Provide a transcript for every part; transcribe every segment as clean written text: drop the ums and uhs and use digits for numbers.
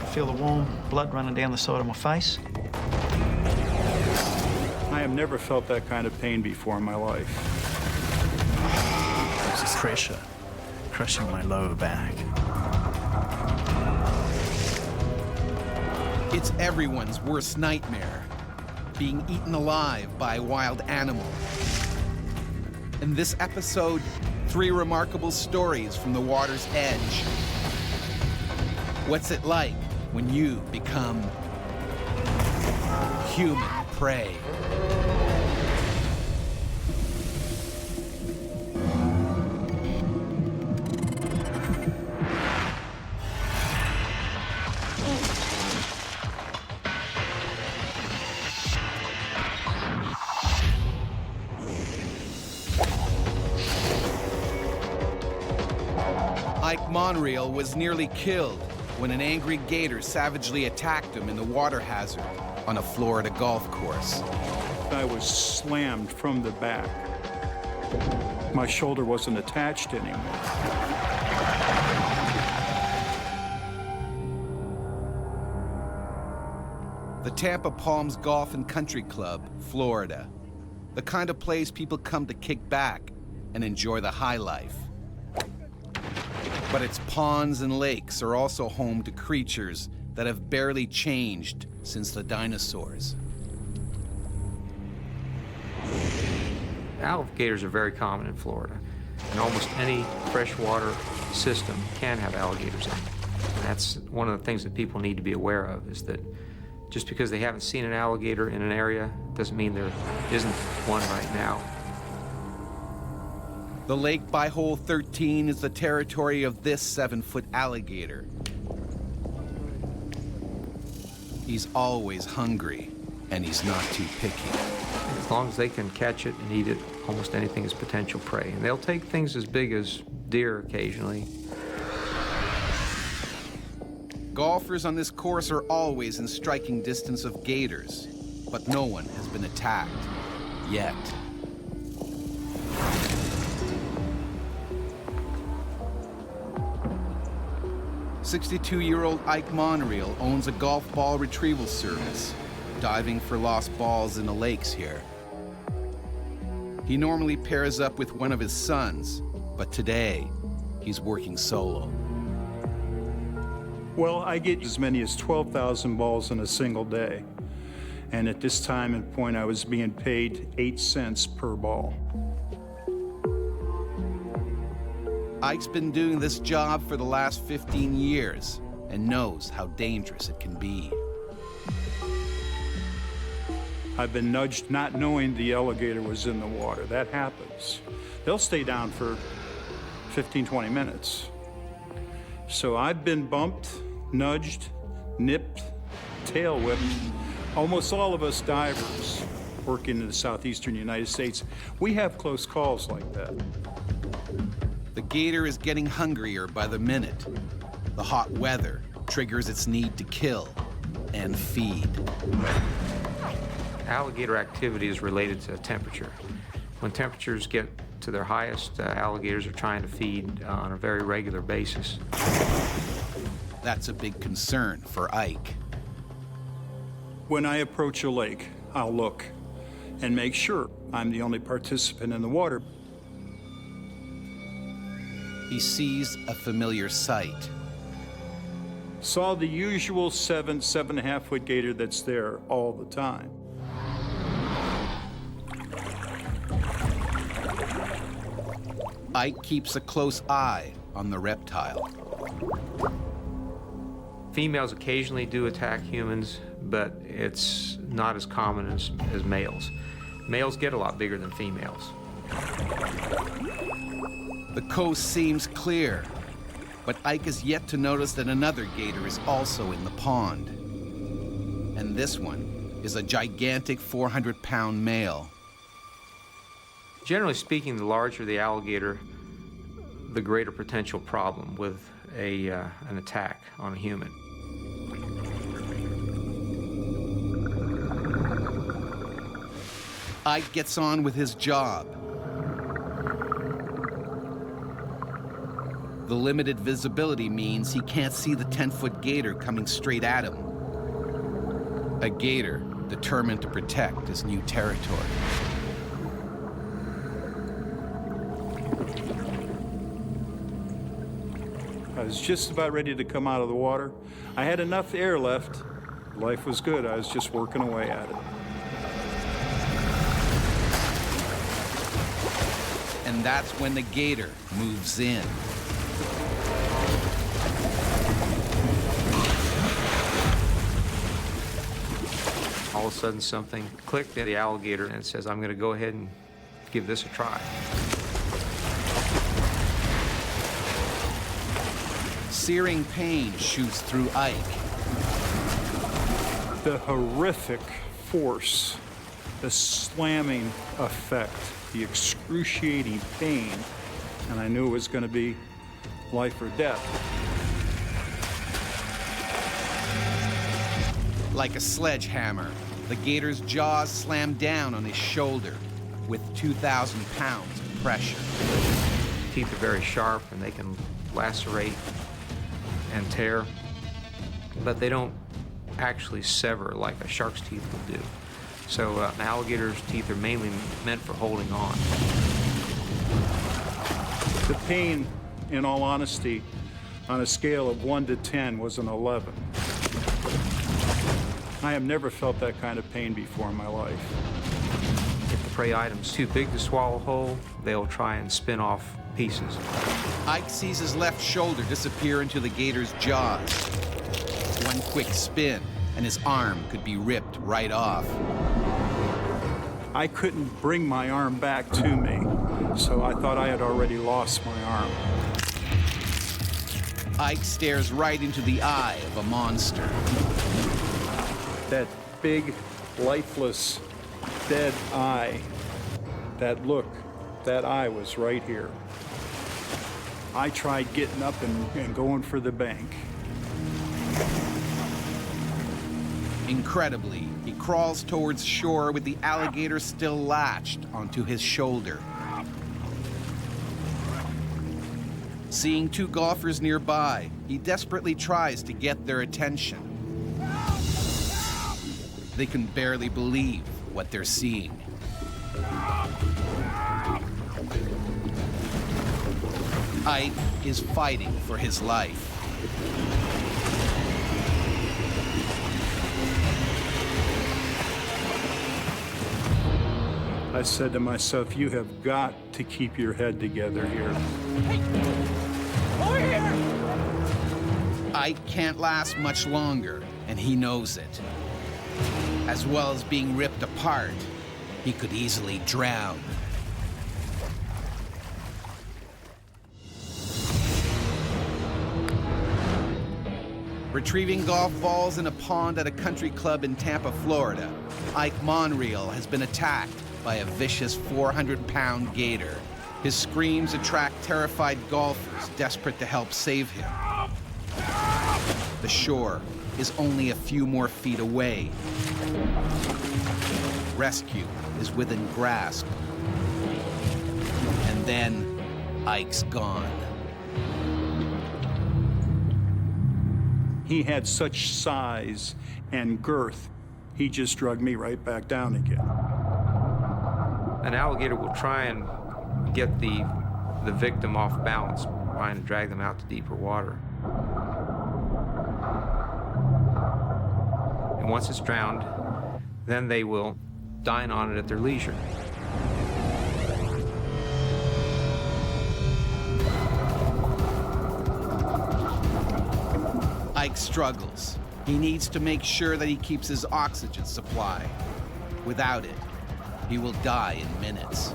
feel the warm blood running down the side of my face. I have never felt that kind of pain before in my life. There's pressure crushing my lower back. It's everyone's worst nightmare, being eaten alive by a wild animal. In this episode, 3 remarkable stories from the water's edge. What's it like when you become human prey? Ike Monreal was nearly killed when an angry gator savagely attacked him in the water hazard on a Florida golf course. I was slammed from the back. My shoulder wasn't attached anymore. The Tampa Palms Golf and Country Club, Florida. The kind of place people come to kick back and enjoy the high life. But its ponds and lakes are also home to creatures that have barely changed since the dinosaurs. Alligators are very common in Florida, and almost any freshwater system can have alligators in it. And that's one of the things that people need to be aware of, is that just because they haven't seen an alligator in an area doesn't mean there isn't one right now. The lake by hole 13 is the territory of this 7-foot alligator. He's always hungry, and he's not too picky. As long as they can catch it and eat it, almost anything is potential prey. And they'll take things as big as deer occasionally. Golfers on this course are always in striking distance of gators, but no one has been attacked yet. "62-year-old Ike Monreal owns a golf ball retrieval service, diving for lost balls in the lakes here. He normally pairs up with one of his sons, but today he's working solo. Well, I get as many as 12,000 balls in a single day. And at this time and point, I was being paid 8 cents per ball. Ike's been doing this job for the last 15 years and knows how dangerous it can be. I've been nudged not knowing the alligator was in the water. That happens. They'll stay down for 15, 20 minutes. So I've been bumped, nudged, nipped, tail whipped. Almost all of us divers working in the southeastern United States, we have close calls like that. The gator is getting hungrier by the minute. The hot weather triggers its need to kill and feed. Alligator activity is related to temperature. When temperatures get to their highest, alligators are trying to feed on a very regular basis. That's a big concern for Ike. When I approach a lake, I'll look and make sure I'm the only participant in the water. He sees a familiar sight. Saw the usual 7.5 foot gator that's there all the time. Ike keeps a close eye on the reptile. Females occasionally do attack humans, but it's not as common as males. Males get a lot bigger than females. The coast seems clear, but Ike is yet to notice that another gator is also in the pond. And this one is a gigantic 400-pound male. Generally speaking, the larger the alligator, the greater potential problem with an attack on a human. Ike gets on with his job. The limited visibility means he can't see the 10-foot gator coming straight at him. A gator determined to protect his new territory. I was just about ready to come out of the water. I had enough air left. Life was good. I was just working away at it. And that's when the gator moves in. All of a sudden something clicked at the alligator and it says, I'm going to go ahead and give this a try. Searing pain shoots through Ike. The horrific force, the slamming effect, the excruciating pain, and I knew it was going to be life or death. Like a sledgehammer, the gator's jaws slam down on his shoulder with 2,000 pounds of pressure. Teeth are very sharp and they can lacerate and tear, but they don't actually sever like a shark's teeth will do. So an alligator's teeth are mainly meant for holding on. The pain, in all honesty, on a scale of 1 to 10 was an 11. I have never felt that kind of pain before in my life. If the prey item's too big to swallow whole, they'll try and spin off pieces. Ike sees his left shoulder disappear into the gator's jaws. One quick spin, and his arm could be ripped right off. I couldn't bring my arm back to me, so I thought I had already lost my arm. Ike stares right into the eye of a monster. That big, lifeless, dead eye, that look, that eye was right here. I tried getting up and going for the bank. Incredibly, he crawls towards shore with the alligator still latched onto his shoulder. Seeing two golfers nearby, he desperately tries to get their attention. They can barely believe what they're seeing. Ike is fighting for his life. I said to myself, you have got to keep your head together here. Hey, over here! Ike can't last much longer, and he knows it. As well as being ripped apart, he could easily drown. Retrieving golf balls in a pond at a country club in Tampa, Florida, Ike Monreal has been attacked by a vicious 400-pound gator. His screams attract terrified golfers desperate to help save him. The shore is only a few more feet away. Rescue is within grasp. And then Ike's gone. He had such size and girth, he just dragged me right back down again. An alligator will try and get the victim off balance, trying to drag them out to deeper water. And once it's drowned, then they will dine on it at their leisure. Ike struggles. He needs to make sure that he keeps his oxygen supply. Without it, he will die in minutes.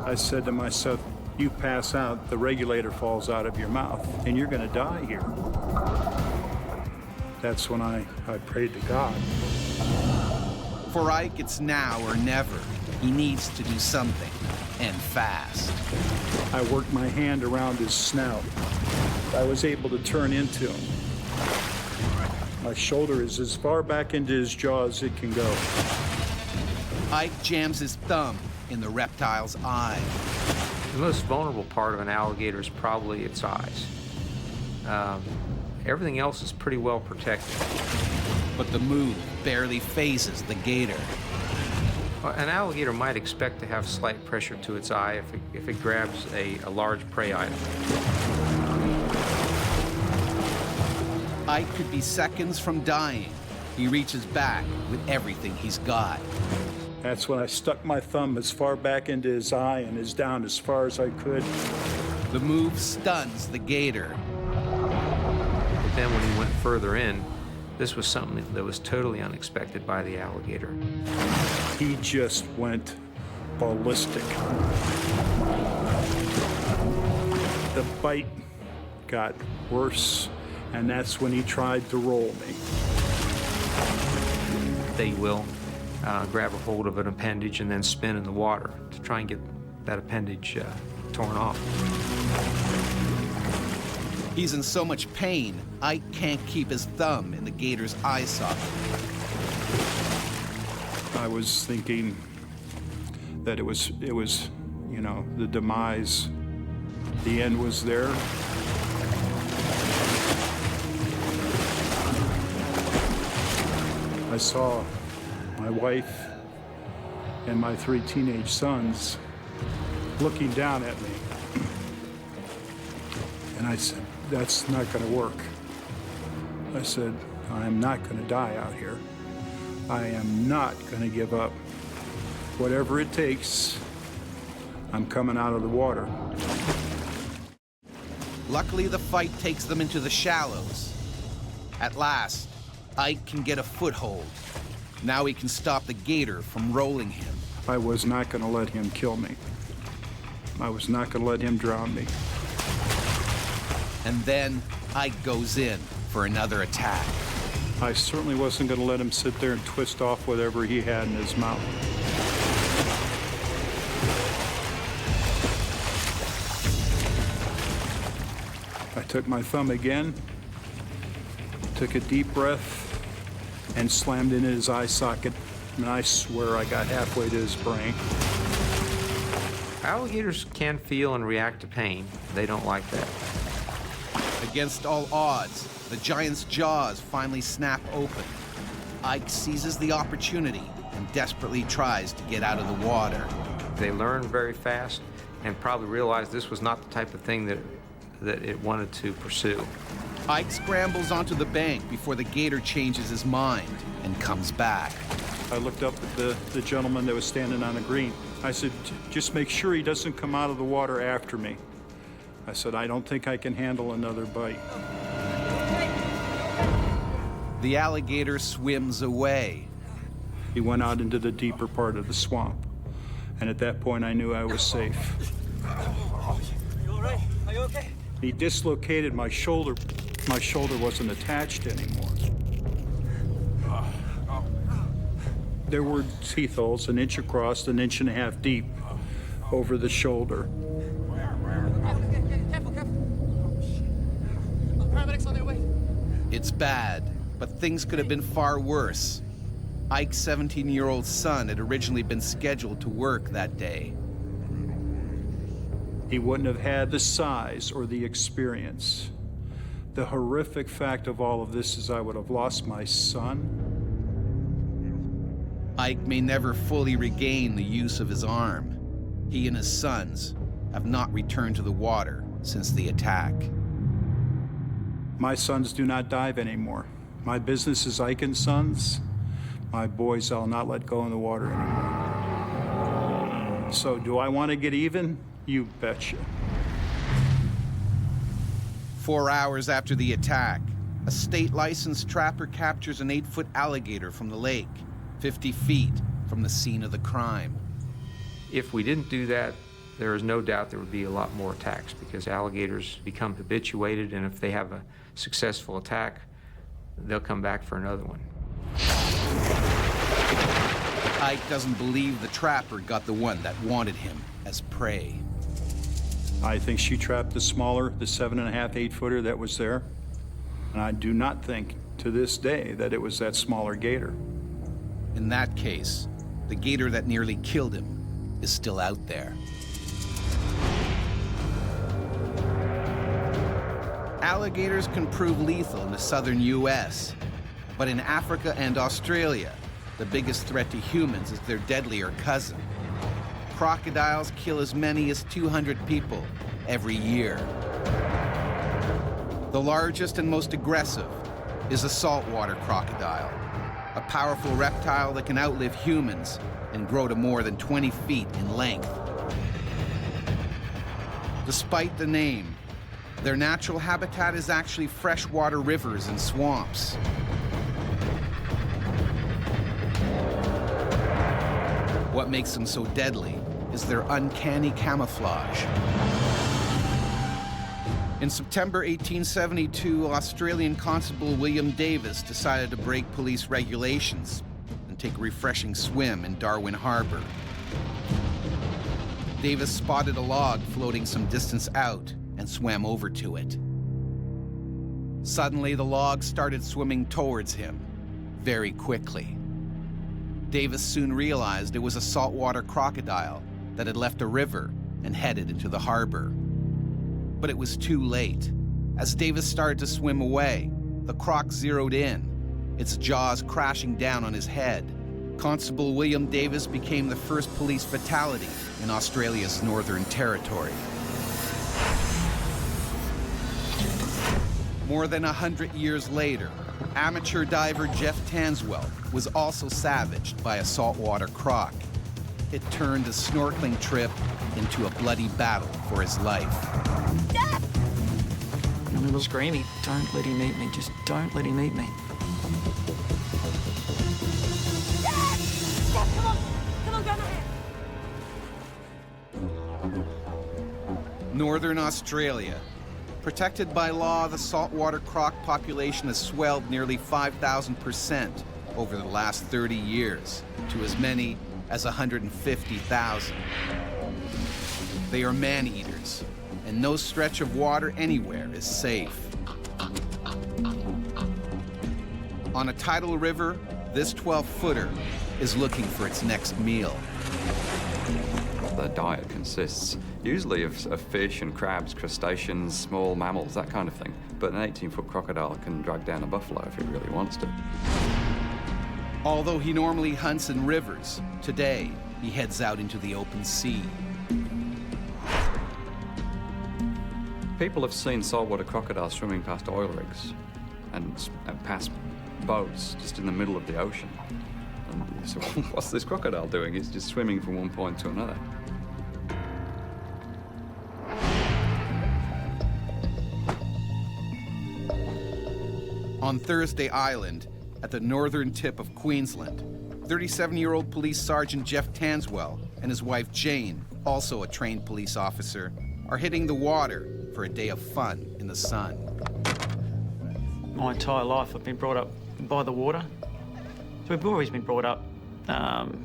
I said to myself, you pass out, the regulator falls out of your mouth, and you're gonna die here. That's when I prayed to God. For Ike, it's now or never. He needs to do something, and fast. I worked my hand around his snout. I was able to turn into him. My shoulder is as far back into his jaw as it can go. Ike jams his thumb in the reptile's eye. The most vulnerable part of an alligator is probably its eyes. Everything else is pretty well protected. But the move barely phases the gator. An alligator might expect to have slight pressure to its eye if it grabs a large prey item. Ike could be seconds from dying. He reaches back with everything he's got. That's when I stuck my thumb as far back into his eye and as down as far as I could. The move stuns the gator. But then when he went further in, this was something that was totally unexpected by the alligator. He just went ballistic. The bite got worse, and that's when he tried to roll me. They will grab a hold of an appendage and then spin in the water to try and get that appendage torn off. He's in so much pain, Ike can't keep his thumb in the gator's eye socket. I was thinking that it was, you know, the demise. The end was there. I saw my wife and my 3 teenage sons looking down at me. And I said, that's not going to work. I said, I'm not going to die out here. I am not going to give up. Whatever it takes, I'm coming out of the water. Luckily, the fight takes them into the shallows. At last, Ike can get a foothold. Now he can stop the gator from rolling him. I was not going to let him kill me. I was not going to let him drown me. And then Ike goes in for another attack. I certainly wasn't going to let him sit there and twist off whatever he had in his mouth. I took my thumb again, took a deep breath, and slammed it in his eye socket, and I swear I got halfway to his brain. Alligators can feel and react to pain. They don't like that. Against all odds, the giant's jaws finally snap open. Ike seizes the opportunity and desperately tries to get out of the water. They learn very fast and probably realized this was not the type of thing that it wanted to pursue. Ike scrambles onto the bank before the gator changes his mind and comes back. I looked up at the gentleman that was standing on the green. I said, just make sure he doesn't come out of the water after me. I said, I don't think I can handle another bite. The alligator swims away. He went out into the deeper part of the swamp. And at that point, I knew I was safe. Are you all right? Are you okay? He dislocated my shoulder. My shoulder wasn't attached anymore. There were teeth holes 1 inch across, 1.5 inches deep over the shoulder. Careful. Paramedics on their way. It's bad, but things could have been far worse. Ike's 17-year-old son had originally been scheduled to work that day. He wouldn't have had the size or the experience. The horrific fact of all of this is I would have lost my son. Ike may never fully regain the use of his arm. He and his sons have not returned to the water since the attack. My sons do not dive anymore. My business is Ike and Sons. My boys I'll not let go in the water anymore. So do I want to get even? You betcha. 4 hours after the attack, a state-licensed trapper captures an 8-foot alligator from the lake, 50 feet from the scene of the crime. If we didn't do that, there is no doubt there would be a lot more attacks because alligators become habituated, and if they have a successful attack, they'll come back for another one. Ike doesn't believe the trapper got the one that wanted him as prey. I think she trapped the smaller, the 7.5, 8-footer that was there. And I do not think to this day that it was that smaller gator. In that case, the gator that nearly killed him is still out there. Alligators can prove lethal in the southern U.S., but in Africa and Australia, the biggest threat to humans is their deadlier cousin. Crocodiles kill as many as 200 people every year. The largest and most aggressive is a saltwater crocodile, a powerful reptile that can outlive humans and grow to more than 20 feet in length. Despite the name, their natural habitat is actually freshwater rivers and swamps. What makes them so deadly is their uncanny camouflage. In September 1872, Australian Constable William Davis decided to break police regulations and take a refreshing swim in Darwin Harbor. Davis spotted a log floating some distance out and swam over to it. Suddenly, the log started swimming towards him, very quickly. Davis soon realized it was a saltwater crocodile that had left a river and headed into the harbor. But it was too late. As Davis started to swim away, the croc zeroed in, its jaws crashing down on his head. Constable William Davis became the first police fatality in Australia's Northern Territory. More than 100 years later, amateur diver Jeff Tanswell was also savaged by a saltwater croc. It turned a snorkeling trip into a bloody battle for his life. I remember screaming, "Don't let him eat me, just don't let him eat me." Come on, grab my hand. Northern Australia. Protected by law, the saltwater croc population has swelled nearly 5,000% over the last 30 years to as many as 150,000. They are man-eaters, and no stretch of water anywhere is safe. On a tidal river, this 12-footer is looking for its next meal. The diet consists usually of fish and crabs, crustaceans, small mammals, that kind of thing. But an 18-foot crocodile can drag down a buffalo if it really wants to. Although he normally hunts in rivers, today he heads out into the open sea. People have seen saltwater crocodiles swimming past oil rigs and past boats just in the middle of the ocean. And so what's this crocodile doing? It's just swimming from one point to another. On Thursday Island, at the northern tip of Queensland, 37-year-old police sergeant Jeff Tanswell and his wife Jane, also a trained police officer, are hitting the water for a day of fun in the sun. My entire life I've been brought up by the water. So we've always been brought up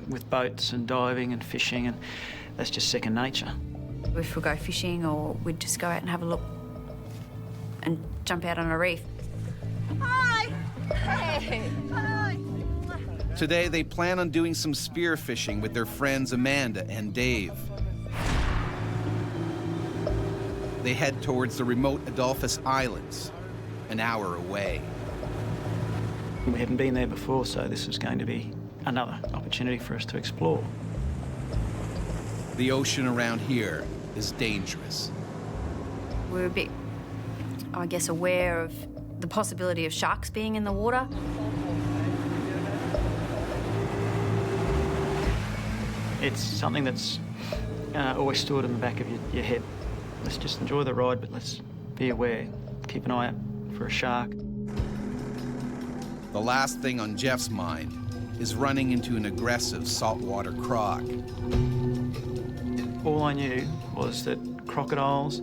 with boats and diving and fishing, and that's just second nature. If we go fishing, or we'd just go out and have a look and jump out on a reef. Hi! Hey! Hi! Today, they plan on doing some spear fishing with their friends Amanda and Dave. They head towards the remote Adolphus Islands, an hour away. We haven't been there before, so this is going to be another opportunity for us to explore. The ocean around here is dangerous. We're a bit, I guess, aware of the possibility of sharks being in the water. It's something that's always stored in the back of your head. Let's just enjoy the ride, but let's be aware. Keep an eye out for a shark. The last thing on Jeff's mind is running into an aggressive saltwater croc. All I knew was that crocodiles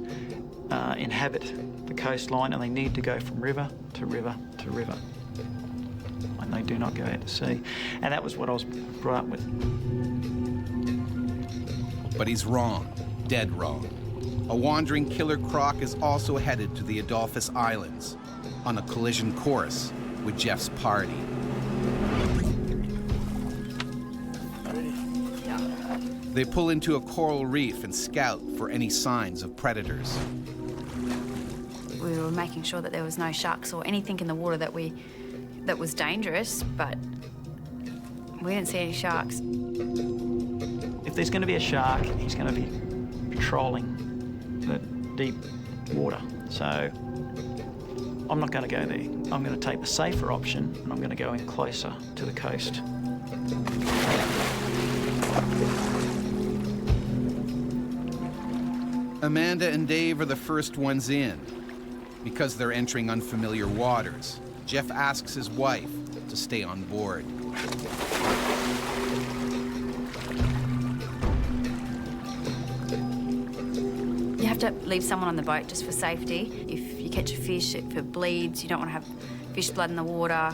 inhabit the coastline, and they need to go from river to river to river. And they do not go out to sea. And that was what I was brought up with. But he's wrong, dead wrong. A wandering killer croc is also headed to the Adolphus Islands on a collision course with Jeff's party. They pull into a coral reef and scout for any signs of predators. We were making sure that there was no sharks or anything in the water that was dangerous, but we didn't see any sharks. If there's going to be a shark, he's going to be patrolling the deep water. So I'm not going to go there. I'm going to take the safer option, and I'm going to go in closer to the coast. Amanda and Dave are the first ones in. Because they're entering unfamiliar waters, Jeff asks his wife to stay on board. You have to leave someone on the boat just for safety. If you catch a fish, if it bleeds, you don't want to have fish blood in the water.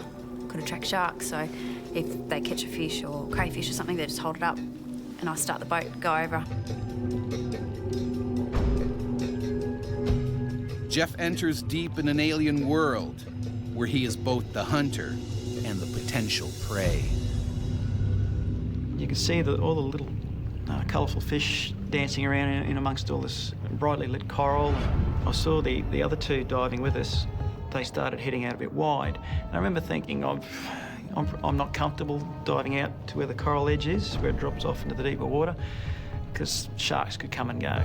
Could attract sharks, so if they catch a fish or crayfish or something, they just hold it up and I start the boat, go over. Jeff enters deep in an alien world where he is both the hunter and the potential prey. You can see all the little colourful fish dancing around in amongst all this brightly lit coral. I saw the other two diving with us. They started heading out a bit wide. And I remember thinking, I'm not comfortable diving out to where the coral edge is, where it drops off into the deeper water, because sharks could come and go.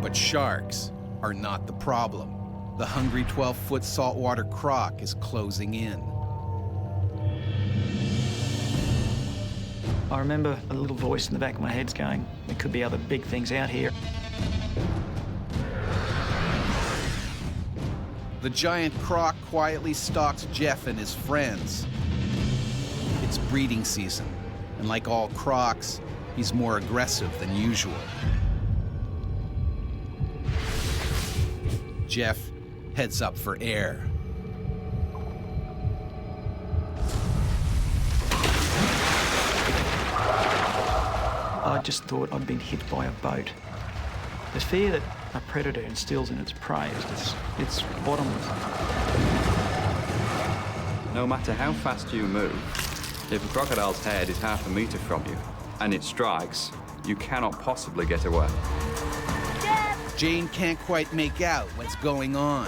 But sharks are not the problem. The hungry 12-foot saltwater croc is closing in. I remember a little voice in the back of my head's going, there could be other big things out here. The giant croc quietly stalks Jeff and his friends. It's breeding season, and like all crocs, he's more aggressive than usual. Jeff heads up for air. I just thought I'd been hit by a boat. The fear that a predator instills in its prey is it's bottomless. No matter how fast you move, if a crocodile's head is half a metre from you and it strikes, you cannot possibly get away. Jane can't quite make out what's going on.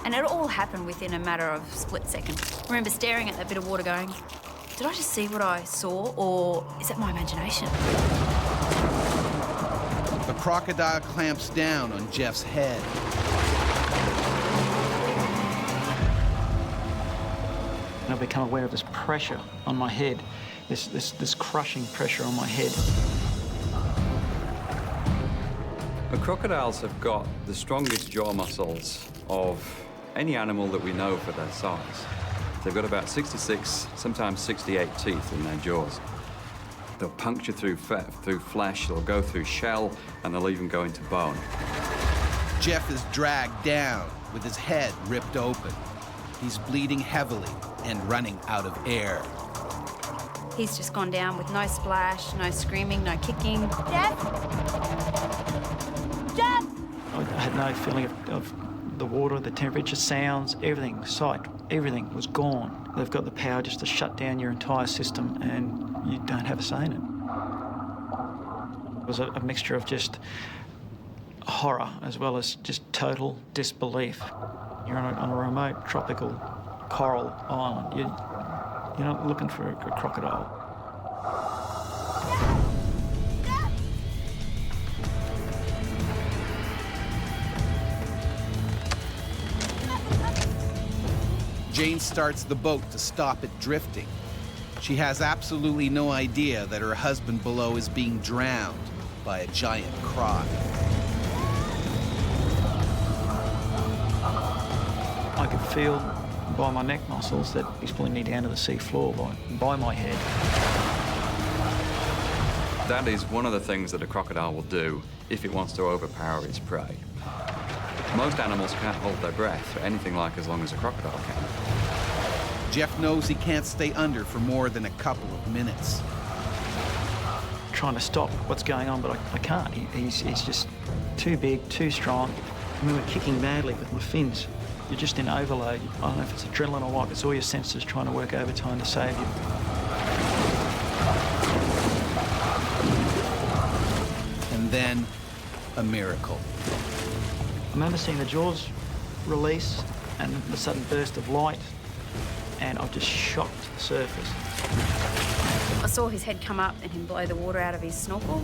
And it all happened within a matter of a split second. I remember staring at that bit of water going, did I just see what I saw, or is that my imagination? The crocodile clamps down on Jeff's head. And I've become aware of this pressure on my head, this crushing pressure on my head. Crocodiles have got the strongest jaw muscles of any animal that we know for their size. They've got about 66, sometimes 68 teeth in their jaws. They'll puncture through flesh, they'll go through shell, and they'll even go into bone. Jeff is dragged down with his head ripped open. He's bleeding heavily and running out of air. He's just gone down with no splash, no screaming, no kicking. Jeff? Jeff! I had no feeling of the water, the temperature, sounds, everything, sight, everything was gone. They've got the power just to shut down your entire system and you don't have a say in it. It was a mixture of just horror as well as just total disbelief. You're on a remote tropical coral island. You're not looking for a crocodile. Jane starts the boat to stop it drifting. She has absolutely no idea that her husband below is being drowned by a giant croc. I could feel by my neck muscles that he's pulling me down to the sea floor by my head. That is one of the things that a crocodile will do if it wants to overpower its prey. Most animals can't hold their breath for anything like as long as a crocodile can. Jeff knows he can't stay under for more than a couple of minutes. Trying to stop what's going on, but I can't. He's just too big, too strong. I remember kicking badly with my fins. You're just in overload. I don't know if it's adrenaline or what. It's all your senses trying to work overtime to save you. And And then, a miracle. I remember seeing the jaws release and the sudden burst of light, and I just shot to the surface. I saw his head come up and him blow the water out of his snorkel.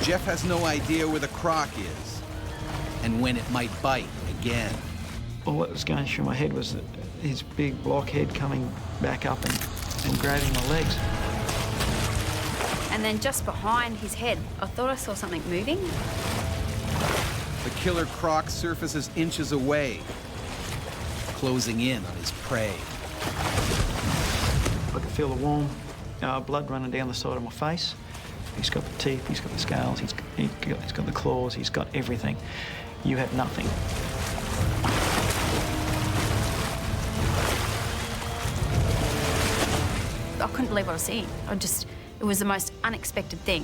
Jeff has no idea where the croc is and when it might bite again. All that was going through my head was that his big block head coming back up and grabbing my legs. And then just behind his head, I thought I saw something moving. The killer croc surfaces inches away, closing in on his prey. I could feel the warm blood running down the side of my face. He's got the teeth, he's got the scales, he's got the claws, he's got everything. You have nothing. I couldn't believe what I was seeing. It was the most unexpected thing.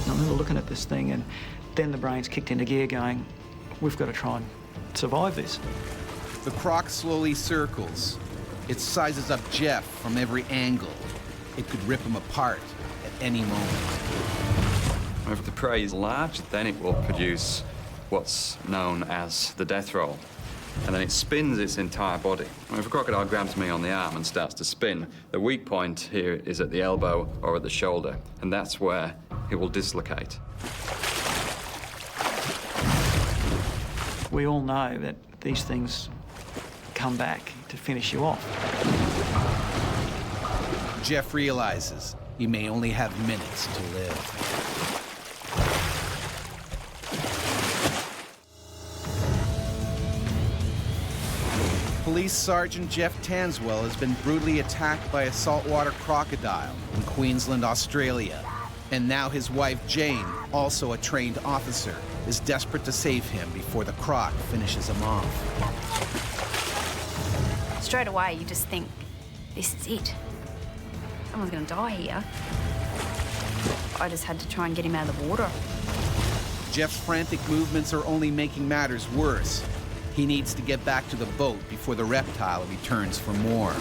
I remember looking at this thing, and then the brains kicked into gear going, we've got to try and survive this. The croc slowly circles. It sizes up Jeff from every angle. It could rip him apart at any moment. If the prey is large, then it will produce what's known as the death roll. And then it spins its entire body. If a crocodile grabs me on the arm and starts to spin, the weak point here is at the elbow or at the shoulder, and that's where it will dislocate. We all know that these things come back to finish you off. Jeff realizes he may only have minutes to live. Police Sergeant Jeff Tanswell has been brutally attacked by a saltwater crocodile in Queensland, Australia. And now his wife, Jane, also a trained officer, is desperate to save him before the croc finishes him off. Straight away, you just think, this is it. Someone's going to die here. I just had to try and get him out of the water. Jeff's frantic movements are only making matters worse. He needs to get back to the boat before the reptile returns for more.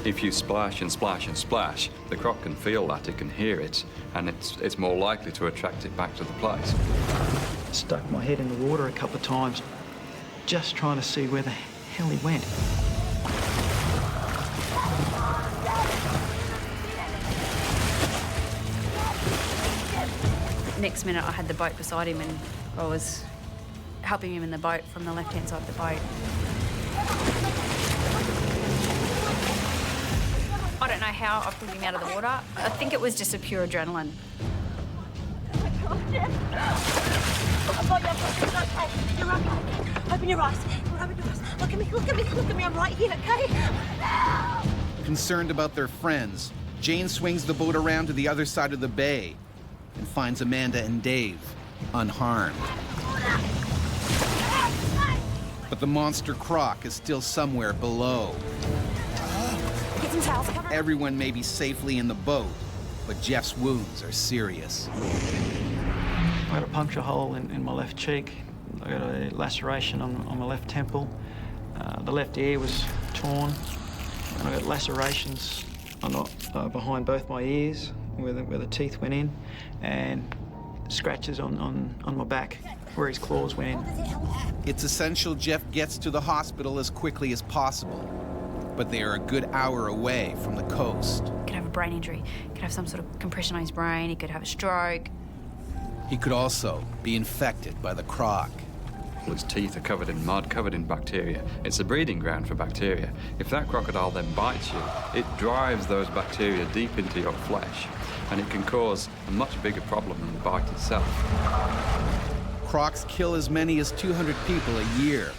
If you splash and splash and splash, the croc can feel that, it can hear it, and it's more likely to attract it back to the place. Stuck my head in the water a couple of times, just trying to see where the hell he went. Next minute, I had the boat beside him and I was helping him in the boat from the left-hand side of the boat. I don't know how I pulled him out of the water. I think it was just a pure adrenaline. You're okay. Open your eyes. Open your eyes. Look at me, look at me, look at me. I'm right here, okay? Concerned about their friends, Jane swings the boat around to the other side of the bay and finds Amanda and Dave unharmed. But the monster croc is still somewhere below. Get some towels, cover. Everyone may be safely in the boat, but Jeff's wounds are serious. I got a puncture hole in my left cheek. I got a laceration on my left temple. The left ear was torn. And I got lacerations behind both my ears where the teeth went in, and scratches on my back where his claws went in. It's essential Jeff gets to the hospital as quickly as possible, but they are a good hour away from the coast. He could have a brain injury. He could have some sort of compression on his brain. He could have a stroke. He could also be infected by the croc. His teeth are covered in mud, covered in bacteria. It's a breeding ground for bacteria. If that crocodile then bites you, it drives those bacteria deep into your flesh, and it can cause a much bigger problem than the bite itself. Crocs kill as many as 200 people a year.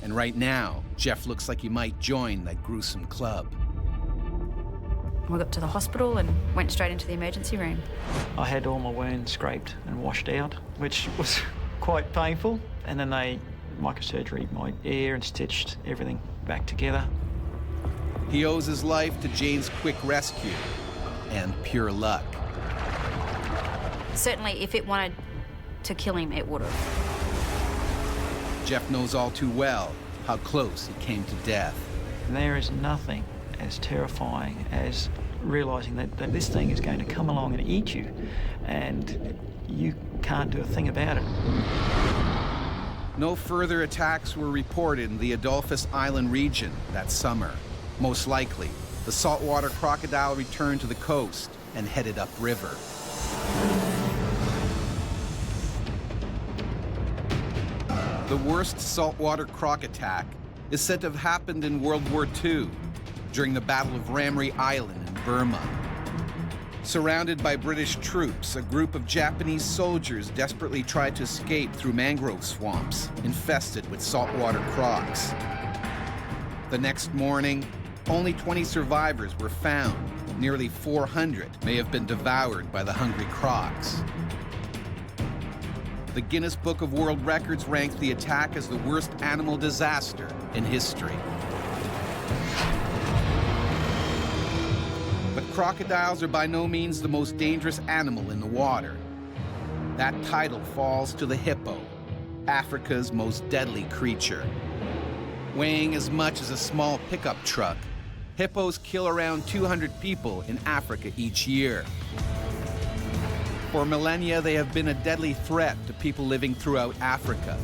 And right now, Jeff looks like he might join that gruesome club. We got to the hospital and went straight into the emergency room. I had all my wounds scraped and washed out, which was quite painful. And then they microsurgery my ear and stitched everything back together. He owes his life to Jane's quick rescue and pure luck. Certainly, if it wanted to kill him, it would have. Jeff knows all too well how close it came to death. And there is nothing as terrifying as realising that this thing is going to come along and eat you, and you can't do a thing about it. No further attacks were reported in the Adolphus Island region that summer. Most likely, the saltwater crocodile returned to the coast and headed upriver. The worst saltwater croc attack is said to have happened in World War II during the Battle of Ramree Island in Burma. Surrounded by British troops, a group of Japanese soldiers desperately tried to escape through mangrove swamps infested with saltwater crocs. The next morning, only 20 survivors were found. Nearly 400 may have been devoured by the hungry crocs. The Guinness Book of World Records ranked the attack as the worst animal disaster in history. But crocodiles are by no means the most dangerous animal in the water. That title falls to the hippo, Africa's most deadly creature. Weighing as much as a small pickup truck, hippos kill around 200 people in Africa each year. For millennia, they have been a deadly threat to people living throughout Africa.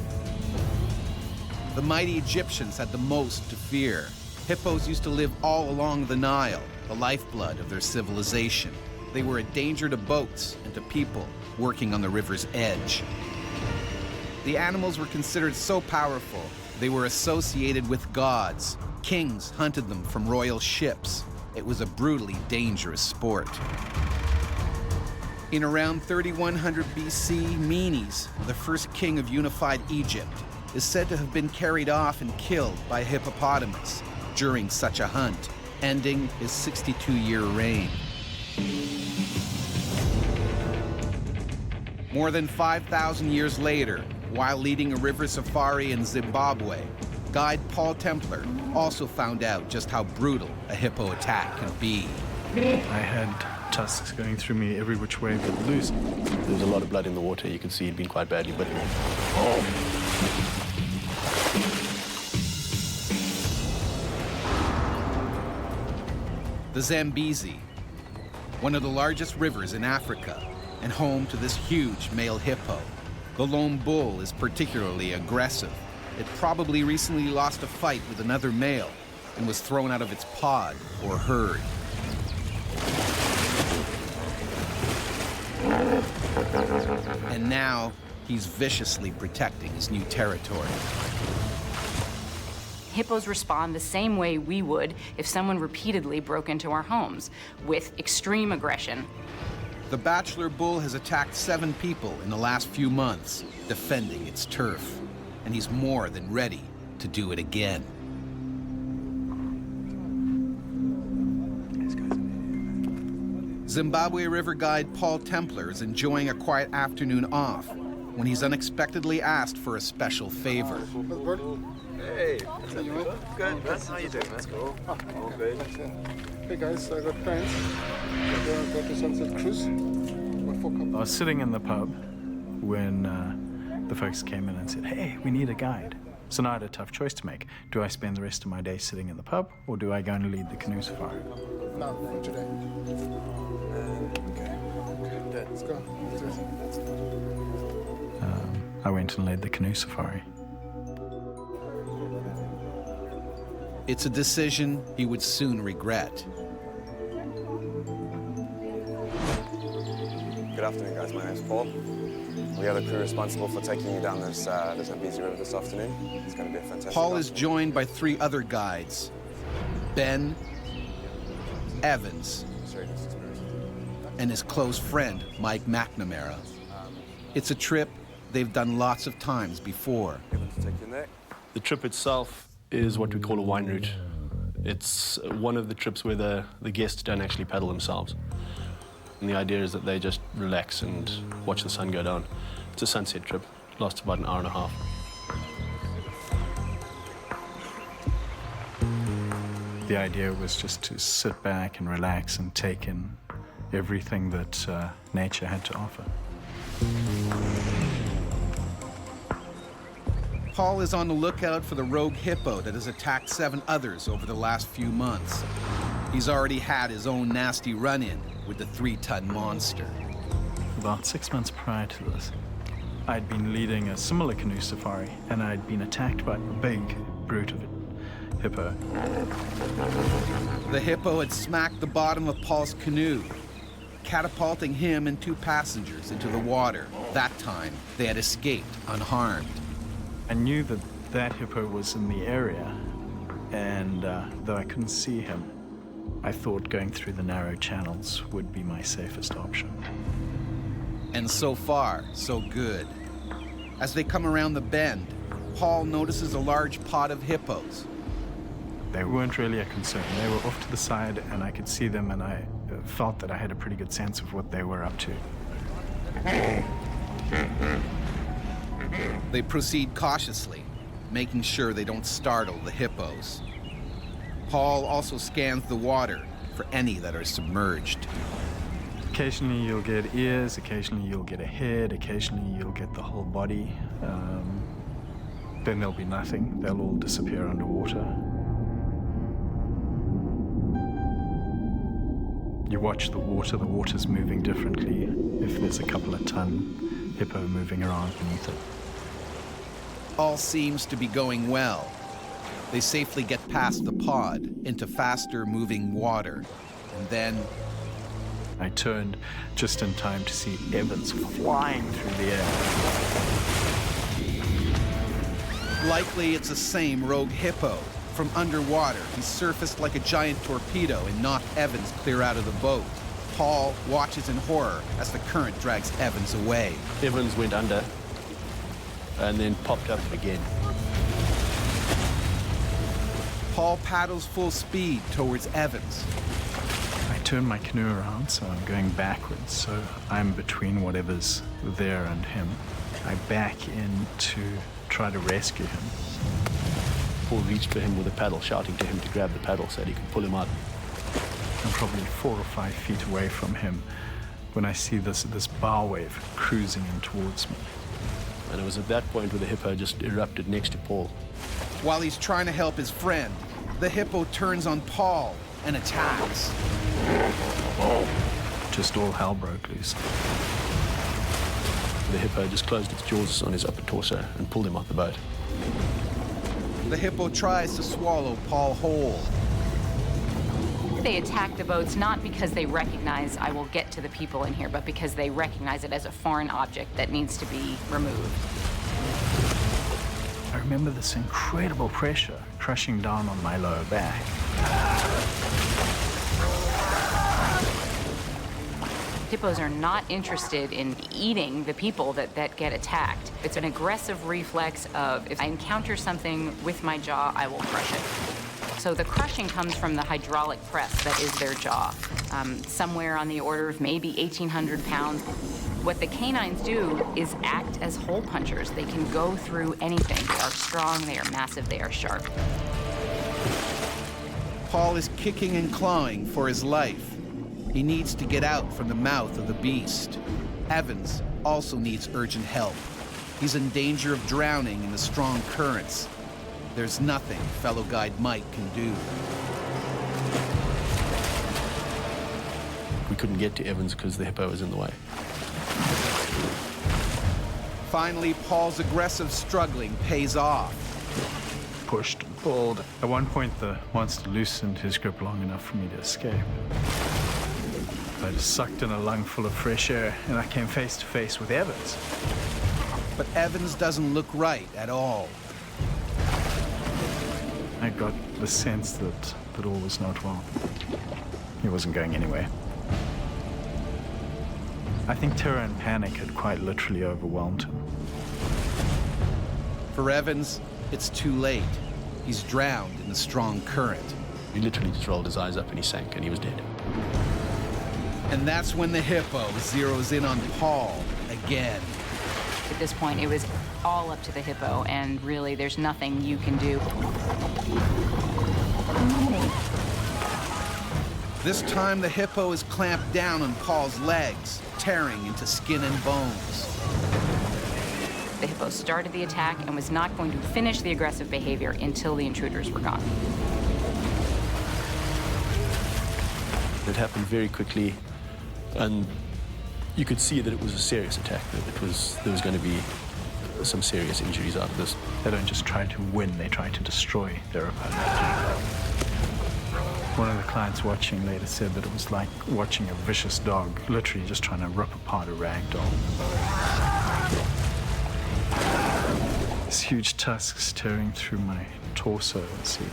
The mighty Egyptians had the most to fear. Hippos used to live all along the Nile, the lifeblood of their civilization. They were a danger to boats and to people working on the river's edge. The animals were considered so powerful, they were associated with gods. Kings hunted them from royal ships. It was a brutally dangerous sport. In around 3100 BC, Menes, the first king of unified Egypt, is said to have been carried off and killed by a hippopotamus during such a hunt, ending his 62-year reign. More than 5,000 years later, while leading a river safari in Zimbabwe, guide Paul Templar also found out just how brutal a hippo attack can be. I had tusks going through me every which way but loose. There was a lot of blood in the water. You could see he'd been quite badly bitten. The Zambezi, one of the largest rivers in Africa and home to this huge male hippo. The lone bull is particularly aggressive. It probably recently lost a fight with another male and was thrown out of its pod or herd. And now, he's viciously protecting his new territory. Hippos respond the same way we would if someone repeatedly broke into our homes, with extreme aggression. The bachelor bull has attacked 7 people in the last few months, defending its turf. And he's more than ready to do it again. Zimbabwe river guide Paul Templar is enjoying a quiet afternoon off when he's unexpectedly asked for a special favor. Hey, what's up, man? Good, man. How you doing, man? Cool. All good. Hey guys, I got plans. Go to Sunset Cruise. I was sitting in the pub when the folks came in and said, hey, we need a guide. So now I had a tough choice to make. Do I spend the rest of my day sitting in the pub, or do I go and lead the canoe safari? No, for today. Okay. Let's go. I went and led the canoe safari. It's a decision he would soon regret. Good afternoon, guys. My name's Paul. We are the crew responsible for taking you down this Zambezi River this afternoon. It's going to be a fantastic Paul is joined by 3 other guides: Ben, Evans, and his close friend, Mike McNamara. It's a trip they've done lots of times before. The trip itself is what we call a wine route. It's one of the trips where the guests don't actually paddle themselves. And the idea is that they just relax and watch the sun go down. It's a sunset trip. It lasts about an hour and a half. The idea was just to sit back and relax and take in everything that nature had to offer. Paul is on the lookout for the rogue hippo that has attacked 7 others over the last few months. He's already had his own nasty run-in with the 3-ton monster. About 6 months prior to this, I'd been leading a similar canoe safari, and I'd been attacked by a big brute of a hippo. The hippo had smacked the bottom of Paul's canoe, catapulting him and 2 passengers into the water. That time, they had escaped unharmed. I knew that that hippo was in the area, and though I couldn't see him, I thought going through the narrow channels would be my safest option. And so far, so good. As they come around the bend, Paul notices a large pod of hippos. They weren't really a concern. They were off to the side, and I could see them, and I felt that I had a pretty good sense of what they were up to. They proceed cautiously, making sure they don't startle the hippos. Paul also scans the water for any that are submerged. Occasionally you'll get ears, occasionally you'll get a head, occasionally you'll get the whole body. Then there'll be nothing. They'll all disappear underwater. You watch the water's moving differently if there's a couple of ton hippo moving around beneath it. All seems to be going well. They safely get past the pod into faster moving water, and then I turned just in time to see Evans flying through the air. likely it's the same rogue hippo. From underwater, he surfaced like a giant torpedo and knocked Evans clear out of the boat. Paul watches in horror as the current drags Evans away. Evans went under and then popped up again. Paul paddles full speed towards Evans. I turn my canoe around, so I'm going backwards, so I'm between whatever's there and him. I back in to try to rescue him. Paul reached for him with a paddle, shouting to him to grab the paddle so that he could pull him out. I'm probably 4 or 5 feet away from him when I see this bow wave cruising in towards me. And it was at that point where the hippo just erupted next to Paul. While he's trying to help his friend, the hippo turns on Paul and attacks. Just all hell broke loose. The hippo just closed its jaws on his upper torso and pulled him off the boat. The hippo tries to swallow Paul whole. They attack the boats not because they recognize I will get to the people in here, but because they recognize it as a foreign object that needs to be removed. I remember this incredible pressure crushing down on my lower back. Hippos are not interested in eating the people that get attacked. It's an aggressive reflex of, if I encounter something with my jaw, I will crush it. So the crushing comes from the hydraulic press that is their jaw, somewhere on the order of maybe 1,800 pounds. What the canines do is act as hole punchers. They can go through anything. They are strong, they are massive, they are sharp. Paul is kicking and clawing for his life. He needs to get out from the mouth of the beast. Evans also needs urgent help. He's in danger of drowning in the strong currents. There's nothing fellow guide Mike can do. We couldn't get to Evans because the hippo was in the way. Finally, Paul's aggressive struggling pays off. Pushed and pulled. At one point, the monster loosened his grip long enough for me to escape. I just sucked in a lung full of fresh air, and I came face to face with Evans. But Evans doesn't look right at all. I got the sense that all was not well. He wasn't going anywhere. I think terror and panic had quite literally overwhelmed him. For Evans, it's too late. He's drowned in the strong current. He literally just rolled his eyes up and he sank and he was dead. And that's when the hippo zeroes in on Paul again. At this point, it was all up to the hippo, and really, there's nothing you can do. This time, the hippo is clamped down on Paul's legs, tearing into skin and bones. The hippo started the attack and was not going to finish the aggressive behavior until the intruders were gone. It happened very quickly, and You could see that it was a serious attack, that there was going to be some serious injuries out of this. They don't just try to win, they try to destroy their opponent. One of the clients watching later said that it was like watching a vicious dog, literally just trying to rip apart a rag doll. This huge tusks tearing through my torso as he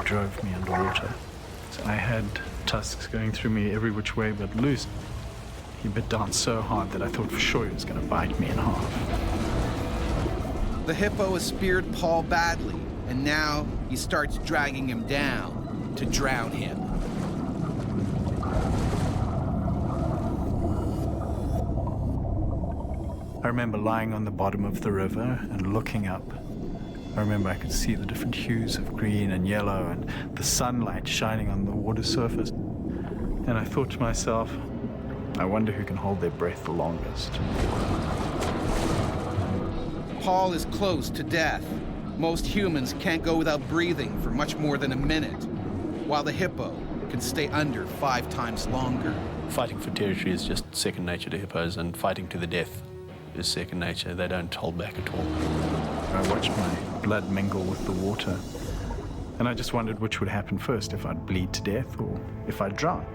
drove me underwater. So I had tusks going through me every which way but loose. He bit down so hard that I thought for sure he was going to bite me in half. The hippo has speared Paul badly, and now he starts dragging him down to drown him. I remember lying on the bottom of the river and looking up. I remember I could see the different hues of green and yellow and the sunlight shining on the water surface. And I thought to myself, I wonder who can hold their breath the longest. Paul is close to death. Most humans can't go without breathing for much more than a minute, while the hippo can stay under 5 times longer. Fighting for territory is just second nature to hippos, and fighting to the death is second nature. They don't hold back at all. I watched my blood mingle with the water, and I just wondered which would happen first, if I'd bleed to death or if I'd drown.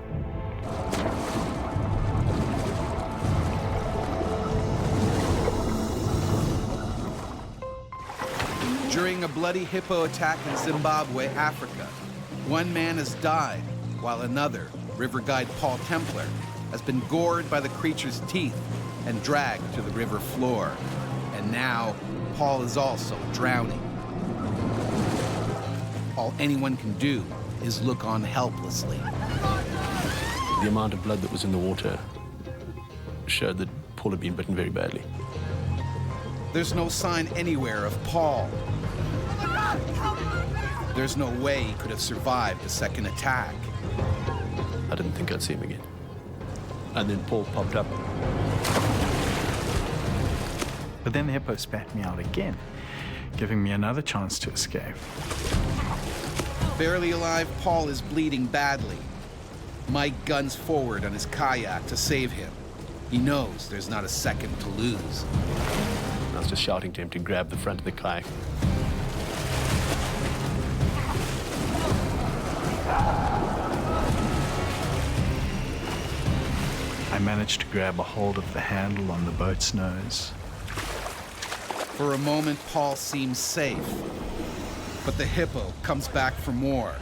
During a bloody hippo attack in Zimbabwe, Africa, one man has died, while another, river guide Paul Templar, has been gored by the creature's teeth and dragged to the river floor. And now, Paul is also drowning. All anyone can do is look on helplessly. The amount of blood that was in the water showed that Paul had been bitten very badly. There's no sign anywhere of Paul. There's no way he could have survived a second attack. I didn't think I'd see him again. And then Paul popped up. But then the hippo spat me out again, giving me another chance to escape. Barely alive, Paul is bleeding badly. Mike guns forward on his kayak to save him. He knows there's not a second to lose. I was just shouting to him to grab the front of the kayak. I managed to grab a hold of the handle on the boat's nose. For a moment, Paul seems safe. But the hippo comes back for more.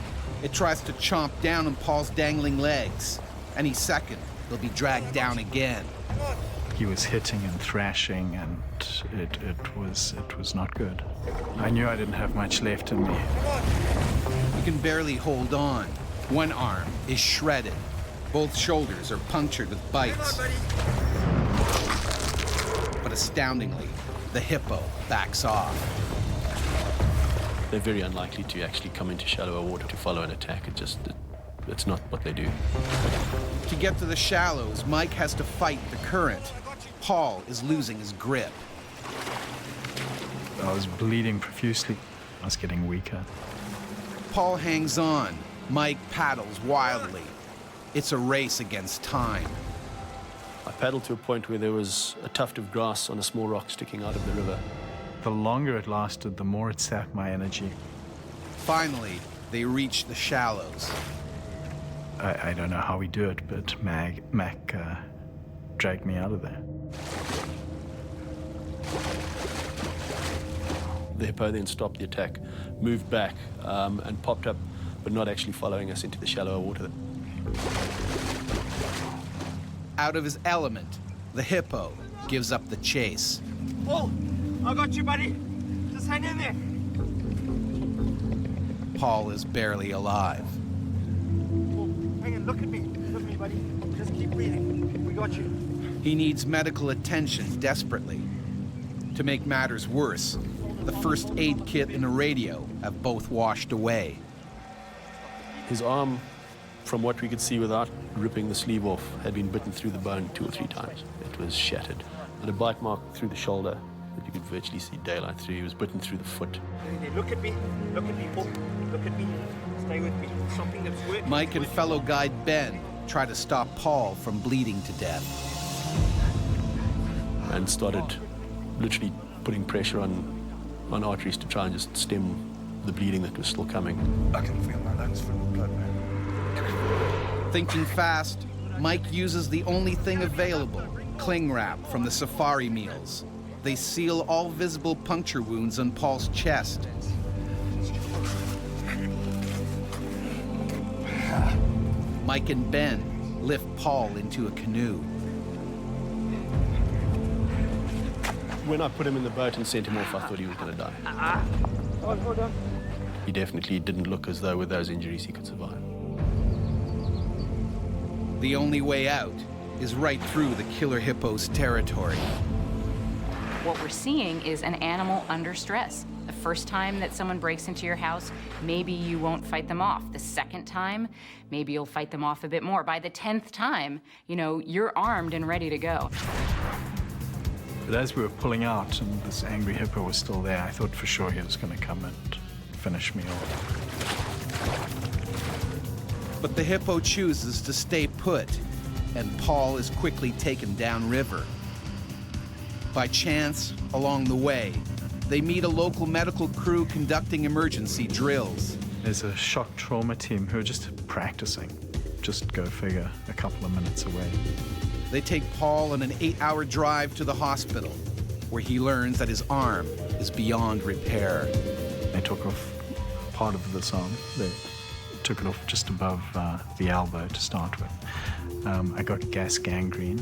It tries to chomp down on Paul's dangling legs. Any second, he'll be dragged down again. He was hitting and thrashing, and it was not good. I knew I didn't have much left in me. He can barely hold on. One arm is shredded. Both shoulders are punctured with bites. But astoundingly, the hippo backs off. They're very unlikely to actually come into shallower water to follow an attack. It's not what they do. To get to the shallows, Mike has to fight the current. Paul is losing his grip. I was bleeding profusely. I was getting weaker. Paul hangs on. Mike paddles wildly. It's a race against time. I paddled to a point where there was a tuft of grass on a small rock sticking out of the river. The longer it lasted, the more it sapped my energy. Finally, they reach the shallows. I don't know how we do it, but Mac dragged me out of there. The hippo then stopped the attack, moved back, and popped up, but not actually following us into the shallower water. Out of his element, the hippo gives up the chase. Paul, I got you, buddy. Just hang in there. Paul is barely alive. Paul, hang on, look at me. Look at me, buddy. Just keep breathing. We got you. He needs medical attention desperately. To make matters worse, the first aid kit and a radio have both washed away. His arm, from what we could see without ripping the sleeve off, had been bitten through the bone 2 or 3 times. It was shattered. And a bite mark through the shoulder that you could virtually see daylight through. He was bitten through the foot. Look at me. Look at me, Paul. Look at me. Stay with me. Something that's working. Mike and fellow guide Ben try to stop Paul from bleeding to death. and started literally putting pressure on arteries to try and just stem the bleeding that was still coming. I can feel my lungs full of blood, man. Thinking fast, Mike uses the only thing available, cling wrap from the safari meals. They seal all visible puncture wounds on Paul's chest. Mike and Ben lift Paul into a canoe. When I put him in the boat and sent him off, I thought he was going to die. Hold on. He definitely didn't look as though with those injuries he could survive. The only way out is right through the killer hippo's territory. What we're seeing is an animal under stress. The first time that someone breaks into your house, maybe you won't fight them off. The second time, maybe you'll fight them off a bit more. By the 10th time, you know, you're armed and ready to go. But as we were pulling out and this angry hippo was still there, I thought for sure he was going to come and finish me off. But the hippo chooses to stay put, and Paul is quickly taken downriver. By chance, along the way, they meet a local medical crew conducting emergency drills. There's a shock trauma team who are just practicing. Just go figure, a couple of minutes away. They take Paul on an 8-hour drive to the hospital, where he learns that his arm is beyond repair. They took off part of this arm. They took it off just above the elbow to start with. I got gas gangrene,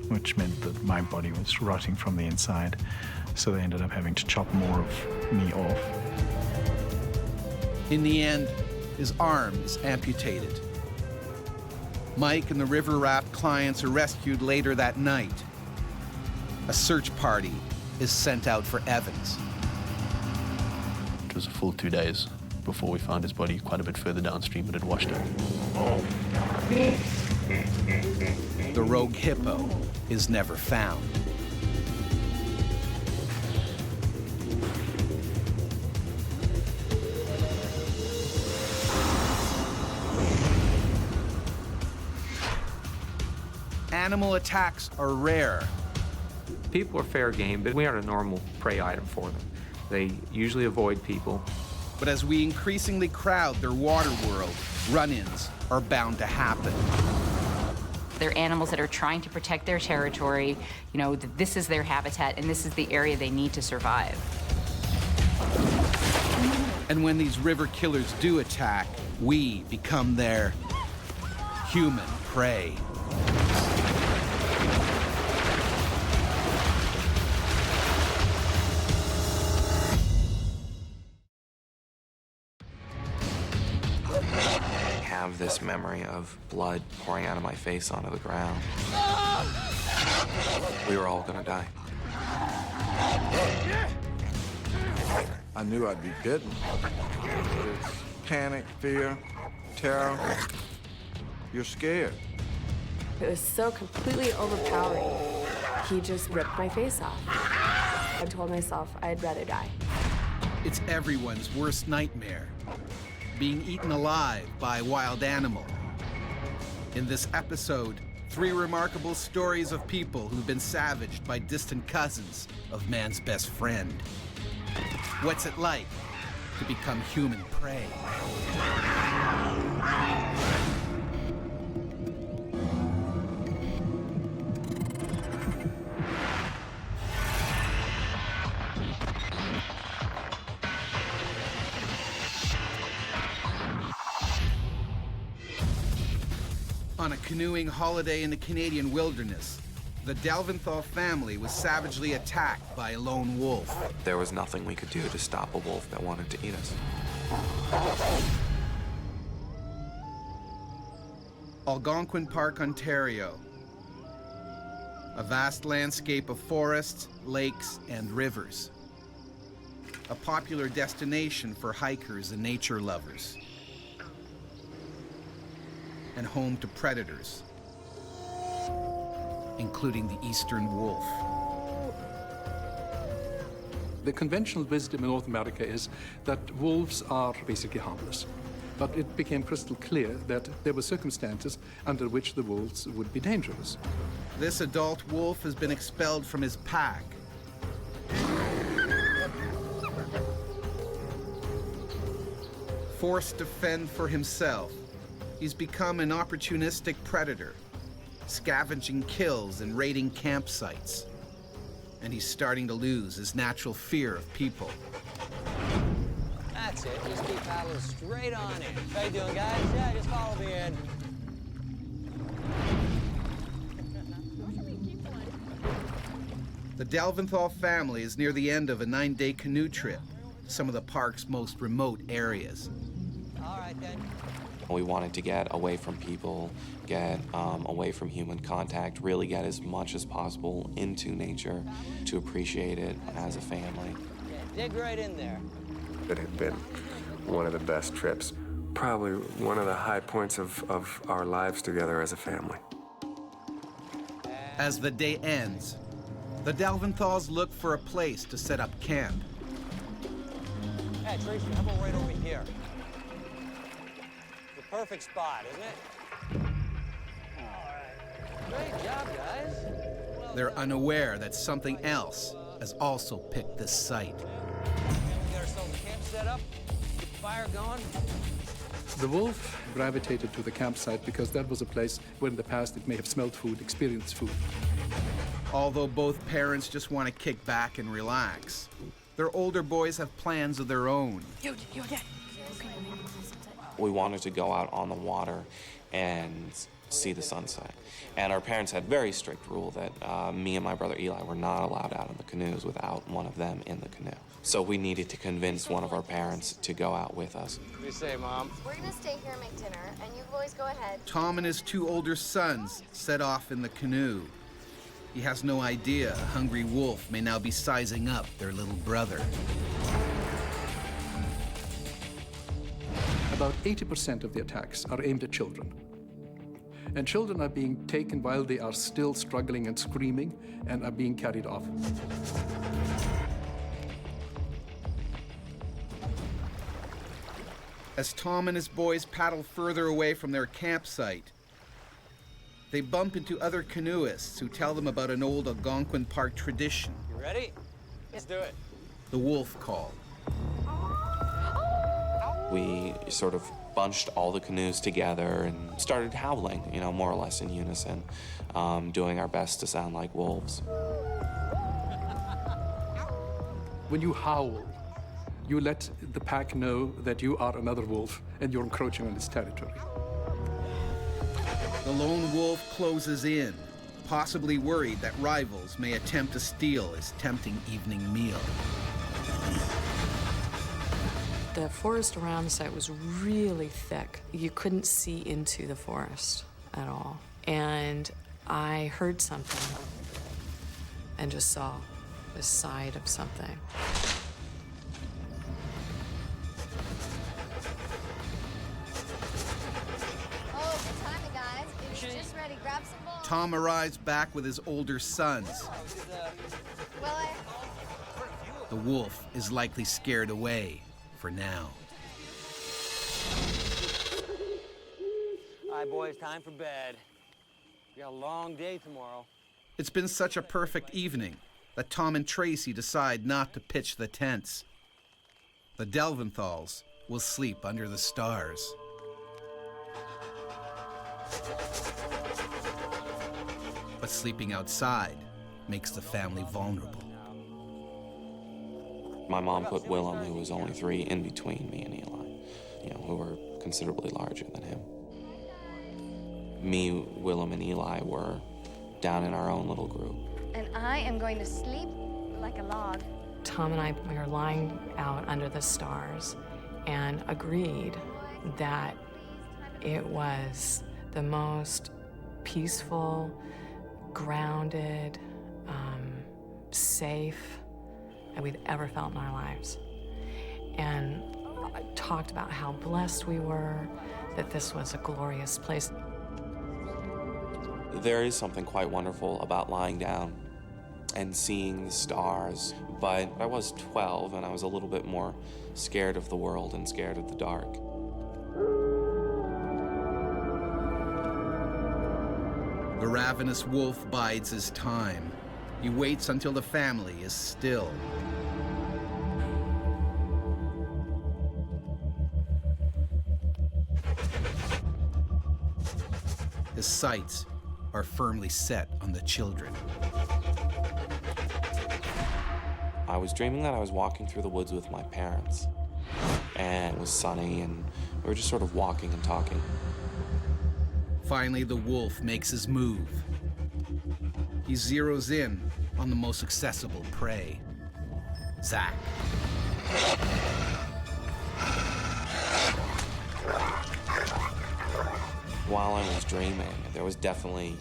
which meant that my body was rotting from the inside. So they ended up having to chop more of me off. In the end, his arm is amputated. Mike and the river raft clients are rescued later that night. A search party is sent out for Evans. It was a full 2 days before we found his body quite a bit further downstream. It had washed out. The rogue hippo is never found. Animal attacks are rare. People are fair game, but we aren't a normal prey item for them. They usually avoid people. But as we increasingly crowd their water world, run-ins are bound to happen. They're animals that are trying to protect their territory. You know, this is their habitat, and this is the area they need to survive. And when these river killers do attack, we become their human prey. I have this memory of blood pouring out of my face onto the ground. We were all gonna die. I knew I'd be bitten. It's panic, fear, terror. You're scared. It was so completely overpowering. He just ripped my face off. I told myself I'd rather die. It's everyone's worst nightmare, being eaten alive by a wild animal. In this episode, 3 remarkable stories of people who've been savaged by distant cousins of man's best friend. What's it like to become human prey? On a canoeing holiday in the Canadian wilderness, the Delventhal family was savagely attacked by a lone wolf. There was nothing we could do to stop a wolf that wanted to eat us. Algonquin Park, Ontario. A vast landscape of forests, lakes, and rivers. A popular destination for hikers and nature lovers. And home to predators, including the eastern wolf. The conventional wisdom in North America is that wolves are basically harmless. But it became crystal clear that there were circumstances under which the wolves would be dangerous. This adult wolf has been expelled from his pack. Forced to fend for himself, he's become an opportunistic predator, scavenging kills and raiding campsites. And he's starting to lose his natural fear of people. That's it. Just keep paddling straight on in. How you doing, guys? Yeah, just follow me in. The Delventhal family is near the end of a 9-day canoe trip, some of the park's most remote areas. All right, then. We wanted to get away from people, get away from human contact, really get as much as possible into nature to appreciate it as a family. Yeah, dig right in there. It had been one of the best trips, probably one of the high points of our lives together as a family. As the day ends, the Delventhals look for a place to set up camp. Hey, Tracy, how about right over here? The perfect spot, isn't it? All right. Great job, guys. They're unaware that something else has also picked this site. We got ourselves a camp set up, get the fire going. The wolf gravitated to the campsite because that was a place where in the past it may have smelled food, experienced food. Although both parents just want to kick back and relax, their older boys have plans of their own. You're dead. We wanted to go out on the water and see the sunset. And our parents had very strict rule that me and my brother Eli were not allowed out in the canoes without one of them in the canoe. So we needed to convince one of our parents to go out with us. What do you say, Mom? We're gonna stay here and make dinner, and you boys go ahead. Tom and his two older sons set off in the canoe. He has no idea a hungry wolf may now be sizing up their little brother. About 80% of the attacks are aimed at children. And children are being taken while they are still struggling and screaming and are being carried off. As Tom and his boys paddle further away from their campsite, they bump into other canoeists who tell them about an old Algonquin Park tradition. You ready? Let's do it. The wolf call. We sort of bunched all the canoes together and started howling, you know, more or less in unison, doing our best to sound like wolves. When you howl, you let the pack know that you are another wolf and you're encroaching on its territory. The lone wolf closes in, possibly worried that rivals may attempt to steal his tempting evening meal. The forest around the site was really thick. You couldn't see into the forest at all. And I heard something and just saw the side of something. Oh, good timing, guys. It's just ready. Grab some balls. Tom arrives back with his older sons. Well, The wolf is likely scared away for now. All right, boys, time for bed. We got a long day tomorrow. It's been such a perfect evening that Tom and Tracy decide not to pitch the tents. The Delventhals will sleep under the stars. But sleeping outside makes the family vulnerable. My mom put Willem, who was only 3, in between me and Eli, you know, who were considerably larger than him. Me, Willem, and Eli were down in our own little group. and I am going to sleep like a log. Tom and I, we were lying out under the stars and agreed that it was the most peaceful, grounded, safe that we'd ever felt in our lives. And I talked about how blessed we were, that this was a glorious place. There is something quite wonderful about lying down and seeing the stars, but I was 12 and I was a little bit more scared of the world and scared of the dark. The ravenous wolf bides his time. He waits until the family is still. His sights are firmly set on the children. I was dreaming that I was walking through the woods with my parents. And it was sunny, and we were just sort of walking and talking. Finally, the wolf makes his move. He zeroes in on the most accessible prey, Zach. While I was dreaming, there was definitely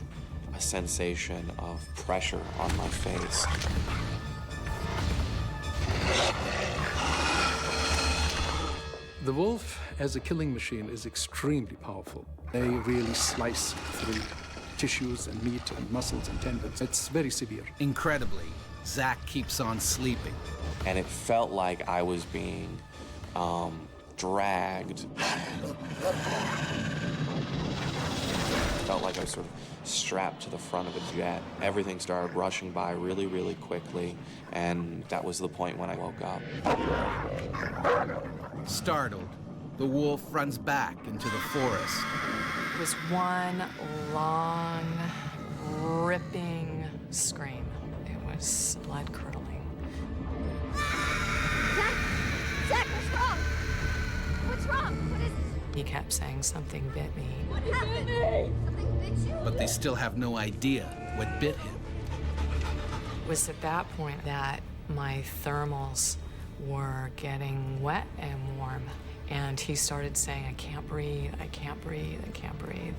a sensation of pressure on my face. The wolf, as a killing machine, is extremely powerful. They really slice through tissues and meat and muscles and tendons. It's very severe. Incredibly, Zach keeps on sleeping. And it felt like I was being dragged. Felt like I was sort of strapped to the front of a jet. Everything started rushing by really, really quickly, and that was the point when I woke up. Startled, the wolf runs back into the forest. It was one long, ripping scream. It was blood-curdling. Zach, what's wrong? What's wrong? What is it? He kept saying, something bit me. What happened? Something bit you? But they still have no idea what bit him. It was at that point that my thermals were getting wet and warm. And he started saying, I can't breathe, I can't breathe, I can't breathe.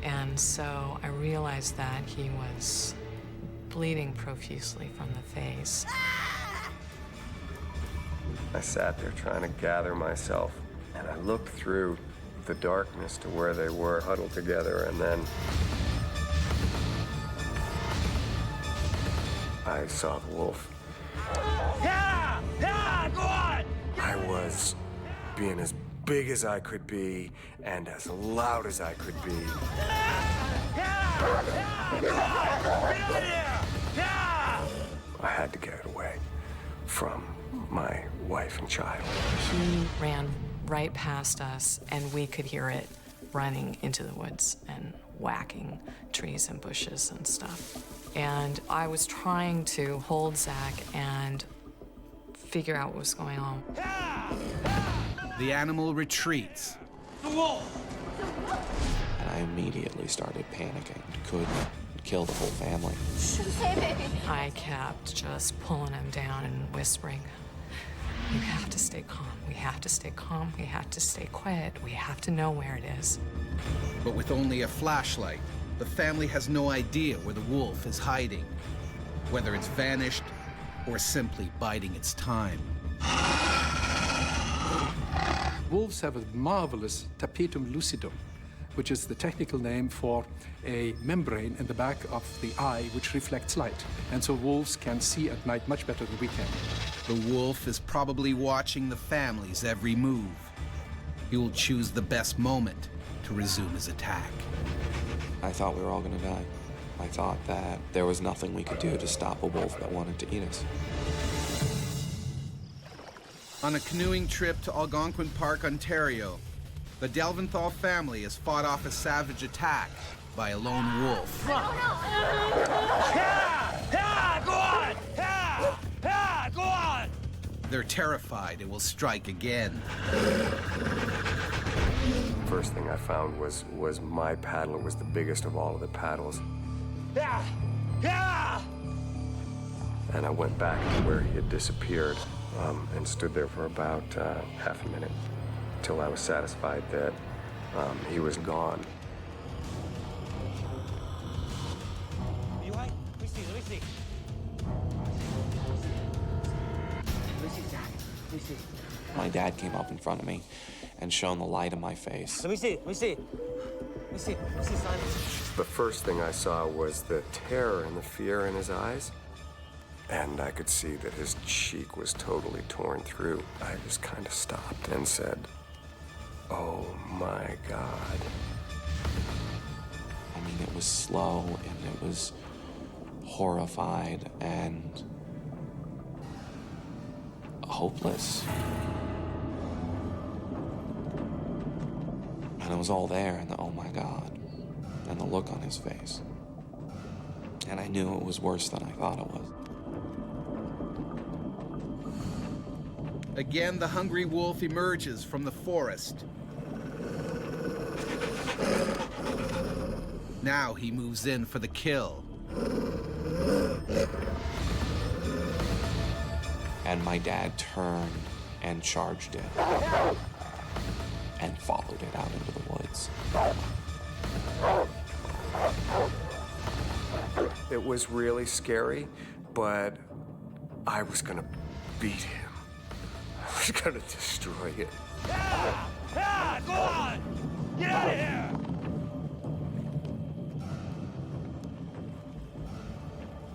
And so I realized that he was bleeding profusely from the face. I sat there trying to gather myself, and I looked through the darkness to where they were huddled together, and then I saw the wolf. Yeah! Yeah! Go on! I was being as big as I could be and as loud as I could be. I had to get it away from my wife and child. He ran right past us, and we could hear it running into the woods and whacking trees and bushes and stuff. And I was trying to hold Zach and figure out what was going on. The animal retreats. The wolf! And I immediately started panicking. Could kill the whole family. Hey, baby. I kept just pulling him down and whispering, you have to stay calm. We have to stay calm. We have to stay quiet. We have to know where it is. But with only a flashlight, the family has no idea where the wolf is hiding, whether it's vanished or simply biding its time. Wolves have a marvelous tapetum lucidum, which is the technical name for a membrane in the back of the eye which reflects light. And so wolves can see at night much better than we can. The wolf is probably watching the family's every move. He will choose the best moment to resume his attack. I thought we were all gonna die. I thought that there was nothing we could do to stop a wolf that wanted to eat us. On a canoeing trip to Algonquin Park, Ontario, the Delventhal family has fought off a savage attack by a lone wolf. Yeah! Yeah! Go on! Yeah! Yeah! Go on! They're terrified it will strike again. First thing I found was my paddle. It was the biggest of all of the paddles. Yeah! Yeah! And I went back to where he had disappeared and stood there for about half a minute till I was satisfied that he was gone. You right? Let me see, let me see. Let me see, Zach. Let me see. My dad came up in front of me and shone the light in my face. Let me see, let me see. Let me see, let me see, Simon. The first thing I saw was the terror and the fear in his eyes. And I could see that his cheek was totally torn through. I just kind of stopped and said, oh my God. And mean, it was slow and it was horrified and hopeless. And it was all there, and the oh my God, and the look on his face. And I knew it was worse than I thought it was. Again, the hungry wolf emerges from the forest. Now he moves in for the kill. And my dad turned and charged it and followed it out into the woods. It was really scary, but I was gonna beat him. I was gonna destroy it. Yeah, go on! Get out of here!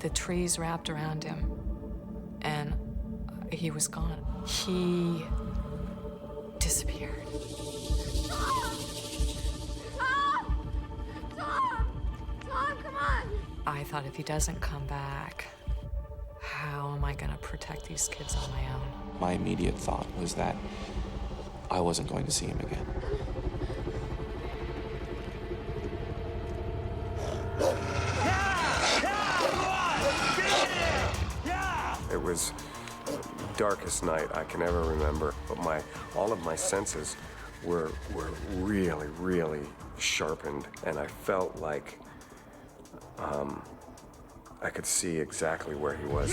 The trees wrapped around him, and he was gone. He disappeared. Tom, come on! I thought, if he doesn't come back, how am I gonna protect these kids on my own? My immediate thought was that I wasn't going to see him again. It was the darkest night I can ever remember, but all of my senses were really, really sharpened, and I felt like I could see exactly where he was.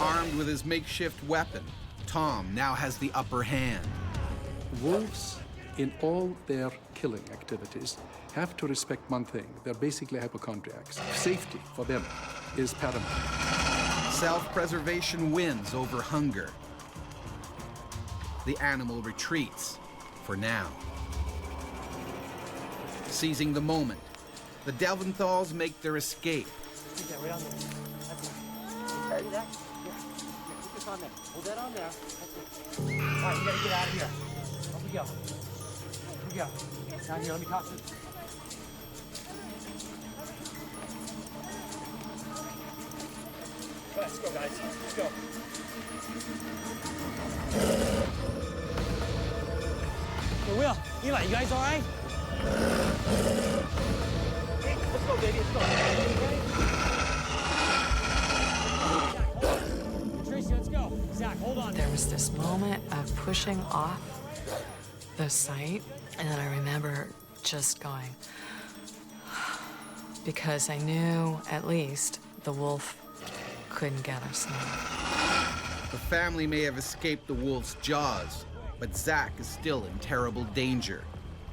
Armed with his makeshift weapon, Tom now has the upper hand. Wolves, in all their killing activities, have to respect one thing. They're basically hypochondriacs. Safety for them is paramount. Self-preservation wins over hunger. The animal retreats, for now. Seizing the moment, the Delventhals make their escape. Keep that right on there. That's it. See that? Yeah. Keep this on there. Hold that on there. That's it. All right, you gotta get out of here. Up we go. Here we go. Down here, let me talk to you. Let's go, guys. Let's go. Hey, Will, Eli, you guys all right? Hey, let's go, baby. Let's go. Tracy, let's go. Zach, hold on. There was this moment of pushing off the site, and then I remember just going, because I knew at least the wolf couldn't get us now. The family may have escaped the wolf's jaws, but Zach is still in terrible danger.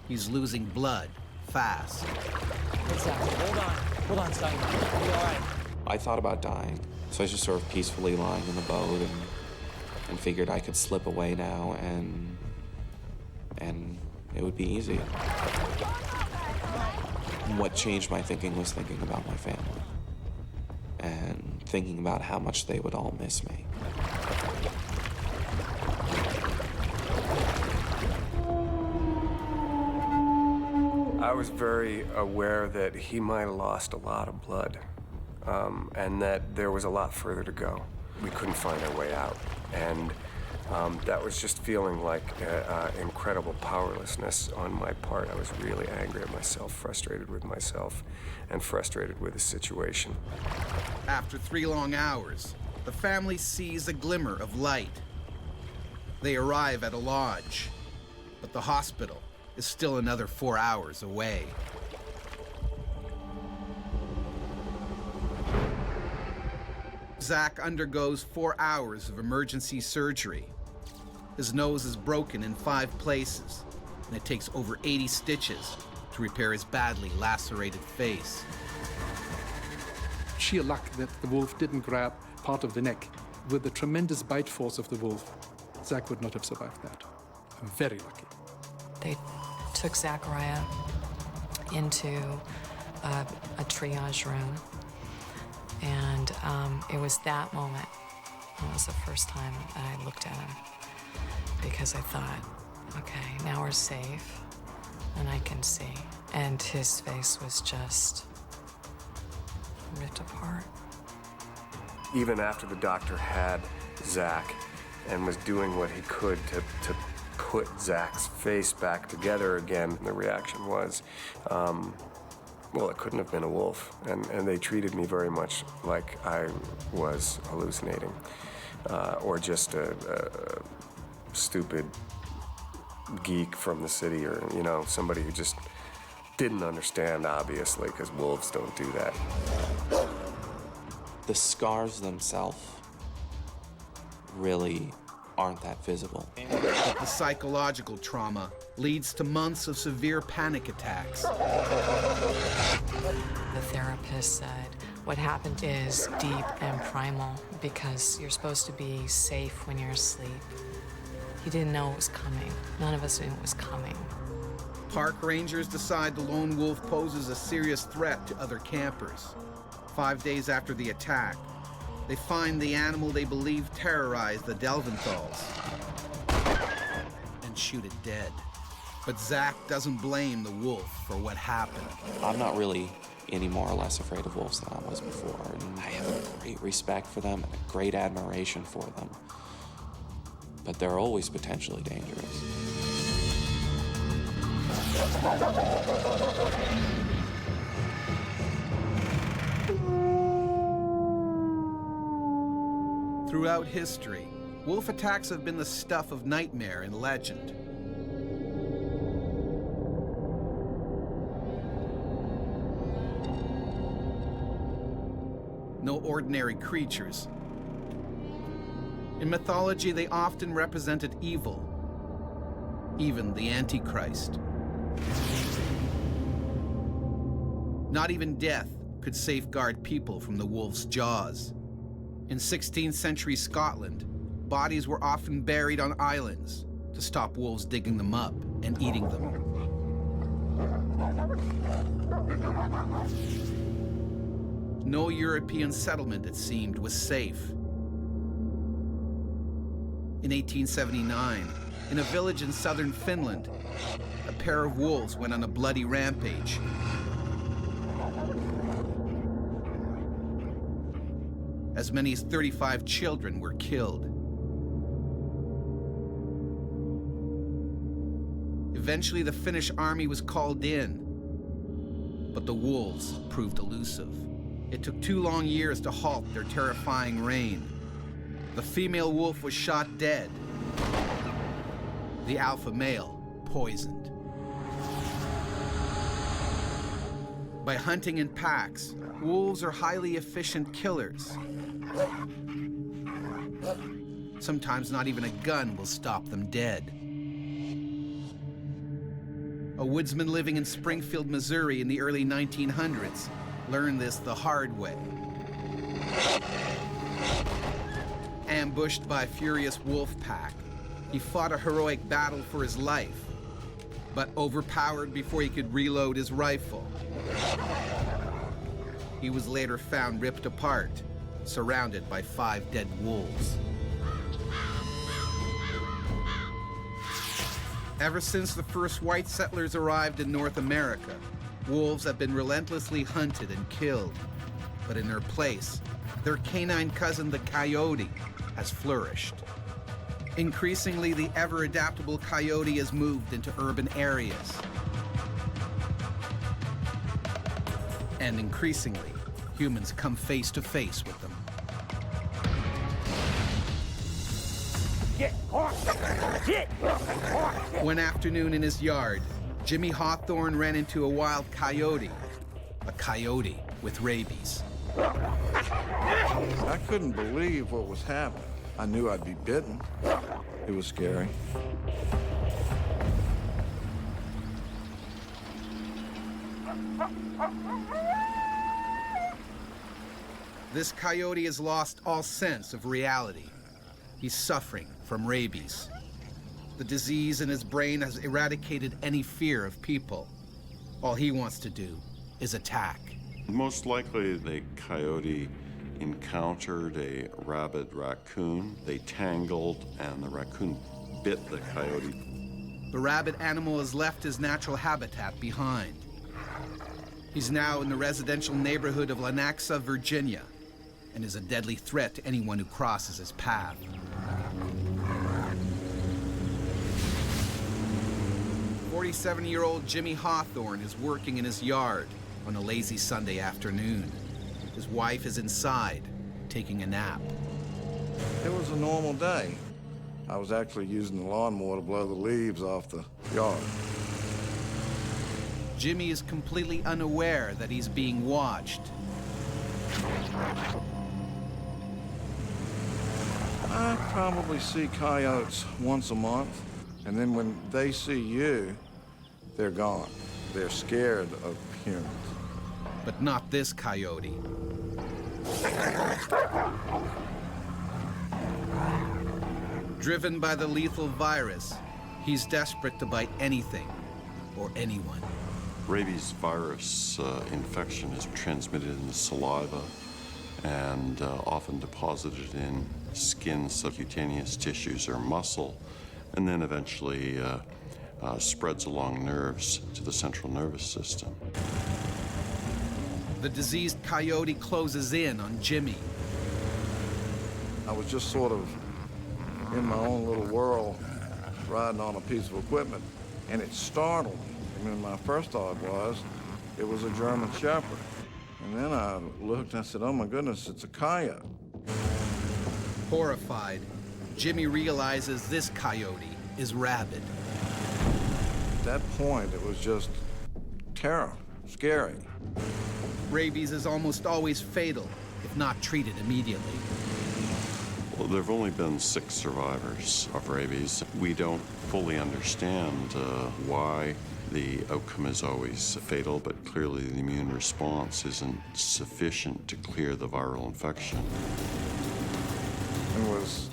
He's losing blood fast. Hey, Zach, hold on, son. You'll be all right. I thought about dying, so I was just sort of peacefully lying in the boat and figured I could slip away now and it would be easy. What changed my thinking was thinking about my family and thinking about how much they would all miss me. I was very aware that he might have lost a lot of blood, and that there was a lot further to go. We couldn't find our way out, and that was just feeling like incredible powerlessness on my part. I was really angry at myself, frustrated with myself, and frustrated with the situation. After 3 long hours, the family sees a glimmer of light. They arrive at a lodge, but the hospital is still another 4 hours away. Zach undergoes 4 hours of emergency surgery. His nose is broken in 5 places, and it takes over 80 stitches to repair his badly lacerated face. Sheer luck that the wolf didn't grab part of the neck. With the tremendous bite force of the wolf, Zach would not have survived that. I'm very lucky. They took Zachariah into a triage room, and it was that moment. It was the first time that I looked at him, because I thought, okay, now we're safe. and I can see. And his face was just ripped apart. Even after the doctor had Zach and was doing what he could to put Zach's face back together again, the reaction was, well, it couldn't have been a wolf. And they treated me very much like I was hallucinating or just a stupid geek from the city, or, you know, somebody who just didn't understand, obviously, because wolves don't do that. The scars themselves really aren't that visible. But the psychological trauma leads to months of severe panic attacks. The therapist said what happened is deep and primal because you're supposed to be safe when you're asleep. He didn't know it was coming. None of us knew it was coming. Park rangers decide the lone wolf poses a serious threat to other campers. 5 days after the attack, they find the animal they believe terrorized the Delventhals and shoot it dead. But Zach doesn't blame the wolf for what happened. I'm not really any more or less afraid of wolves than I was before, and I have a great respect for them and a great admiration for them. But they're always potentially dangerous. Throughout history, wolf attacks have been the stuff of nightmare and legend. No ordinary creatures. In mythology, they often represented evil, even the Antichrist. Not even death could safeguard people from the wolf's jaws. In 16th century Scotland, bodies were often buried on islands to stop wolves digging them up and eating them. No European settlement, it seemed, was safe. In 1879, in a village in southern Finland, a pair of wolves went on a bloody rampage. As many as 35 children were killed. Eventually, the Finnish army was called in, but the wolves proved elusive. It took 2 long years to halt their terrifying reign. The female wolf was shot dead. The alpha male poisoned. By hunting in packs, wolves are highly efficient killers. Sometimes not even a gun will stop them dead. A woodsman living in Springfield, Missouri in the early 1900s learned this the hard way. Ambushed by a furious wolf pack, he fought a heroic battle for his life, but overpowered before he could reload his rifle. He was later found ripped apart, surrounded by 5 dead wolves. Ever since the first white settlers arrived in North America, wolves have been relentlessly hunted and killed. But in their place, their canine cousin, the coyote, has flourished. Increasingly, the ever-adaptable coyote has moved into urban areas. And increasingly, humans come face to face with them. One afternoon in his yard, Jimmy Hawthorne ran into a wild coyote with rabies. I couldn't believe what was happening. I knew I'd be bitten. It was scary. This coyote has lost all sense of reality. He's suffering from rabies. The disease in his brain has eradicated any fear of people. All he wants to do is attack. Most likely the coyote encountered a rabid raccoon. They tangled and the raccoon bit the coyote. the rabid animal has left his natural habitat behind. He's now in the residential neighborhood of Lenaxa, Virginia, and is a deadly threat to anyone who crosses his path. "47-year-old Jimmy Hawthorne is working in his yard on a lazy Sunday afternoon. His wife is inside, taking a nap. It was a normal day. I was actually using the lawnmower to blow the leaves off the yard. Jimmy is completely unaware that he's being watched. I probably see coyotes once a month, and then when they see you, they're gone. They're scared of humans. But not this coyote. Driven by the lethal virus, he's desperate to bite anything or anyone. Rabies virus infection is transmitted in the saliva and often deposited in skin, subcutaneous tissues, or muscle, and then eventually spreads along nerves to the central nervous system. The diseased coyote closes in on Jimmy. I was just sort of in my own little world, riding on a piece of equipment, and it startled me. I mean, my first thought was, it was a German Shepherd. And then I looked and I said, oh my goodness, it's a coyote. Horrified, Jimmy realizes this coyote is rabid. At that point, it was just terror, scary. Rabies is almost always fatal if not treated immediately. Well, there have only been 6 survivors of rabies. We don't fully understand why the outcome is always fatal, but clearly the immune response isn't sufficient to clear the viral infection. It was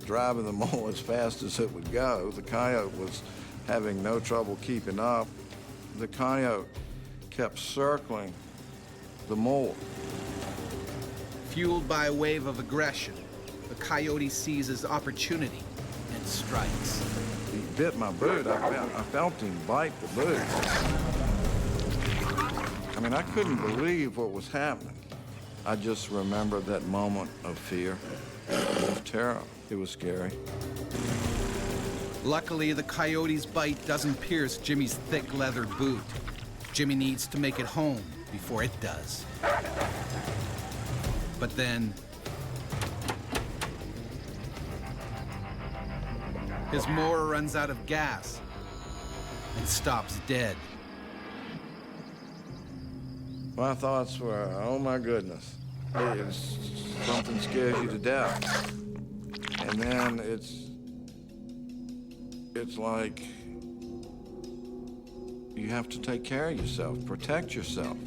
driving the mole as fast as it would go. The coyote was having no trouble keeping up. The coyote kept circling the mole. Fueled by a wave of aggression, the coyote seizes opportunity and strikes. He bit my boot. I felt him bite the boot. I mean, I couldn't believe what was happening. I just remembered that moment of fear, of terror. It was scary. Luckily, the coyote's bite doesn't pierce Jimmy's thick leather boot. Jimmy needs to make it home before it does. But then, his mower runs out of gas and stops dead. My thoughts were, oh my goodness, something scares you to death. And then it's like you have to take care of yourself, protect yourself.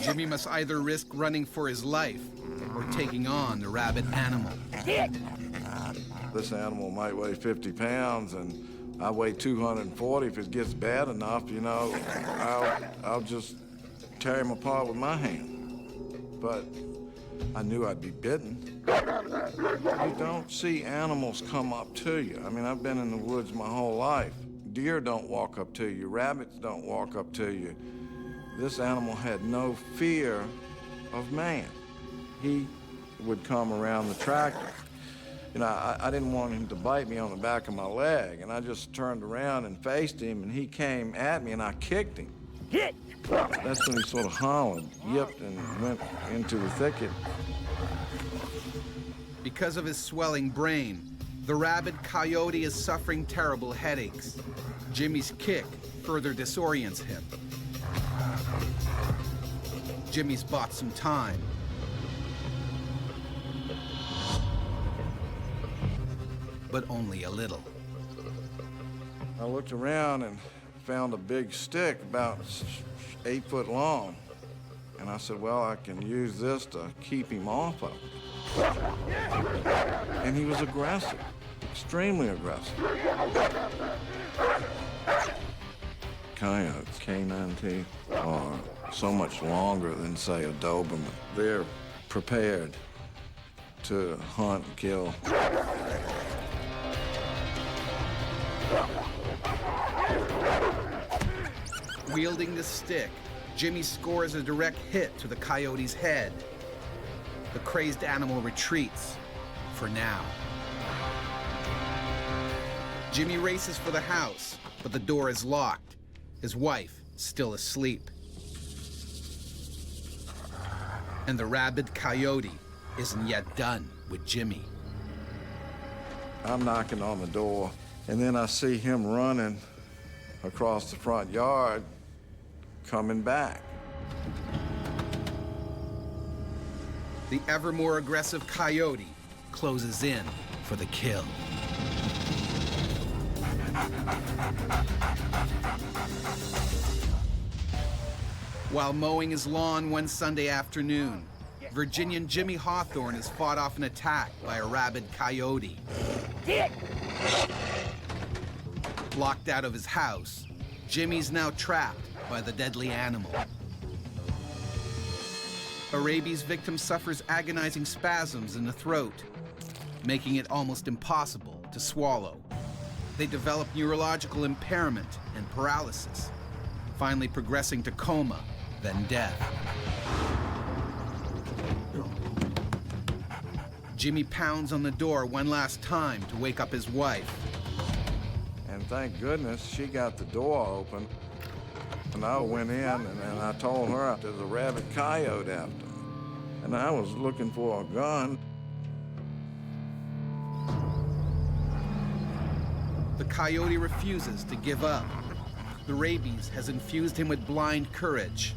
Jimmy must either risk running for his life or taking on the rabid animal. This animal might weigh 50 pounds, and I weigh 240. If it gets bad enough, you know, I'll just tear him apart with my hand. But I knew I'd be bitten. You don't see animals come up to you. I mean, I've been in the woods my whole life. Deer don't walk up to you. Rabbits don't walk up to you. This animal had no fear of man. He would come around the tractor. You know, I didn't want him to bite me on the back of my leg, and I just turned around and faced him, and he came at me, and I kicked him. That's when he sort of hollered, yipped, and went into the thicket. Because of his swelling brain, the rabid coyote is suffering terrible headaches. Jimmy's kick further disorients him. Jimmy's bought some time. But only a little. I looked around and found a big stick about 8 foot long. And I said, well, I can use this to keep him off of it. And he was aggressive, extremely aggressive. Coyotes, canine teeth, are so much longer than, say, a Doberman. They're prepared to hunt and kill. Wielding the stick, Jimmy scores a direct hit to the coyote's head. The crazed animal retreats, for now. Jimmy races for the house, but the door is locked. His wife still asleep. And the rabid coyote isn't yet done with Jimmy. I'm knocking on the door, and then I see him running across the front yard, coming back. The ever more aggressive coyote closes in for the kill. While mowing his lawn one Sunday afternoon, Virginian Jimmy Hawthorne is fought off an attack by a rabid coyote. Locked out of his house, Jimmy's now trapped by the deadly animal. A rabies victim suffers agonizing spasms in the throat, making it almost impossible to swallow. They develop neurological impairment and paralysis, finally progressing to coma, then death. Jimmy pounds on the door one last time to wake up his wife. And thank goodness she got the door open. And I went in and I told her there's a rabid coyote after me. And I was looking for a gun. The coyote refuses to give up. The rabies has infused him with blind courage.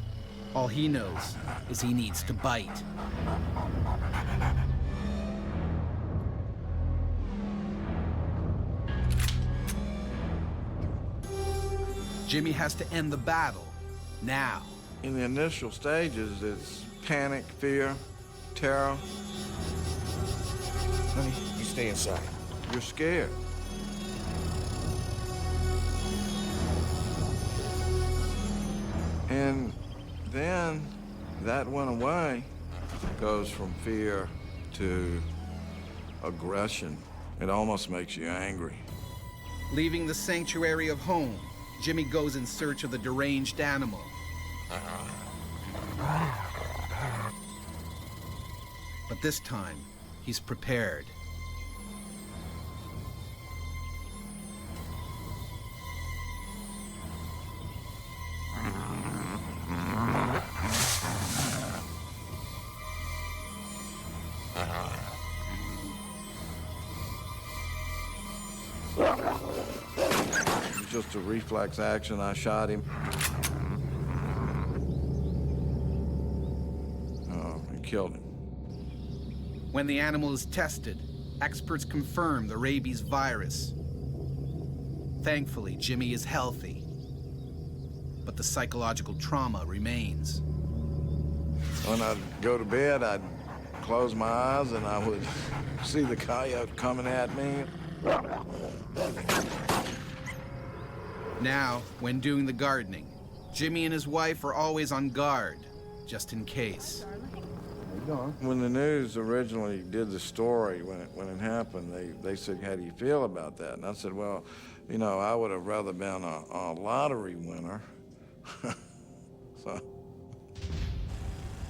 All he knows is he needs to bite. Jimmy has to end the battle now. In the initial stages, it's panic, fear, terror. Honey, you stay inside. You're scared. And then that went away. Goes from fear to aggression. It almost makes you angry. Leaving the sanctuary of home, Jimmy goes in search of the deranged animal. But this time, he's prepared. Just a reflex action, I shot him. And killed him. When the animal is tested, experts confirm the rabies virus. Thankfully, Jimmy is healthy, but the psychological trauma remains. When I'd go to bed, I'd close my eyes and I would see the coyote coming at me. Now, when doing the gardening, Jimmy and his wife are always on guard, just in case. When the news originally did the story, when it happened, they said, how do you feel about that? And I said, well, you know, I would have rather been a lottery winner. So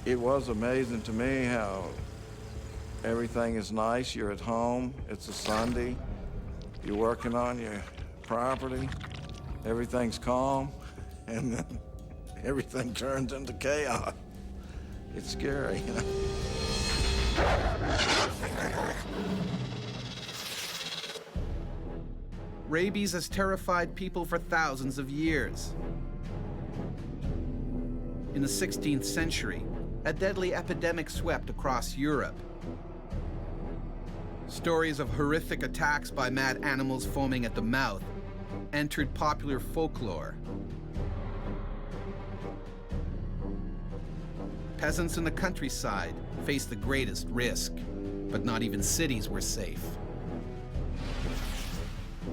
it was amazing to me how everything is nice. You're at home, it's a Sunday, you're working on your property, everything's calm, and then everything turns into chaos. It's scary, you know? Rabies has terrified people for thousands of years. In the 16th century, a deadly epidemic swept across Europe. Stories of horrific attacks by mad animals foaming at the mouth entered popular folklore. Peasants in the countryside faced the greatest risk, but not even cities were safe.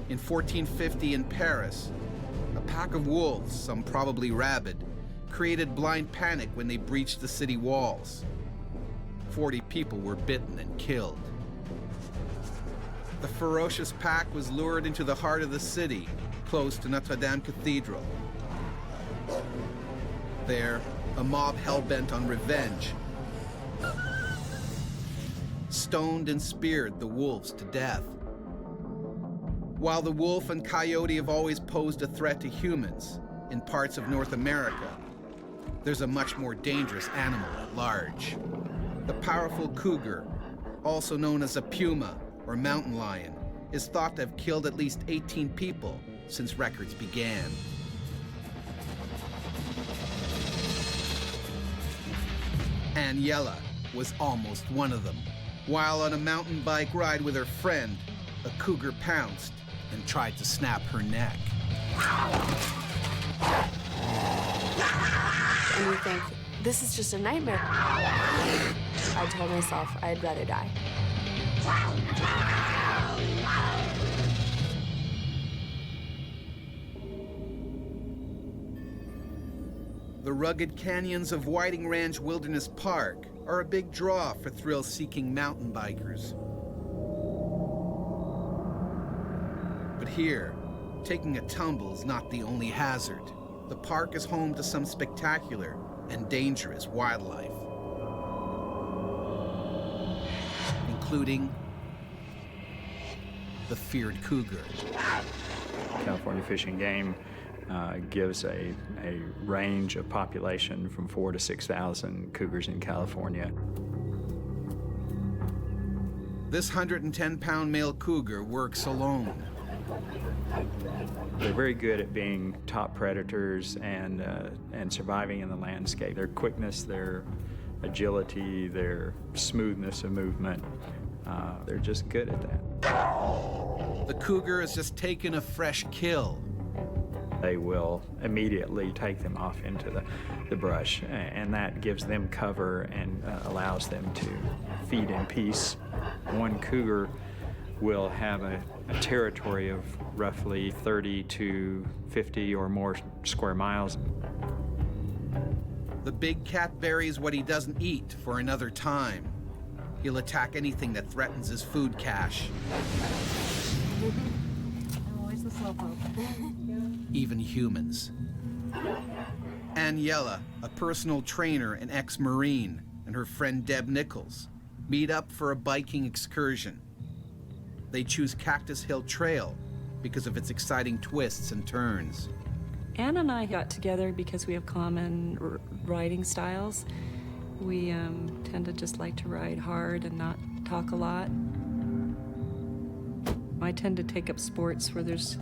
In 1450 in Paris, a pack of wolves, some probably rabid, created blind panic when they breached the city walls. 40 people were bitten and killed. The ferocious pack was lured into the heart of the city, close to Notre Dame Cathedral. There, a mob hell-bent on revenge stoned and speared the wolves to death. While the wolf and coyote have always posed a threat to humans in parts of North America, there's a much more dangerous animal at large. The powerful cougar, also known as a puma or mountain lion, is thought to have killed at least 18 people since records began. Aniela was almost one of them. While on a mountain bike ride with her friend, a cougar pounced and tried to snap her neck. And you think, this is just a nightmare. I told myself I'd rather die. The rugged canyons of Whiting Ranch Wilderness Park are a big draw for thrill-seeking mountain bikers. But here, taking a tumble is not the only hazard. The park is home to some spectacular and dangerous wildlife, including the feared cougar. California Fish and Game gives a range of population from 4,000 to 6,000 cougars in California. This 110-pound male cougar works alone. They're very good at being top predators and surviving in the landscape. Their quickness, their agility, their smoothness of movement, they're just good at that. The cougar has just taken a fresh kill. They will immediately take them off into the brush, and that gives them cover and allows them to feed in peace. One cougar will have a territory of roughly 30 to 50 or more square miles. The big cat buries what he doesn't eat for another time. He'll attack anything that threatens his food cache. Always the slowpoke. Even humans. Aniela, a personal trainer and ex-Marine, and her friend Deb Nichols meet up for a biking excursion. They choose Cactus Hill Trail because of its exciting twists and turns. Anne and I got together because we have common riding styles. We tend to just like to ride hard and not talk a lot. I tend to take up sports where there's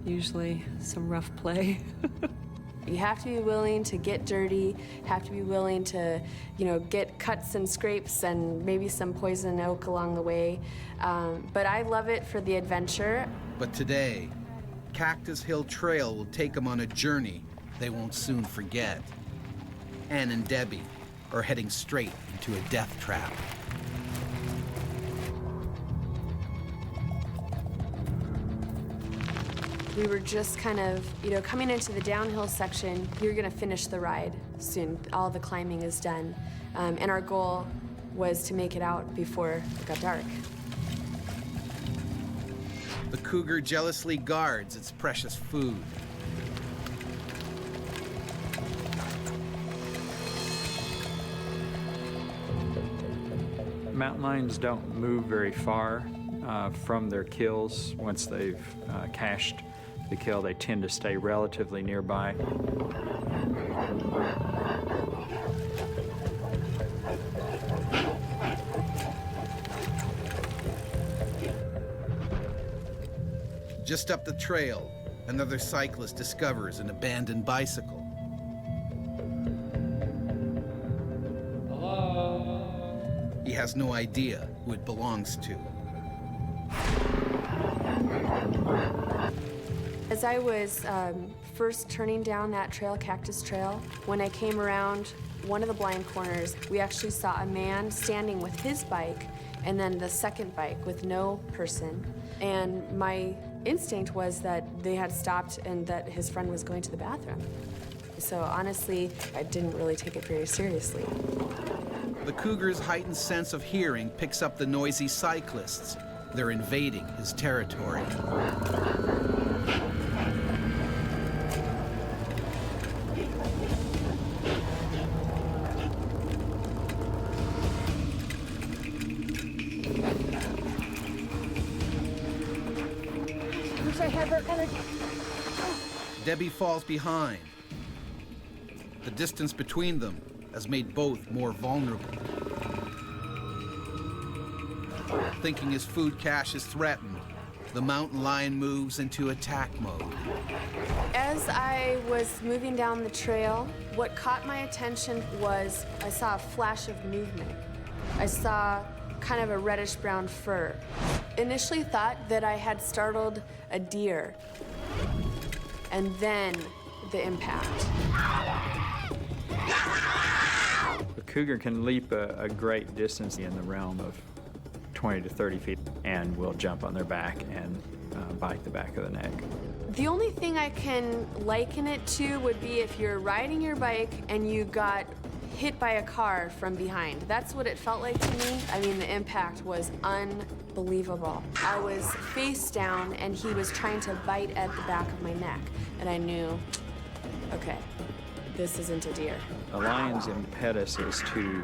usually some rough play. You have to be willing to get dirty, have to be willing to, get cuts and scrapes and maybe some poison oak along the way. But I love it for the adventure. But today, Cactus Hill Trail will take them on a journey they won't soon forget. Anne and Debbie are heading straight into a death trap. We were just kind of, coming into the downhill section. You're gonna finish the ride soon. All the climbing is done. And our goal was to make it out before it got dark. The cougar jealously guards its precious food. Mountain lions don't move very far from their kills. Once they've cached the kill, they tend to stay relatively nearby. Just up the trail, another cyclist discovers an abandoned bicycle. Hello? He has no idea who it belongs to. As I was first turning down that trail, Cactus Trail, when I came around one of the blind corners, we actually saw a man standing with his bike and then the second bike with no person. And my instinct was that they had stopped and that his friend was going to the bathroom. So honestly, I didn't really take it very seriously. The cougar's heightened sense of hearing picks up the noisy cyclists. They're invading his territory. wish I had her energy. Debbie falls behind. The distance between them has made both more vulnerable. Thinking his food cache is threatened, the mountain lion moves into attack mode. As I was moving down the trail, what caught my attention was I saw a flash of movement. I saw kind of a reddish-brown fur. Initially thought that I had startled a deer, and then the impact. A cougar can leap a great distance in the realm of 20 to 30 feet and will jump on their back and bite the back of the neck. The only thing I can liken it to would be if you're riding your bike and you got hit by a car from behind. That's what it felt like to me. I mean, the impact was unbelievable. I was face down and he was trying to bite at the back of my neck. And I knew, okay, this isn't a deer. A lion's impetus is to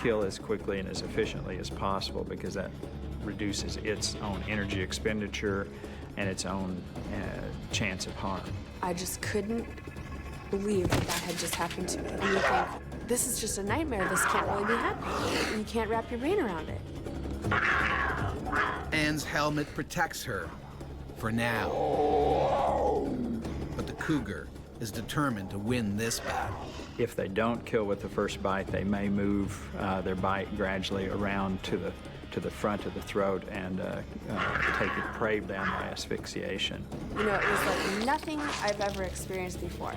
kill as quickly and as efficiently as possible because that reduces its own energy expenditure and its own chance of harm. I just couldn't believe that that had just happened to me. And you think, this is just a nightmare. This can't really be happening. You can't wrap your brain around it. Anne's helmet protects her, for now. But the cougar is determined to win this battle. If they don't kill with the first bite, they may move their bite gradually around to the front of the throat and take the prey down by asphyxiation. You know, it was like nothing I've ever experienced before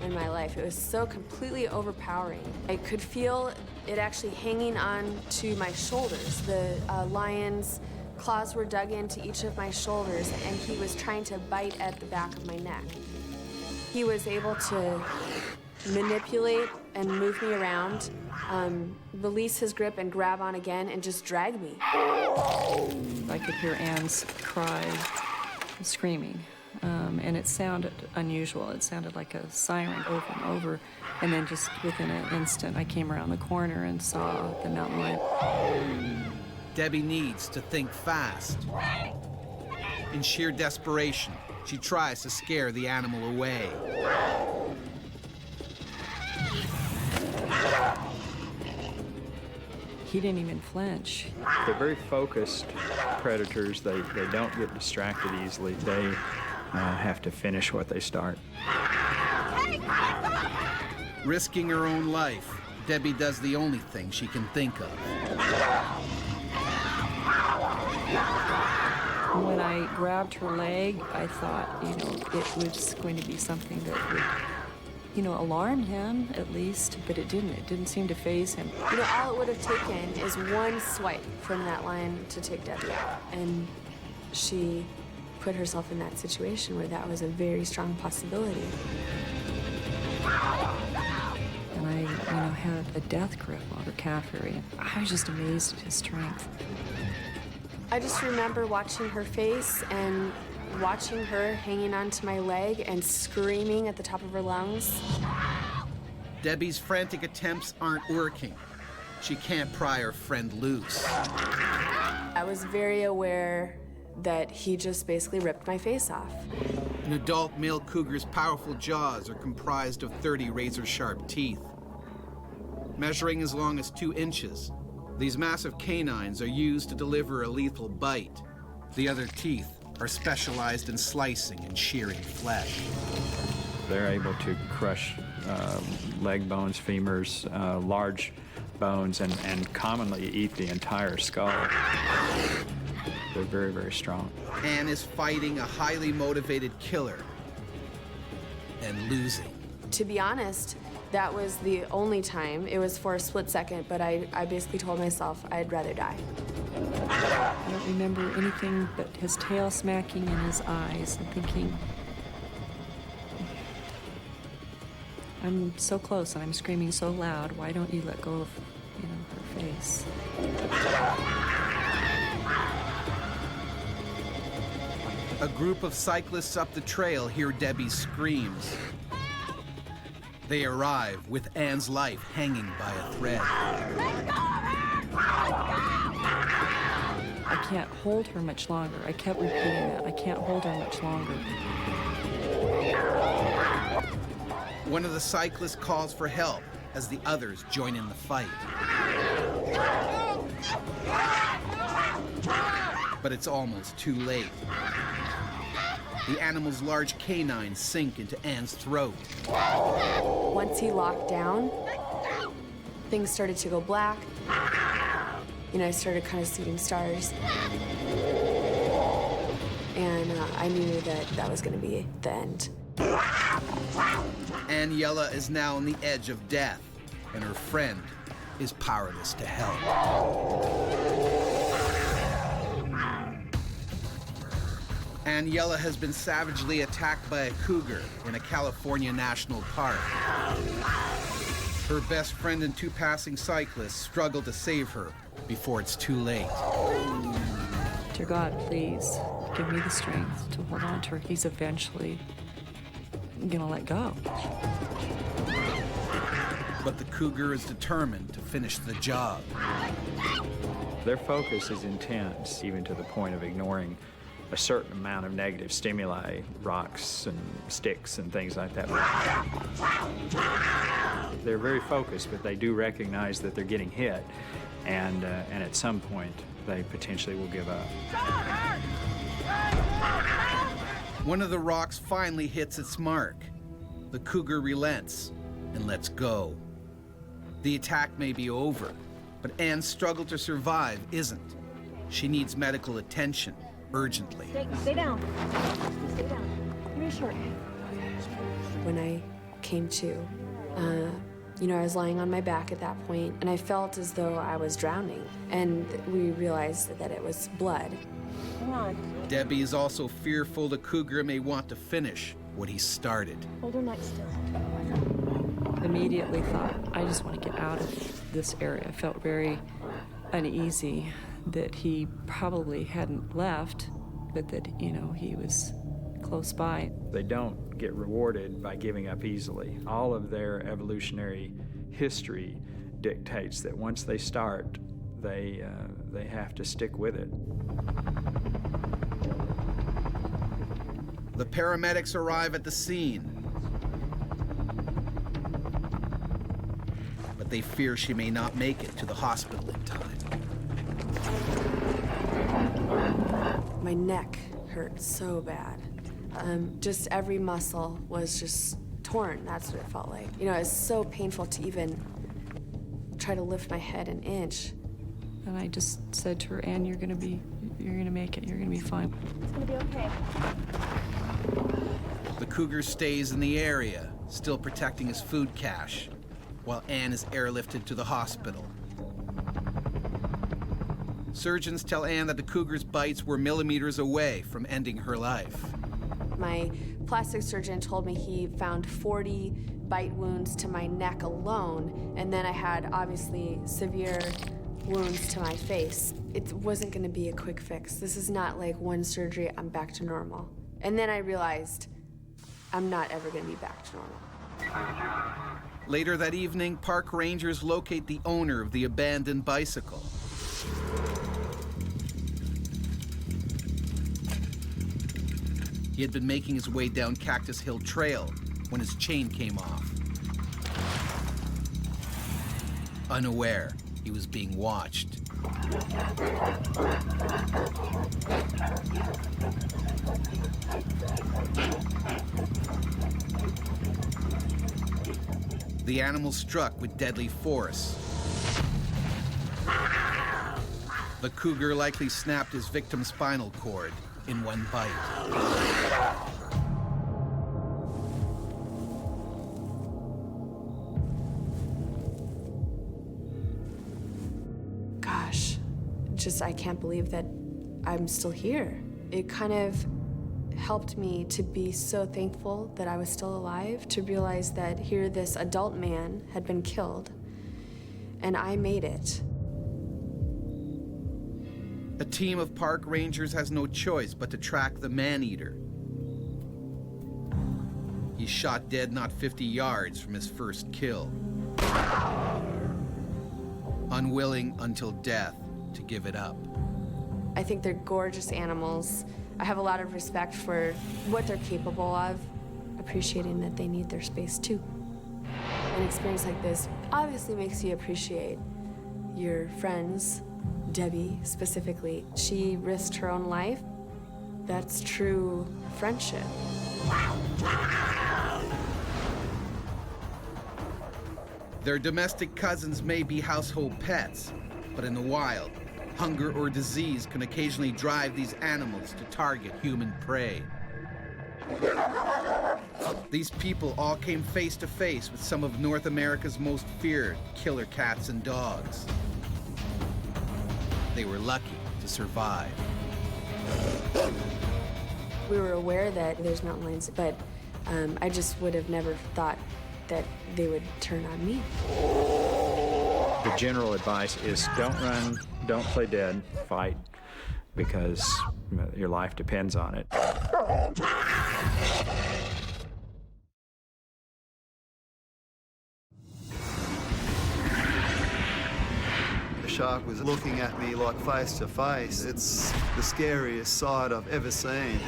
in my life. It was so completely overpowering. I could feel it actually hanging on to my shoulders. The lion's claws were dug into each of my shoulders, and he was trying to bite at the back of my neck. He was able to manipulate and move me around, release his grip and grab on again and just drag me. I could hear Anne's cry, screaming, and it sounded unusual. It sounded like a siren over and over, and then just within an instant, I came around the corner and saw the mountain lion. Debbie needs to think fast. In sheer desperation, she tries to scare the animal away. He didn't even flinch. They're very focused predators. They don't get distracted easily. They have to finish what they start. Risking her own life, Debbie does the only thing she can think of. When I grabbed her leg, I thought, it was going to be something that would, alarm him at least, but it didn't. It didn't seem to faze him. All it would have taken is one swipe from that lion to take Debbie out. And she put herself in that situation where that was a very strong possibility. And I, had a death grip on her calf area. I was just amazed at his strength. I just remember watching her face and watching her hanging onto my leg and screaming at the top of her lungs. Debbie's frantic attempts aren't working. She can't pry her friend loose. I was very aware that he just basically ripped my face off. An adult male cougar's powerful jaws are comprised of 30 razor-sharp teeth. Measuring as long as 2 inches, these massive canines are used to deliver a lethal bite. The other teeth are specialized in slicing and shearing flesh. They're able to crush leg bones, femurs, large bones, and commonly eat the entire skull. They're very, very strong. Anne is fighting a highly motivated killer and losing. To be honest, that was the only time. It was for a split second, but I basically told myself I'd rather die. I don't remember anything but his tail smacking in his eyes and thinking, I'm so close and I'm screaming so loud, why don't you let go of, her face? A group of cyclists up the trail hear Debbie's screams. They arrive with Anne's life hanging by a thread. I can't hold her much longer. I kept repeating that. I can't hold her much longer. One of the cyclists calls for help as the others join in the fight. But it's almost too late. The animal's large canines sink into Anne's throat. Once he locked down, things started to go black. You know, I started kind of seeing stars. And I knew that that was going to be the end. Aniela is now on the edge of death, and her friend is powerless to help. Aniela has been savagely attacked by a cougar in a California national park. Her best friend and 2 passing cyclists struggle to save her before it's too late. Dear God, please give me the strength to hold on to her. He's eventually gonna let go. But the cougar is determined to finish the job. Their focus is intense, even to the point of ignoring a certain amount of negative stimuli, rocks and sticks and things like that. They're very focused, but they do recognize that they're getting hit, and at some point, they potentially will give up. One of the rocks finally hits its mark. The cougar relents and lets go. The attack may be over, but Anne's struggle to survive isn't. She needs medical attention urgently. Stay down. Stay down. Give me a shirt. When I came to, you know, I was lying on my back at that point, and I felt as though I was drowning. And we realized that it was blood. Come on. Debbie is also fearful the cougar may want to finish what he started. Hold her neck still. Immediately thought, I just want to get out of this area. I felt very uneasy that he probably hadn't left, but that, you know, he was close by. They don't get rewarded by giving up easily. All of their evolutionary history dictates that once they start, they have to stick with it. The paramedics arrive at the scene, but they fear she may not make it to the hospital in time. My neck hurt so bad. Just every muscle was just torn. That's what it felt like. You know, it was so painful to even try to lift my head an inch. And I just said to her, Anne, you're gonna make it. You're gonna be fine. It's gonna be okay. The cougar stays in the area, still protecting his food cache, while Anne is airlifted to the hospital. Surgeons tell Anne that the cougar's bites were millimeters away from ending her life. My plastic surgeon told me he found 40 bite wounds to my neck alone, and then I had obviously severe wounds to my face. It wasn't going to be a quick fix. This is not like one surgery, I'm back to normal. And then I realized I'm not ever going to be back to normal. Later that evening, park rangers locate the owner of the abandoned bicycle. He had been making his way down Cactus Hill Trail when his chain came off. Unaware, he was being watched. The animal struck with deadly force. The cougar likely snapped his victim's spinal cord in one bite. Gosh, just I can't believe that I'm still here. It kind of helped me to be so thankful that I was still alive, to realize that here this adult man had been killed, and I made it. A team of park rangers has no choice but to track the man-eater. He's shot dead not 50 yards from his first kill. Unwilling until death to give it up. I think they're gorgeous animals. I have a lot of respect for what they're capable of, appreciating that they need their space too. An experience like this obviously makes you appreciate your friends, Debbie specifically. She risked her own life. That's true friendship. Their domestic cousins may be household pets, but in the wild, hunger or disease can occasionally drive these animals to target human prey. These people all came face to face with some of North America's most feared killer cats and dogs. They were lucky to survive. We were aware that there's mountain lions, but I just would have never thought that they would turn on me. The general advice is don't run, don't play dead, fight, because your life depends on it. The shark was looking at me like face to face. It's the scariest sight I've ever seen.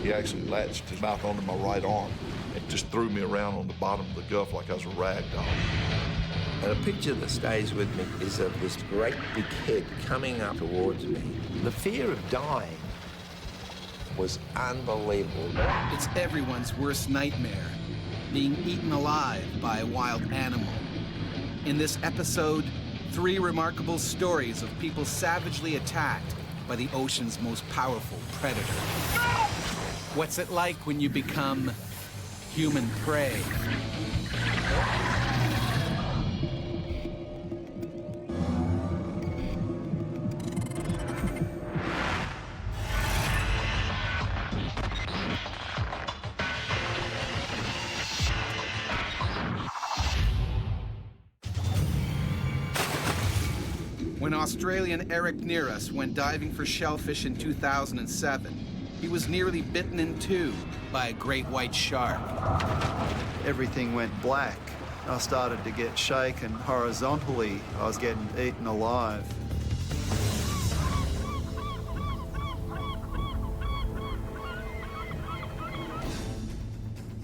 He actually latched his mouth onto my right arm and just threw me around on the bottom of the Gulf like I was a rag doll. And a picture that stays with me is of this great big head coming up towards me. The fear of dying was unbelievable. It's everyone's worst nightmare, being eaten alive by a wild animal. In this episode, 3 remarkable stories of people savagely attacked by the ocean's most powerful predator. What's it like when you become human prey? When Australian Eric Nearus went diving for shellfish in 2007, he was nearly bitten in 2 by a great white shark. Everything went black. I started to get shaken horizontally. I was getting eaten alive.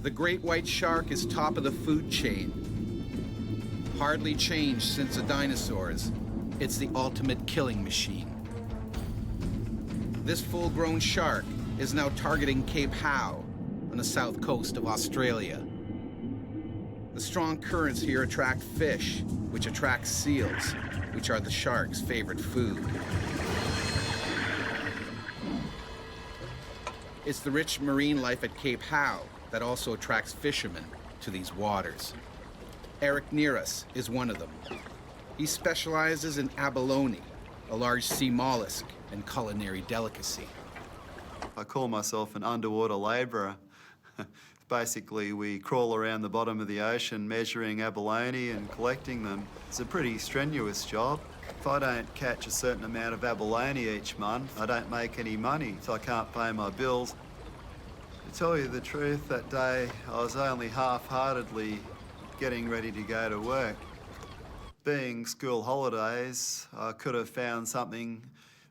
The great white shark is top of the food chain. Hardly changed since the dinosaurs. It's the ultimate killing machine. This full-grown shark is now targeting Cape Howe on the south coast of Australia. The strong currents here attract fish, which attracts seals, which are the shark's favorite food. It's the rich marine life at Cape Howe that also attracts fishermen to these waters. Eric Nearus is one of them. He specializes in abalone, a large sea mollusk and culinary delicacy. I call myself an underwater labourer. Basically, we crawl around the bottom of the ocean measuring abalone and collecting them. It's a pretty strenuous job. If I don't catch a certain amount of abalone each month, I don't make any money, so I can't pay my bills. To tell you the truth, that day I was only half-heartedly getting ready to go to work. Being school holidays, I could have found something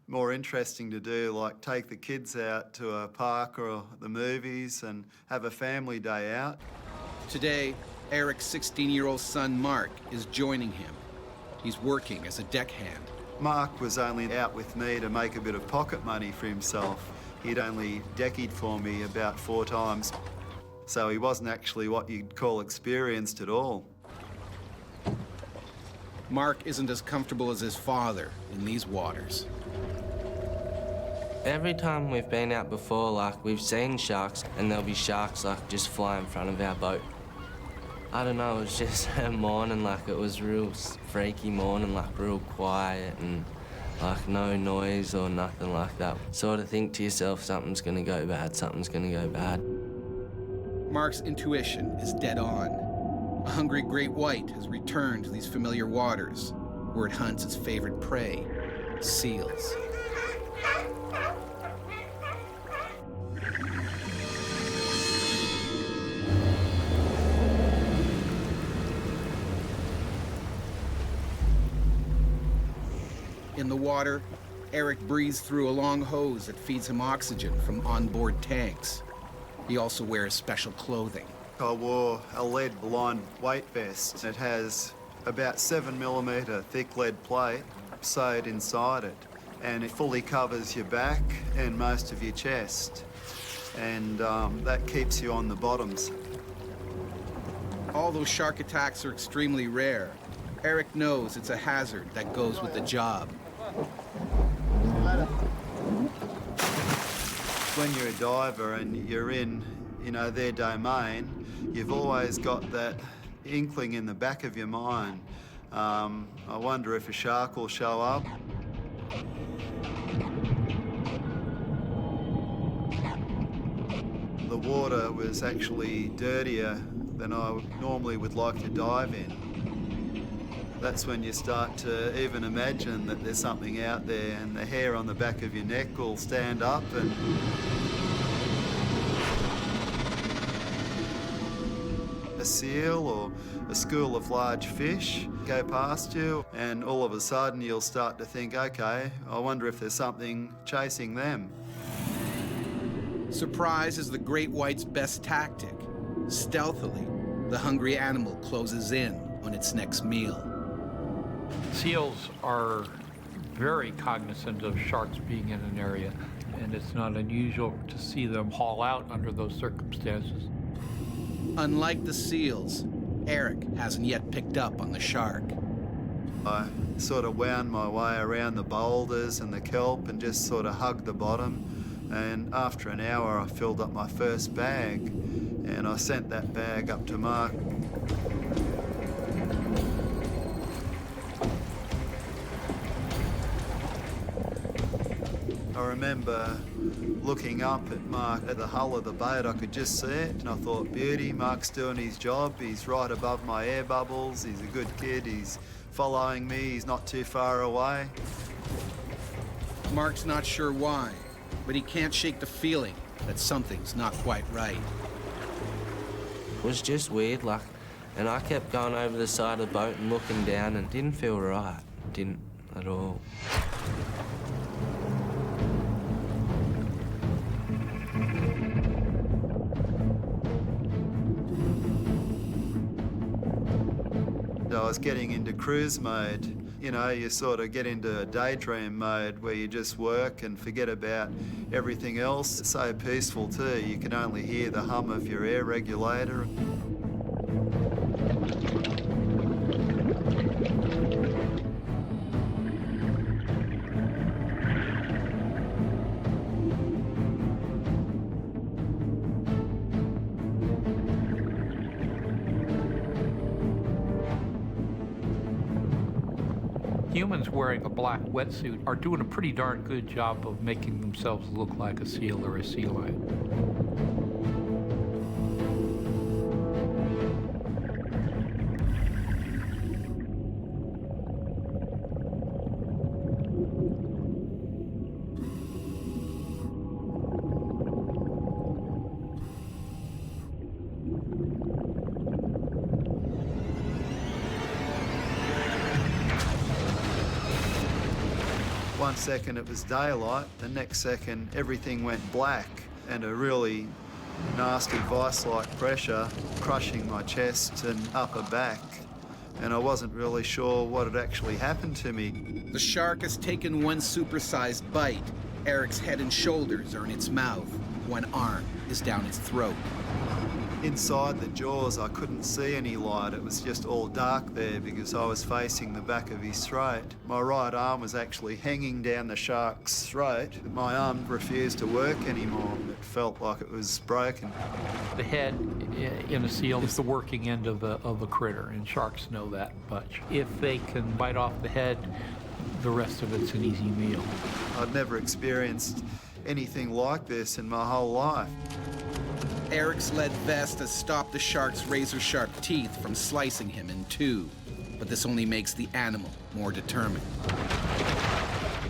more interesting to do, like take the kids out to a park or the movies and have a family day out. Today, Eric's 16-year-old son, Mark, is joining him. He's working as a deckhand. Mark was only out with me to make a bit of pocket money for himself. He'd only deckied for me about 4 times, so he wasn't actually what you'd call experienced at all. Mark isn't as comfortable as his father in these waters. Every time we've been out before, like, we've seen sharks, and there'll be sharks, like, just fly in front of our boat. I don't know, it was just a morning, like, it was real freaky morning, like, real quiet and, like, no noise or nothing like that. Sort of think to yourself, something's gonna go bad, something's gonna go bad. Mark's intuition is dead on. A hungry great white has returned to these familiar waters, where it hunts its favorite prey, seals. In the water, Eric breathes through a long hose that feeds him oxygen from onboard tanks. He also wears special clothing. I wore a lead-lined weight vest. It has about 7mm thick lead plate sewed inside it, and it fully covers your back and most of your chest, and that keeps you on the bottoms. Although shark attacks are extremely rare, Eric knows it's a hazard that goes with the job. When you're a diver and you're in, their domain, you've always got that inkling in the back of your mind. I wonder if a shark will show up. The water was actually dirtier than I normally would like to dive in. That's when you start to even imagine that there's something out there, and the hair on the back of your neck will stand up, and a seal or a school of large fish go past you, and all of a sudden you'll start to think, okay, I wonder if there's something chasing them. Surprise is the great white's best tactic. Stealthily, the hungry animal closes in on its next meal. Seals are very cognizant of sharks being in an area, and it's not unusual to see them haul out under those circumstances. Unlike the seals, Eric hasn't yet picked up on the shark. I sort of wound my way around the boulders and the kelp and just sort of hugged the bottom. And after an hour, I filled up my first bag, and I sent that bag up to Mark. I remember looking up at Mark at the hull of the boat. I could just see it, and I thought, beauty, Mark's doing his job. He's right above my air bubbles. He's a good kid. He's following me. He's not too far away. Mark's not sure why, but he can't shake the feeling that something's not quite right. It was just weird, and I kept going over the side of the boat and looking down, and it didn't feel right. Didn't at all. I was getting into cruise mode. You sort of get into a daydream mode where you just work and forget about everything else. It's so peaceful too. You can only hear the hum of your air regulator. Humans wearing a black wetsuit are doing a pretty darn good job of making themselves look like a seal or a sea lion. One second it was daylight, the next second everything went black, and a really nasty vice-like pressure crushing my chest and upper back. And I wasn't really sure what had actually happened to me. The shark has taken one supersized bite. Eric's head and shoulders are in its mouth. One arm is down its throat. Inside the jaws, I couldn't see any light. It was just all dark there because I was facing the back of his throat. My right arm was actually hanging down the shark's throat. My arm refused to work anymore. It felt like it was broken. The head in a seal is the working end of a critter, and sharks know that much. If they can bite off the head, the rest of it's an easy meal. I'd never experienced anything like this in my whole life. Eric's lead vest has stopped the shark's razor-sharp teeth from slicing him in two, but this only makes the animal more determined.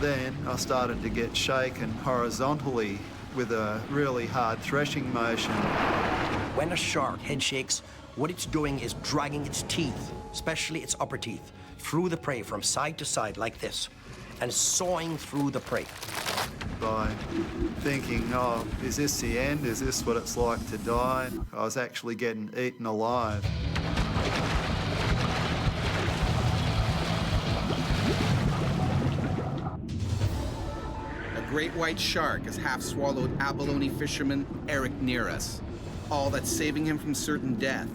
Then I started to get shaken horizontally with a really hard threshing motion. When a shark head shakes, what it's doing is dragging its teeth, especially its upper teeth, through the prey from side to side like this. and sawing through the prey. By thinking, oh, is this the end? Is this what it's like to die? I was actually getting eaten alive. A great white shark has half-swallowed abalone fisherman Eric near us. All that's saving him from certain death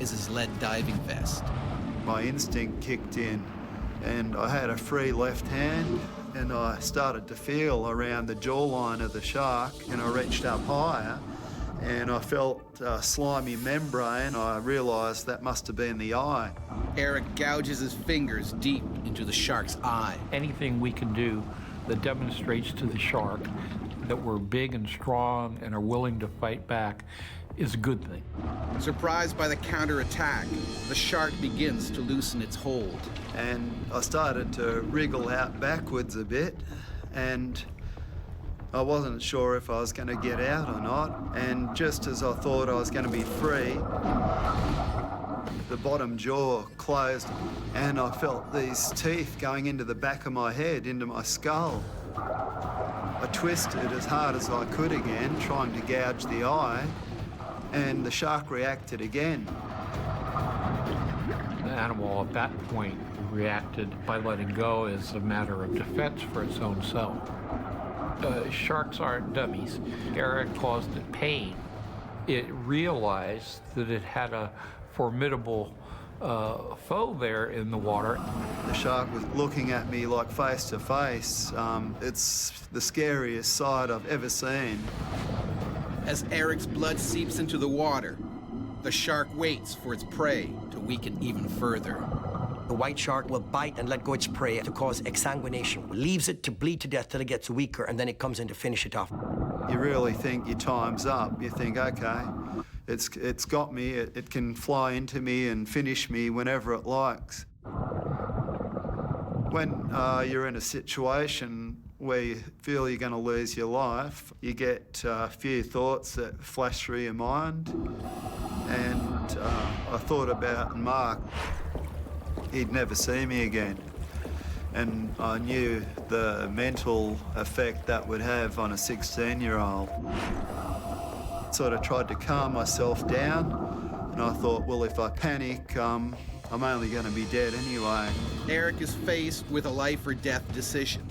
is his lead diving vest. My instinct kicked in, and I had a free left hand, and I started to feel around the jawline of the shark, and I reached up higher, and I felt a slimy membrane. I realised that must have been the eye. Eric gouges his fingers deep into the shark's eye. Anything we can do that demonstrates to the shark that we're big and strong and are willing to fight back is a good thing. Surprised by the counterattack, the shark begins to loosen its hold. And I started to wriggle out backwards a bit, and I wasn't sure if I was going to get out or not. And just as I thought I was going to be free, the bottom jaw closed, and I felt these teeth going into the back of my head, into my skull. I twisted as hard as I could again, trying to gouge the eye, and the shark reacted again. The animal at that point reacted by letting go as a matter of defense for its own self. Sharks aren't dummies. Eric caused it pain. It realized that it had a formidable foe there in the water. The shark was looking at me like face to face. It's the scariest sight I've ever seen. As Eric's blood seeps into the water, the shark waits for its prey to weaken even further. The white shark will bite and let go its prey to cause exsanguination, leaves it to bleed to death till it gets weaker, and then it comes in to finish it off. You really think your time's up. You think, okay, it's got me. It can fly into me and finish me whenever it likes. When you're in a situation where you feel you're going to lose your life, you get a few thoughts that flash through your mind. And I thought about Mark. He'd never see me again. And I knew the mental effect that would have on a 16-year-old. Sort of tried to calm myself down, and I thought, well, if I panic, I'm only going to be dead anyway. Eric is faced with a life or death decision.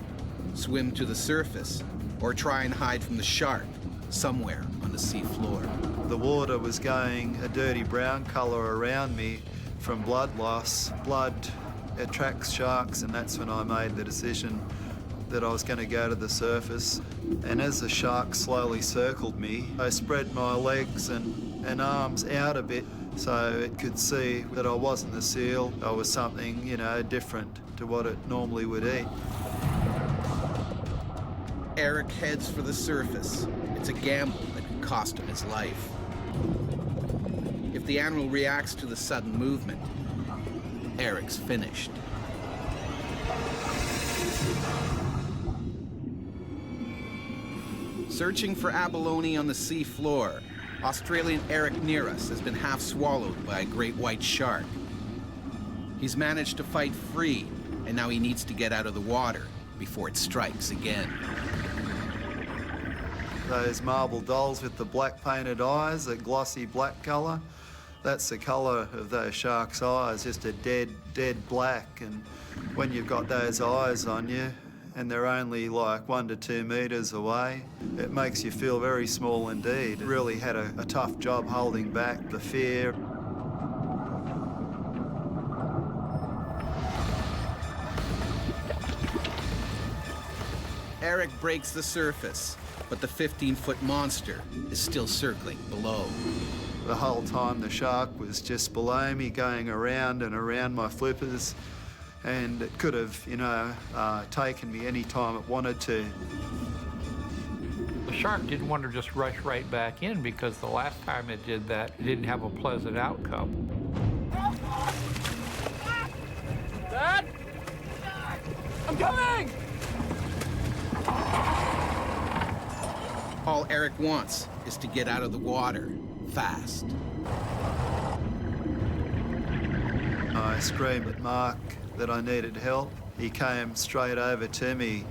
Swim to the surface, or try and hide from the shark somewhere on the sea floor. The water was going a dirty brown colour around me from blood loss. Blood attracts sharks, and that's when I made the decision that I was going to go to the surface. And as the shark slowly circled me, I spread my legs and arms out a bit so it could see that I wasn't the seal. I was something, you know, different to what it normally would eat. Eric heads for the surface. It's a gamble that could cost him his life. If the animal reacts to the sudden movement, Eric's finished. Searching for abalone on the sea floor, Australian Eric near us has been half swallowed by a great white shark. He's managed to fight free, and now he needs to get out of the water before it strikes again. Those marble dolls with the black painted eyes, a glossy black colour, that's the colour of those sharks' eyes, just a dead black. And when you've got those eyes on you, and they're only like 1 to 2 metres away, it makes you feel very small indeed. It really had a tough job holding back the fear. Eric breaks the surface, but the 15-foot monster is still circling below. The whole time the shark was just below me, going around and around my flippers, and it could have, you know, taken me any time it wanted to. The shark didn't want to just rush right back in because the last time it did that, it didn't have a pleasant outcome. Dad? I'm coming! All Eric wants is to get out of the water, fast. I screamed at Mark that I needed help. he came straight over to me.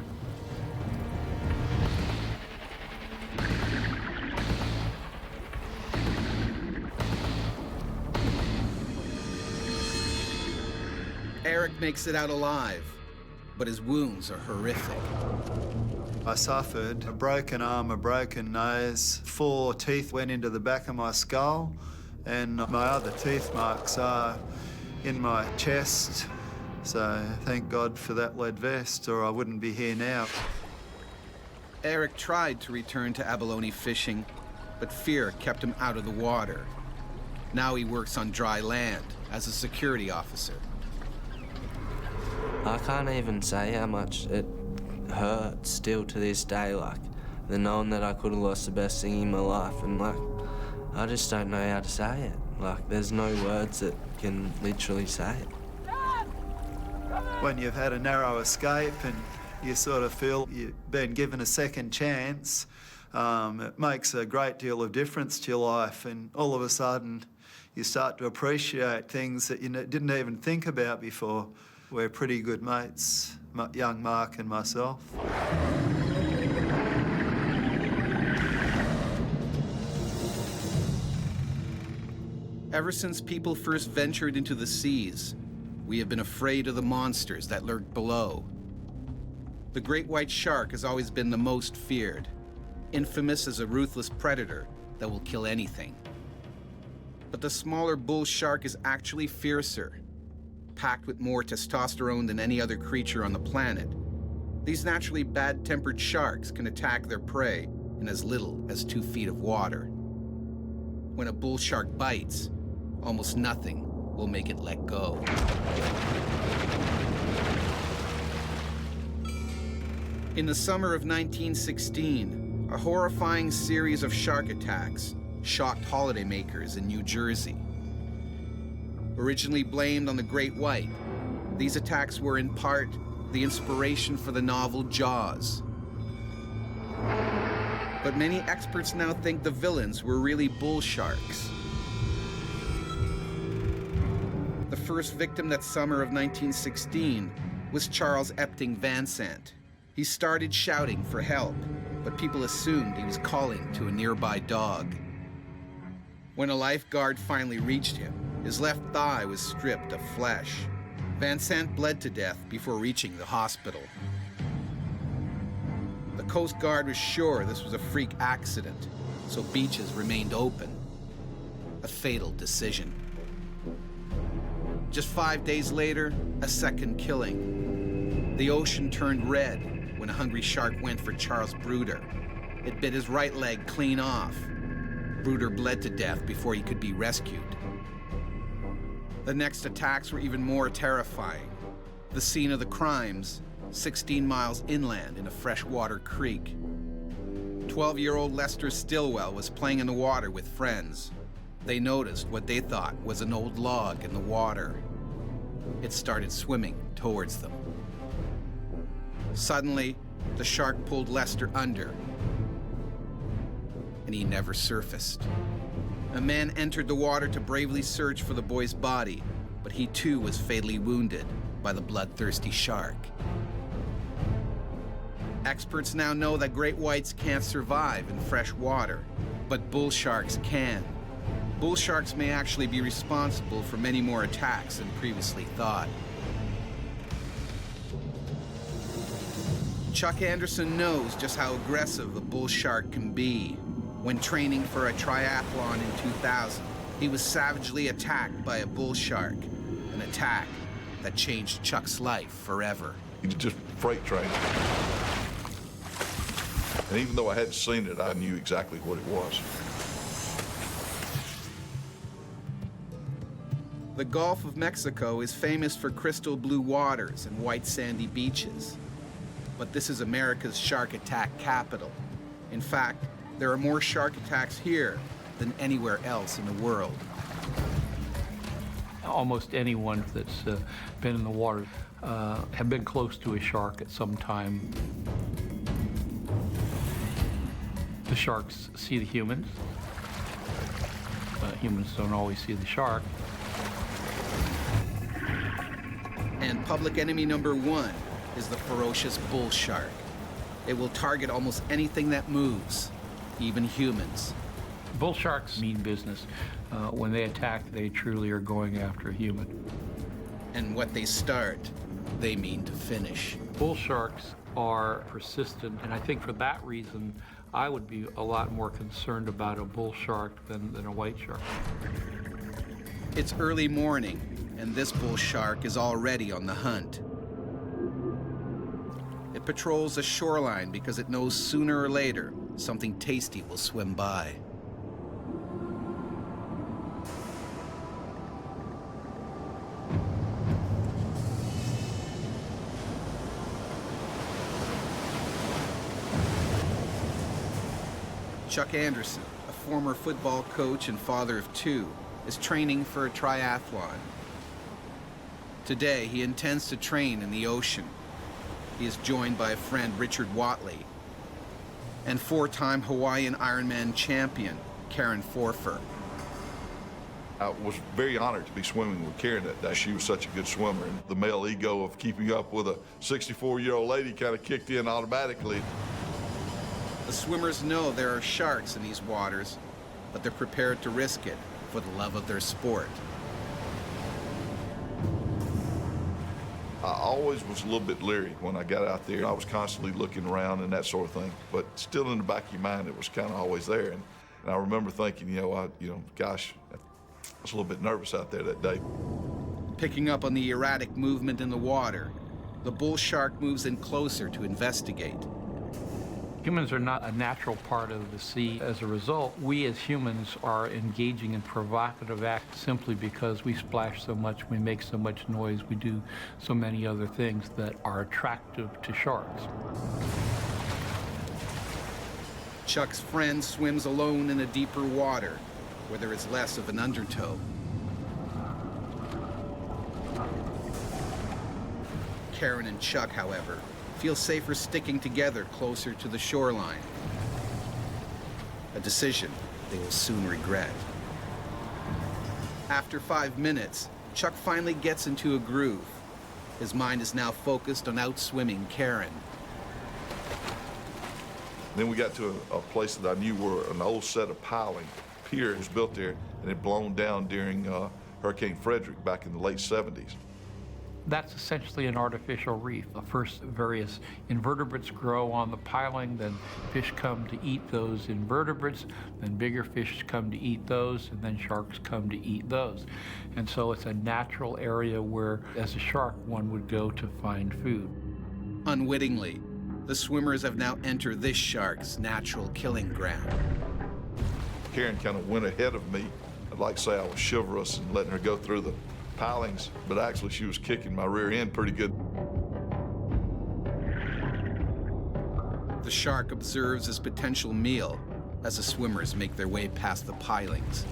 Eric makes it out alive, but his wounds are horrific. I suffered a broken arm, a broken nose, 4 teeth went into the back of my skull, and my other teeth marks are in my chest. So thank God for that lead vest, or I wouldn't be here now. Eric tried to return to abalone fishing, but fear kept him out of the water. Now he works on dry land as a security officer. I can't even say how much it hurts still to this day, like, the knowing that I could have lost the best thing in my life, and, like, I just don't know how to say it. Like, there's no words that can literally say it. When you've had a narrow escape and you sort of feel you've been given a second chance, it makes a great deal of difference to your life, and all of a sudden you start to appreciate things that you didn't even think about before. We're pretty good mates, young Mark and myself. Ever since people first ventured into the seas, we have been afraid of the monsters that lurk below. The great white shark has always been the most feared, infamous as a ruthless predator that will kill anything. But the smaller bull shark is actually fiercer, packed with more testosterone than any other creature on the planet. These naturally bad-tempered sharks can attack their prey in as little as 2 feet of water. When a bull shark bites, almost nothing will make it let go. In the summer of 1916, a horrifying series of shark attacks shocked holidaymakers in New Jersey. Originally blamed on the great white, these attacks were in part the inspiration for the novel Jaws. But many experts now think the villains were really bull sharks. The first victim that summer of 1916 was Charles Epting Van Sant. He started shouting for help, but people assumed he was calling to a nearby dog. When a lifeguard finally reached him, his left thigh was stripped of flesh. Van Sant bled to death before reaching the hospital. The Coast Guard was sure this was a freak accident, so beaches remained open. A fatal decision. Just 5 days later, a second killing. The ocean turned red when a hungry shark went for Charles Bruder. It bit his right leg clean off. Bruder bled to death before he could be rescued. The next attacks were even more terrifying. The scene of the crimes, 16 miles inland in a freshwater creek. 12-year-old Lester Stillwell was playing in the water with friends. They noticed what they thought was an old log in the water. It started swimming towards them. Suddenly, the shark pulled Lester under, and he never surfaced. A man entered the water to bravely search for the boy's body, but he too was fatally wounded by the bloodthirsty shark. Experts now know that great whites can't survive in fresh water, but bull sharks can. Bull sharks may actually be responsible for many more attacks than previously thought. Chuck Anderson knows just how aggressive a bull shark can be. When training for a triathlon in 2000, he was savagely attacked by a bull shark, an attack that changed Chuck's life forever. He just freight trained. And even though I hadn't seen it, I knew exactly what it was. The Gulf of Mexico is famous for crystal blue waters and white sandy beaches. But this is America's shark attack capital. In fact, there are more shark attacks here than anywhere else in the world. Almost anyone that's been in the water have been close to a shark at some time. The sharks see the humans. Humans don't always see the shark. And public enemy number one is the ferocious bull shark. It will target almost anything that moves, even humans. Bull sharks mean business. When they attack, they truly are going after a human. And what they start, they mean to finish. Bull sharks are persistent, and I think for that reason, I would be a lot more concerned about a bull shark than a white shark. It's early morning, and this bull shark is already on the hunt. It patrols the shoreline because it knows sooner or later something tasty will swim by. Chuck Anderson, a former football coach and father of two, is training for a triathlon. Today, he intends to train in the ocean. He is joined by a friend, Richard Watley, and four-time Hawaiian Ironman champion, Karen Forfer. I was very honored to be swimming with Karen that day. She was such a good swimmer, and the male ego of keeping up with a 64-year-old lady kind of kicked in automatically. The swimmers know there are sharks in these waters, but they're prepared to risk it for the love of their sport. I always was a little bit leery when I got out there. I was constantly looking around and that sort of thing, but still in the back of your mind, it was kind of always there. And I remember thinking, gosh, I was a little bit nervous out there that day. Picking up on the erratic movement in the water, the bull shark moves in closer to investigate. Humans are not a natural part of the sea. As a result, we as humans are engaging in provocative acts simply because we splash so much, we make so much noise, we do so many other things that are attractive to sharks. Chuck's friend swims alone in a deeper water where there is less of an undertow. Karen and Chuck, however, feel safer sticking together closer to the shoreline. A decision they will soon regret. After 5 minutes, Chuck finally gets into a groove. His mind is now focused on outswimming Karen. Then we got to a place that I knew were an old set of piling. Pier was built there, and it blown down during Hurricane Frederick back in the late 70s. That's essentially an artificial reef. First, various invertebrates grow on the piling, then fish come to eat those invertebrates, then bigger fish come to eat those, and then sharks come to eat those. And so it's a natural area where, as a shark, one would go to find food. Unwittingly, the swimmers have now entered this shark's natural killing ground. Karen kind of went ahead of me. I'd like to say I was chivalrous and letting her go through the pilings, but actually she was kicking my rear end pretty good. The shark observes his potential meal as the swimmers make their way past the pilings.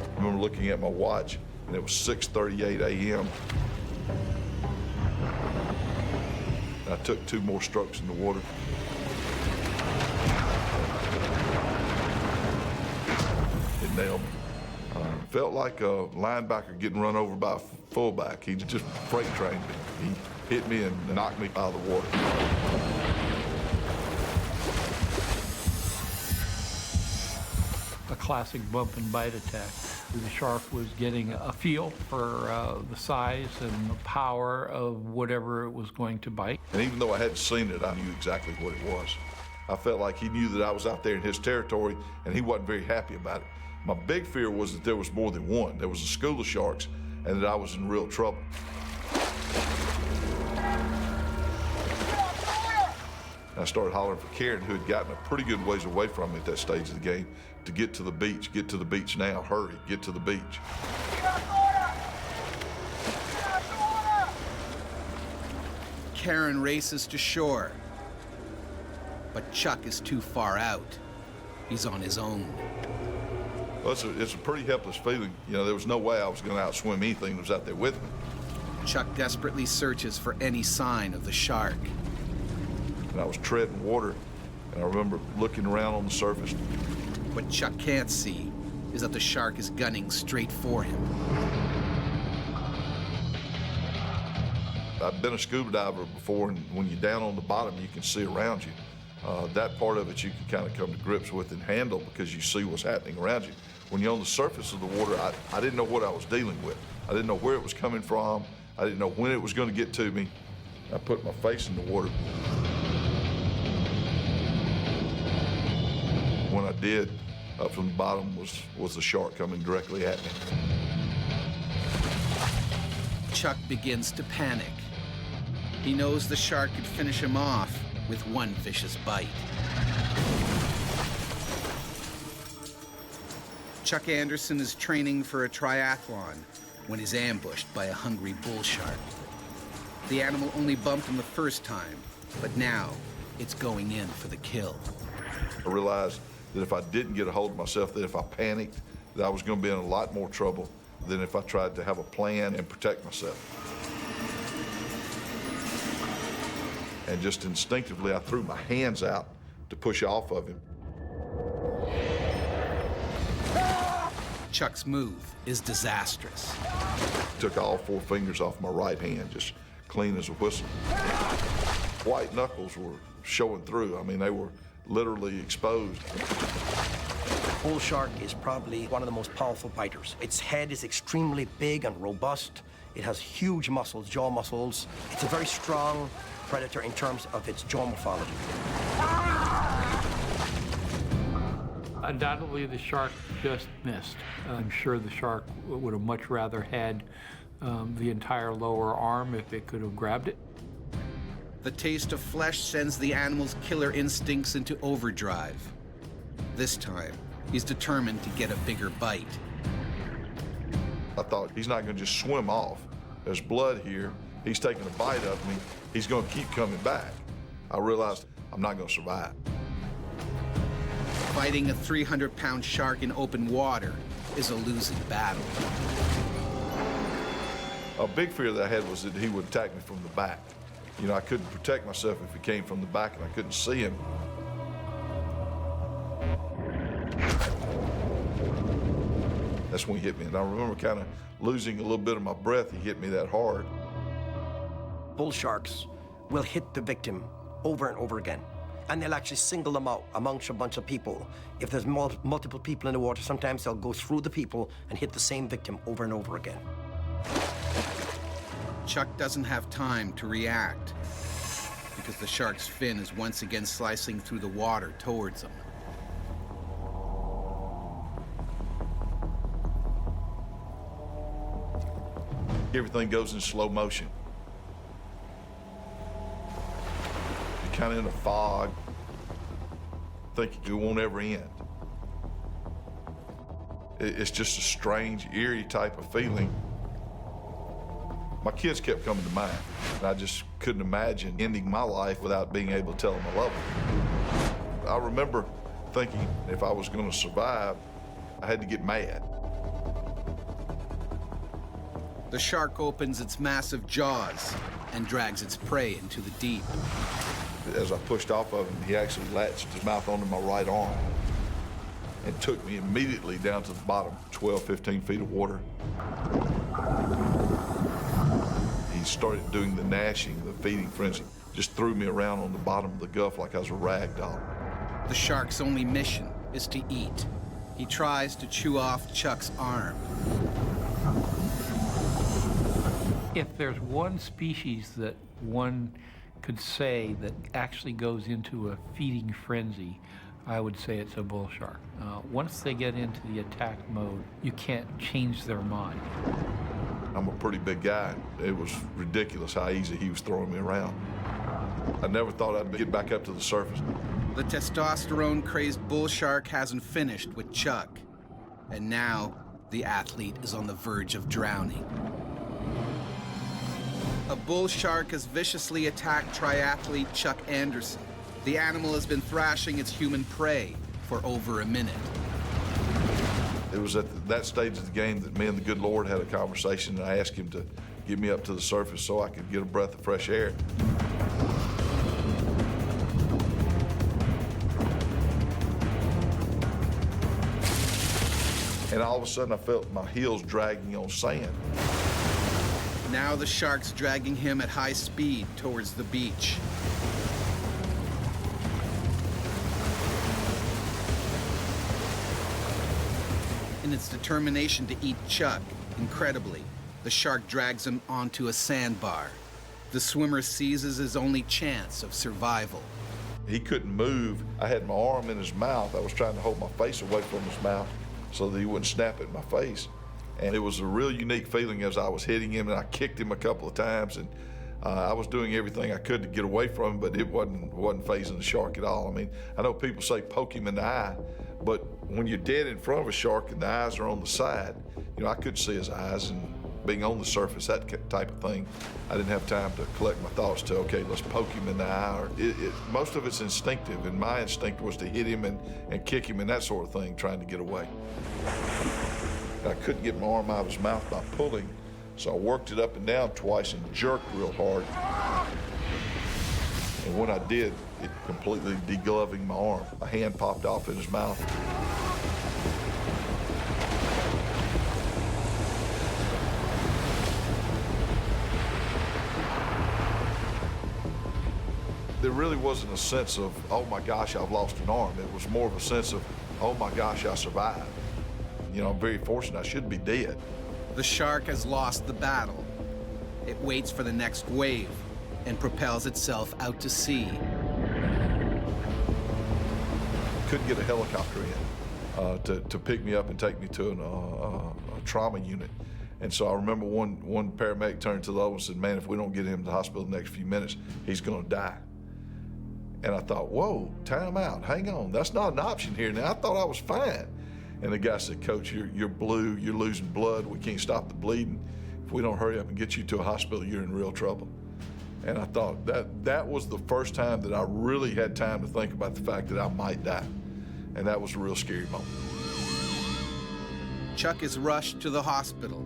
I remember looking at my watch, and it was 6:38 a.m. I took 2 more strokes in the water. It nailed me. Felt like a linebacker getting run over by a fullback. He just freight trained me. He hit me and knocked me out of the water. A classic bump and bite attack. The shark was getting a feel for the size and the power of whatever it was going to bite. And even though I hadn't seen it, I knew exactly what it was. I felt like he knew that I was out there in his territory, and he wasn't very happy about it. My big fear was that there was more than one. There was a school of sharks, and that I was in real trouble. I started hollering for Karen, who had gotten a pretty good ways away from me at that stage of the game, to get to the beach. Get to the beach now. Hurry, get to the beach. Karen races to shore, but Chuck is too far out. He's on his own. Well, it's a pretty helpless feeling. You know, there was no way I was going to outswim anything that was out there with me. Chuck desperately searches for any sign of the shark. And I was treading water, and I remember looking around on the surface. What Chuck can't see is that the shark is gunning straight for him. I've been a scuba diver before, and when you're down on the bottom, you can see around you. That part of it you can kind of come to grips with and handle because you see what's happening around you. When you're on the surface of the water, I didn't know what I was dealing with. I didn't know where it was coming from. I didn't know when it was going to get to me. I put my face in the water. When I did, up from the bottom was the shark coming directly at me. Chuck begins to panic. He knows the shark could finish him off with one vicious bite. Chuck Anderson is training for a triathlon when he's ambushed by a hungry bull shark. The animal only bumped him the first time, but now it's going in for the kill. I realized that if I didn't get a hold of myself, that if I panicked, that I was going to be in a lot more trouble than if I tried to have a plan and protect myself. And just instinctively, I threw my hands out to push off of him. Chuck's move is disastrous. Took all 4 fingers off my right hand, just clean as a whistle. White knuckles were showing through. I mean, they were literally exposed. Bull shark is probably one of the most powerful biters. Its head is extremely big and robust. It has huge muscles, jaw muscles. It's a very strong predator in terms of its jaw morphology. Undoubtedly, the shark just missed. I'm sure the shark would have much rather had the entire lower arm if it could have grabbed it. The taste of flesh sends the animal's killer instincts into overdrive. This time, he's determined to get a bigger bite. I thought, he's not going to just swim off. There's blood here. He's taking a bite of me. He's going to keep coming back. I realized I'm not going to survive. Fighting a 300-pound shark in open water is a losing battle. A big fear that I had was that he would attack me from the back. You know, I couldn't protect myself if he came from the back and I couldn't see him. That's when he hit me. And I remember kind of losing a little bit of my breath. He hit me that hard. Bull sharks will hit the victim over and over again. And they'll actually single them out amongst a bunch of people. If there's multiple people in the water, sometimes they'll go through the people and hit the same victim over and over again. Chuck doesn't have time to react because the shark's fin is once again slicing through the water towards him. Everything goes in slow motion. You're kind of in a fog, thinking it won't ever end. It's just a strange, eerie type of feeling. My kids kept coming to mind, and I just couldn't imagine ending my life without being able to tell them I love them. I remember thinking if I was going to survive, I had to get mad. The shark opens its massive jaws and drags its prey into the deep. As I pushed off of him, he actually latched his mouth onto my right arm and took me immediately down to the bottom, 12, 15 feet of water. He started doing the gnashing, the feeding frenzy, just threw me around on the bottom of the Gulf like I was a rag doll. The shark's only mission is to eat. He tries to chew off Chuck's arm. If there's one species that one could say that actually goes into a feeding frenzy, I would say it's a bull shark. Once they get into the attack mode, you can't change their mind. I'm a pretty big guy. It was ridiculous how easy he was throwing me around. I never thought I'd get back up to the surface. The testosterone-crazed bull shark hasn't finished with Chuck. And now, the athlete is on the verge of drowning. A bull shark has viciously attacked triathlete Chuck Anderson. The animal has been thrashing its human prey for over a minute. It was at that stage of the game that me and the good Lord had a conversation, and I asked him to get me up to the surface so I could get a breath of fresh air. And all of a sudden I felt my heels dragging on sand. Now the shark's dragging him at high speed towards the beach. In its determination to eat Chuck, incredibly, the shark drags him onto a sandbar. The swimmer seizes his only chance of survival. He couldn't move. I had my arm in his mouth. I was trying to hold my face away from his mouth so that he wouldn't snap at my face. And it was a real unique feeling as I was hitting him, and I kicked him a couple of times, and I was doing everything I could to get away from him, but it wasn't phasing the shark at all. I mean, I know people say poke him in the eye, but when you're dead in front of a shark and the eyes are on the side, you know, I couldn't see his eyes, and being on the surface, that type of thing, I didn't have time to collect my thoughts to, okay, let's poke him in the eye. Or most of it's instinctive, and my instinct was to hit him and kick him and that sort of thing, trying to get away. I couldn't get my arm out of his mouth by pulling, so I worked it up and down twice and jerked real hard. And when I did, it completely degloving my arm. A hand popped off in his mouth. There really wasn't a sense of, oh my gosh, I've lost an arm. It was more of a sense of, oh my gosh, I survived. You know, I'm very fortunate. I should be dead. The shark has lost the battle. It waits for the next wave and propels itself out to sea. Couldn't get a helicopter in to pick me up and take me to a trauma unit. And so I remember one paramedic turned to the other and said, man, if we don't get him to the hospital in the next few minutes, he's gonna die. And I thought, whoa, time out, hang on. That's not an option here now. I thought I was fine. And the guy said, Coach, you're blue, you're losing blood, we can't stop the bleeding. If we don't hurry up and get you to a hospital, you're in real trouble. And I thought that was the first time that I really had time to think about the fact that I might die. And that was a real scary moment. Chuck is rushed to the hospital,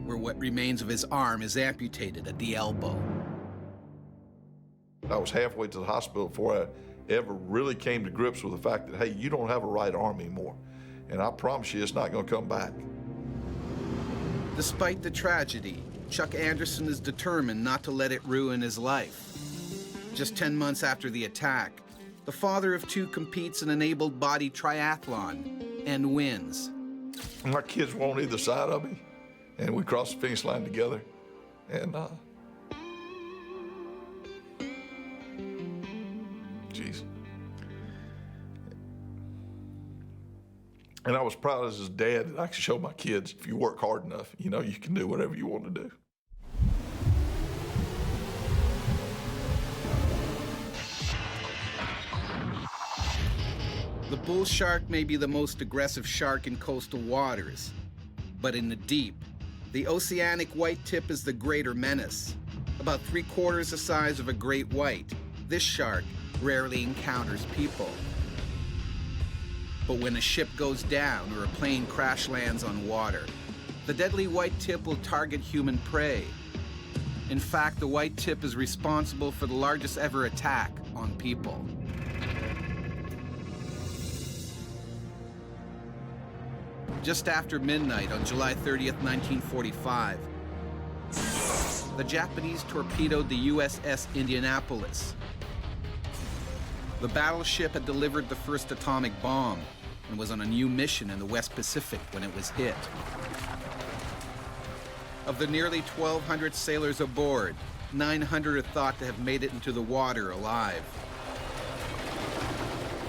where what remains of his arm is amputated at the elbow. I was halfway to the hospital before I ever really came to grips with the fact that, hey, you don't have a right arm anymore. And I promise you, it's not going to come back. Despite the tragedy, Chuck Anderson is determined not to let it ruin his life. Just 10 months after the attack, the father of two competes in an able-bodied triathlon and wins. My kids were on either side of me, and we crossed the finish line together. And, geez. And I was proud as his dad that I could show my kids, if you work hard enough, you know, you can do whatever you want to do. The bull shark may be the most aggressive shark in coastal waters, but in the deep, the oceanic white tip is the greater menace. About 3/4 the size of a great white, this shark rarely encounters people. But when a ship goes down or a plane crash lands on water, the deadly white tip will target human prey. In fact, the white tip is responsible for the largest ever attack on people. Just after midnight on July 30th, 1945, the Japanese torpedoed the USS Indianapolis. The battleship had delivered the first atomic bomb and was on a new mission in the West Pacific when it was hit. Of the nearly 1,200 sailors aboard, 900 are thought to have made it into the water alive.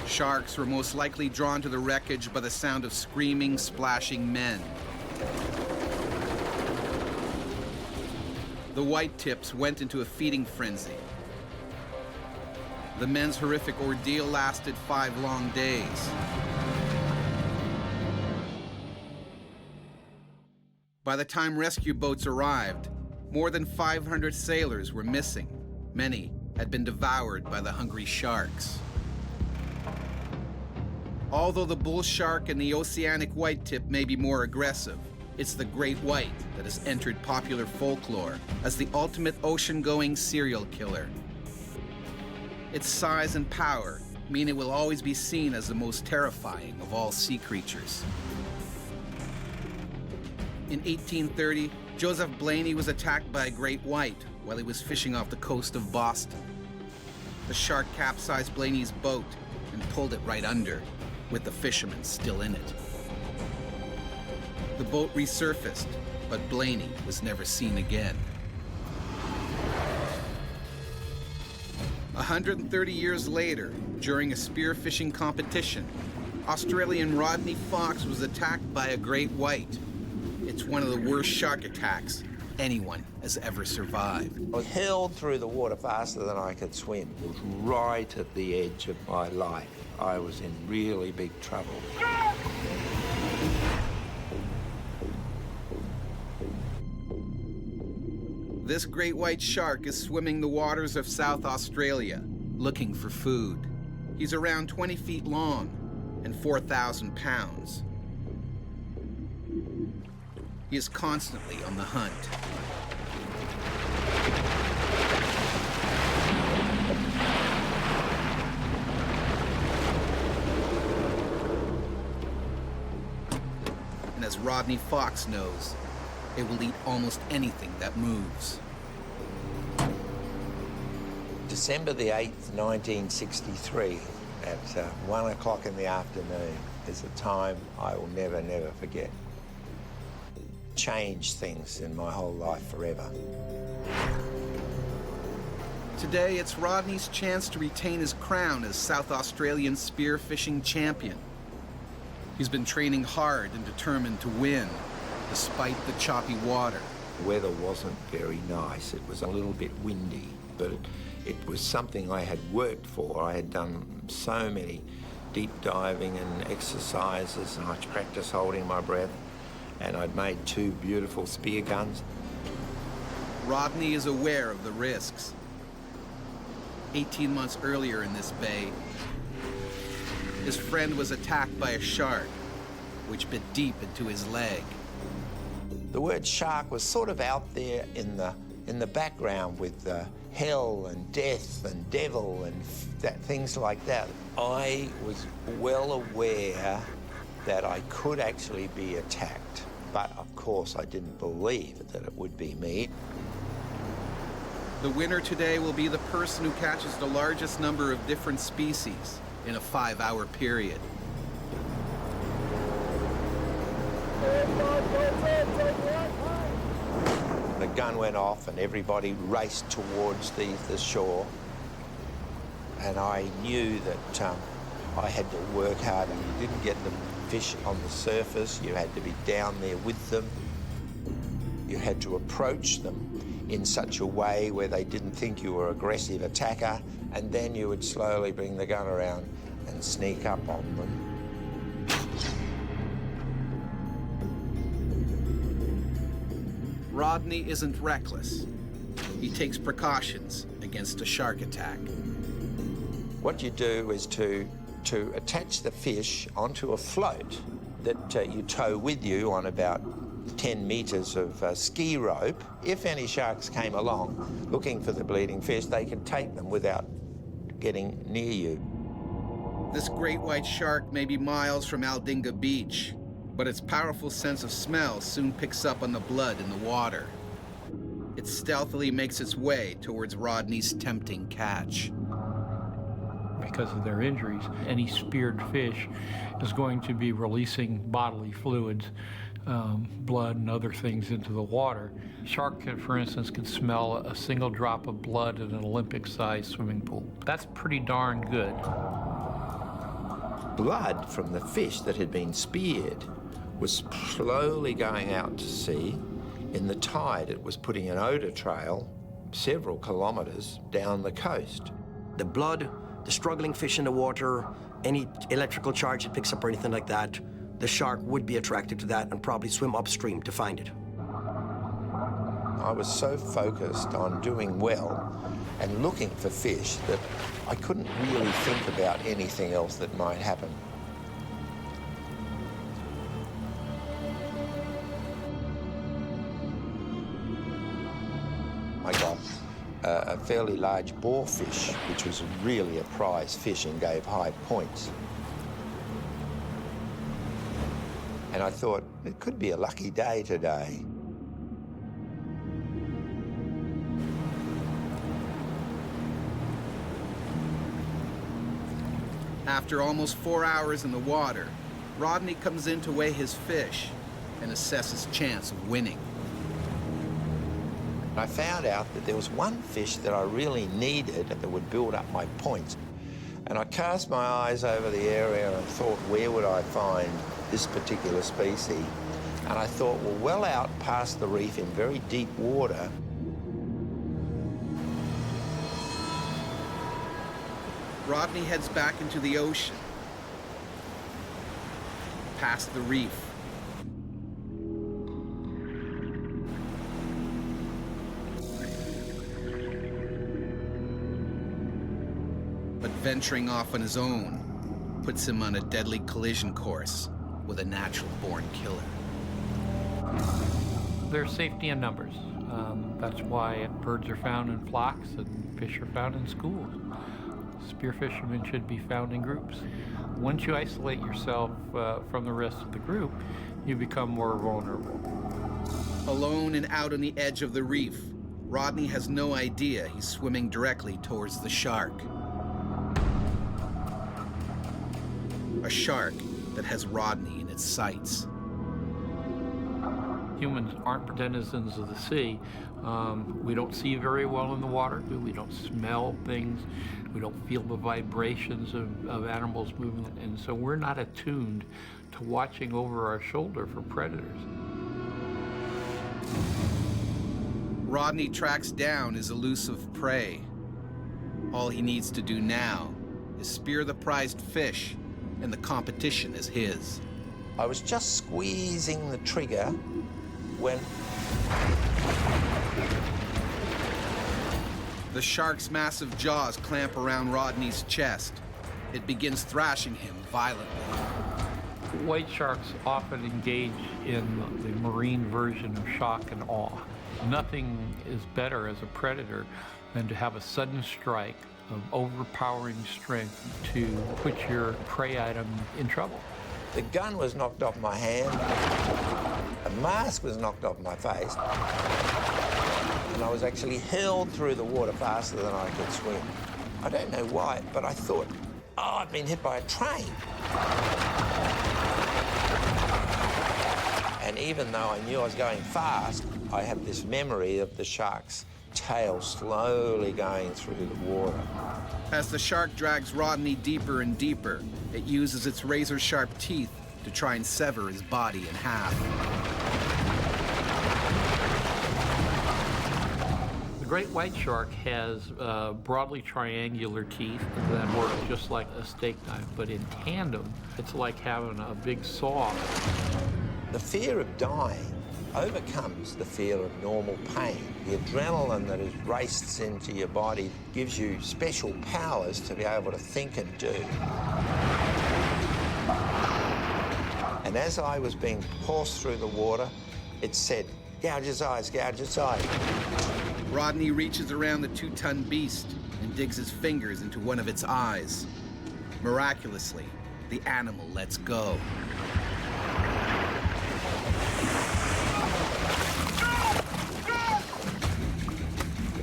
Sharks were most likely drawn to the wreckage by the sound of screaming, splashing men. The white tips went into a feeding frenzy. The men's horrific ordeal lasted 5 long days. By the time rescue boats arrived, more than 500 sailors were missing. Many had been devoured by the hungry sharks. Although the bull shark and the oceanic white tip may be more aggressive, it's the great white that has entered popular folklore as the ultimate ocean-going serial killer. Its size and power mean it will always be seen as the most terrifying of all sea creatures. In 1830, Joseph Blaney was attacked by a great white while he was fishing off the coast of Boston. The shark capsized Blaney's boat and pulled it right under, with the fishermen still in it. The boat resurfaced, but Blaney was never seen again. 130 years later, during a spearfishing competition, Australian Rodney Fox was attacked by a great white. It's one of the worst shark attacks anyone has ever survived. I was hurled through the water faster than I could swim. It was right at the edge of my life. I was in really big trouble. This great white shark is swimming the waters of South Australia, looking for food. He's around 20 feet long and 4,000 pounds. He is constantly on the hunt. And as Rodney Fox knows, it will eat almost anything that moves. December the 8th, 1963, at 1 o'clock in the afternoon, is a time I will never, never forget. Changed things in my whole life forever. Today, it's Rodney's chance to retain his crown as South Australian spearfishing champion. He's been training hard and determined to win, despite the choppy water. The weather wasn't very nice. It was a little bit windy, but it was something I had worked for. I had done so many deep diving and exercises, and I practiced holding my breath, and I'd made 2 beautiful spear guns. Rodney is aware of the risks. 18 months earlier in this bay, his friend was attacked by a shark, which bit deep into his leg. The word shark was sort of out there in the background with hell and death and devil and things like that. I was well aware that I could actually be attacked, but of course I didn't believe that it would be me. The winner today will be the person who catches the largest number of different species in a 5-hour period. The gun went off and everybody raced towards the shore. And I knew that I had to work hard, and you didn't get the fish on the surface. You had to be down there with them. You had to approach them in such a way where they didn't think you were an aggressive attacker, and then you would slowly bring the gun around and sneak up on them. Rodney isn't reckless. He takes precautions against a shark attack. What you do is to attach the fish onto a float that you tow with you on about 10 meters of ski rope. If any sharks came along looking for the bleeding fish, they could take them without getting near you. This great white shark may be miles from Aldinga Beach, but its powerful sense of smell soon picks up on the blood in the water. It stealthily makes its way towards Rodney's tempting catch. Because of their injuries, any speared fish is going to be releasing bodily fluids, blood and other things into the water. Shark, for instance, can smell a single drop of blood in an Olympic-sized swimming pool. That's pretty darn good. Blood from the fish that had been speared was slowly going out to sea. In the tide, it was putting an odor trail several kilometers down the coast. The blood, the struggling fish in the water, any electrical charge it picks up or anything like that, the shark would be attracted to that and probably swim upstream to find it. I was so focused on doing well and looking for fish that I couldn't really think about anything else that might happen. I got a fairly large boarfish, which was really a prize fish and gave high points. And I thought, it could be a lucky day today. After almost 4 hours in the water, Rodney comes in to weigh his fish and assess his chance of winning. I found out that there was one fish that I really needed that would build up my points. And I cast my eyes over the area and thought, where would I find this particular species? And I thought, well out past the reef in very deep water, Rodney heads back into the ocean, past the reef. But venturing off on his own puts him on a deadly collision course with a natural-born killer. There's safety in numbers. That's why birds are found in flocks and fish are found in schools. Spear fishermen should be found in groups. Once you isolate yourself from the rest of the group, you become more vulnerable. Alone and out on the edge of the reef, Rodney has no idea he's swimming directly towards the shark. A shark that has Rodney in its sights. Humans aren't denizens of the sea. We don't see very well in the water. We don't smell things. We don't feel the vibrations of animals moving. And so we're not attuned to watching over our shoulder for predators. Rodney tracks down his elusive prey. All he needs to do now is spear the prized fish, and the competition is his. I was just squeezing the trigger when the shark's massive jaws clamp around Rodney's chest. It begins thrashing him violently. White sharks often engage in the marine version of shock and awe. Nothing is better as a predator than to have a sudden strike of overpowering strength to put your prey item in trouble. the gun was knocked off my hand, a mask was knocked off my face, and I was actually hurled through the water faster than I could swim. I don't know why, but I thought, oh, I've been hit by a train. And even though I knew I was going fast, I have this memory of the shark's tail slowly going through the water. As the shark drags Rodney deeper and deeper, it uses its razor-sharp teeth to try and sever his body in half. The great white shark has broadly triangular teeth that work just like a steak knife, but in tandem, it's like having a big saw. The fear of dying overcomes the fear of normal pain. The adrenaline that is raced into your body gives you special powers to be able to think and do. And as I was being forced through the water, it said, gouge his eyes, gouge his eyes. Rodney reaches around the 2-ton beast and digs his fingers into one of its eyes. Miraculously, the animal lets go.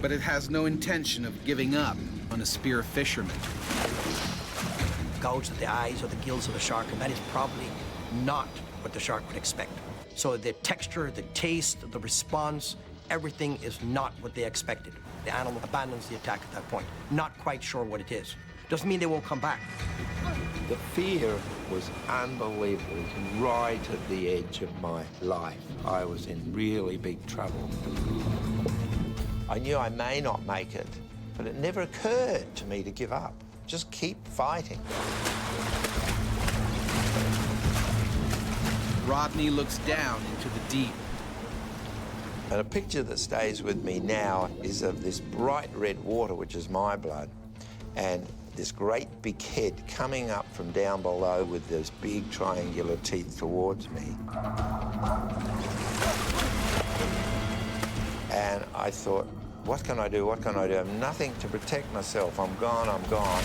But it has no intention of giving up on a spear fisherman. Gouge the eyes or the gills of a shark, and that is probably not what the shark would expect. So the texture, the taste, the response, everything is not what they expected. The animal abandons the attack at that point, not quite sure what it is. Doesn't mean they won't come back. The fear was unbelievable. It was right at the edge of my life. I was in really big trouble. I knew I may not make it, but it never occurred to me to give up. Just keep fighting. Rodney looks down into the deep. And a picture that stays with me now is of this bright red water, which is my blood, and this great big head coming up from down below with those big triangular teeth towards me. And I thought, what can I do? What can I do? I have nothing to protect myself. I'm gone, I'm gone.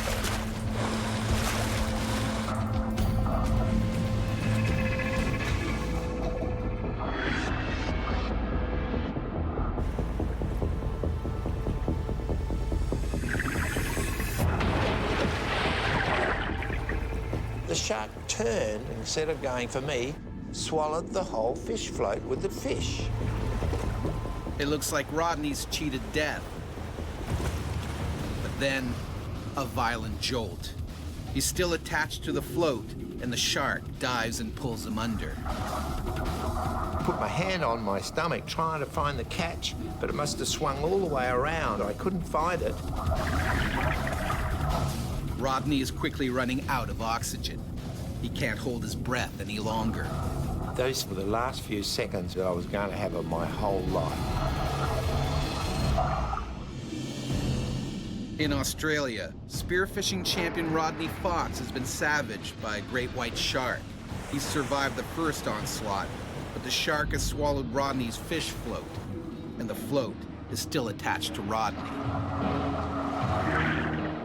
shark turned, instead of going for me, swallowed the whole fish float with the fish. It looks like Rodney's cheated death. But then, a violent jolt. He's still attached to the float, and the shark dives and pulls him under. Put my hand on my stomach trying to find the catch, but it must have swung all the way around. I couldn't find it. Rodney is quickly running out of oxygen. He can't hold his breath any longer. Those were the last few seconds that I was going to have of my whole life. In Australia, spearfishing champion Rodney Fox has been savaged by a great white shark. He's survived the first onslaught, but the shark has swallowed Rodney's fish float, and the float is still attached to Rodney.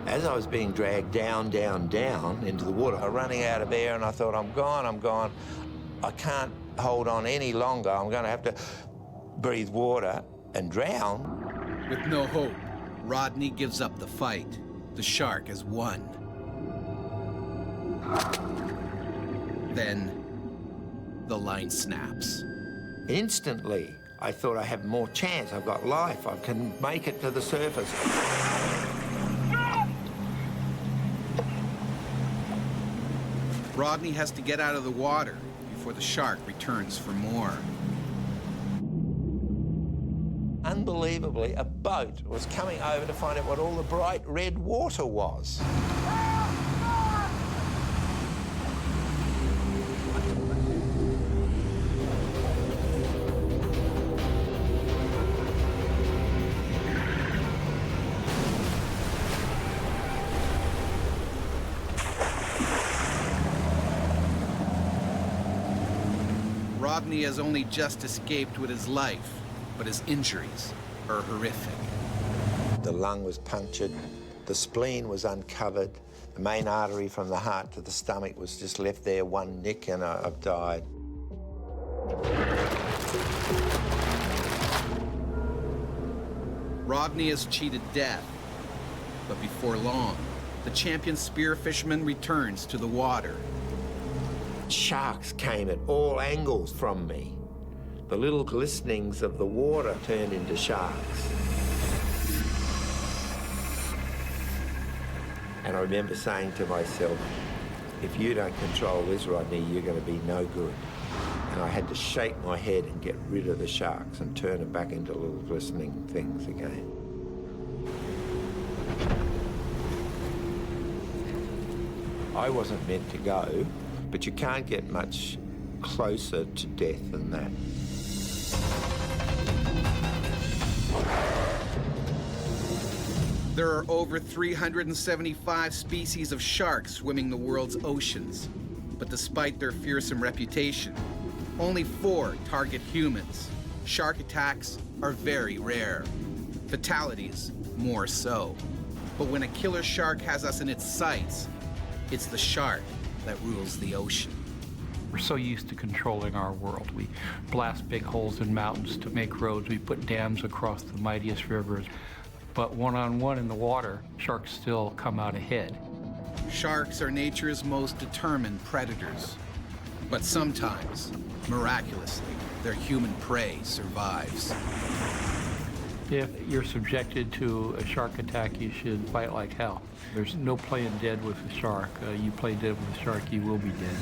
As I was being dragged down, down, down into the water, I was running out of air, and I thought, I'm gone. I can't hold on any longer. I'm going to have to breathe water and drown. With no hope, Rodney gives up the fight. The shark has won. Then, the line snaps. Instantly, I thought I have more chance. I've got life. I can make it to the surface. Rodney has to get out of the water before the shark returns for more. Unbelievably, a boat was coming over to find out what all the bright red water was. Rodney has only just escaped with his life, but his injuries are horrific. The lung was punctured, the spleen was uncovered, the main artery from the heart to the stomach was just left there, one nick, and I've died. Rodney has cheated death, but before long, the champion spear fisherman returns to the water. Sharks came at all angles from me. The little glistenings of the water turned into sharks. And I remember saying to myself, if you don't control this, Rodney, you're going to be no good. And I had to shake my head and get rid of the sharks and turn them back into little glistening things again. I wasn't meant to go, but you can't get much closer to death than that. There are over 375 species of sharks swimming the world's oceans. But despite their fearsome reputation, only 4 target humans. Shark attacks are very rare. Fatalities, more so. But when a killer shark has us in its sights, it's the shark that rules the ocean. We're so used to controlling our world. We blast big holes in mountains to make roads. We put dams across the mightiest rivers. But one-on-one in the water, sharks still come out ahead. Sharks are nature's most determined predators. But sometimes, miraculously, their human prey survives. If you're subjected to a shark attack, you should fight like hell. There's no playing dead with a shark. You play dead with a shark, you will be dead.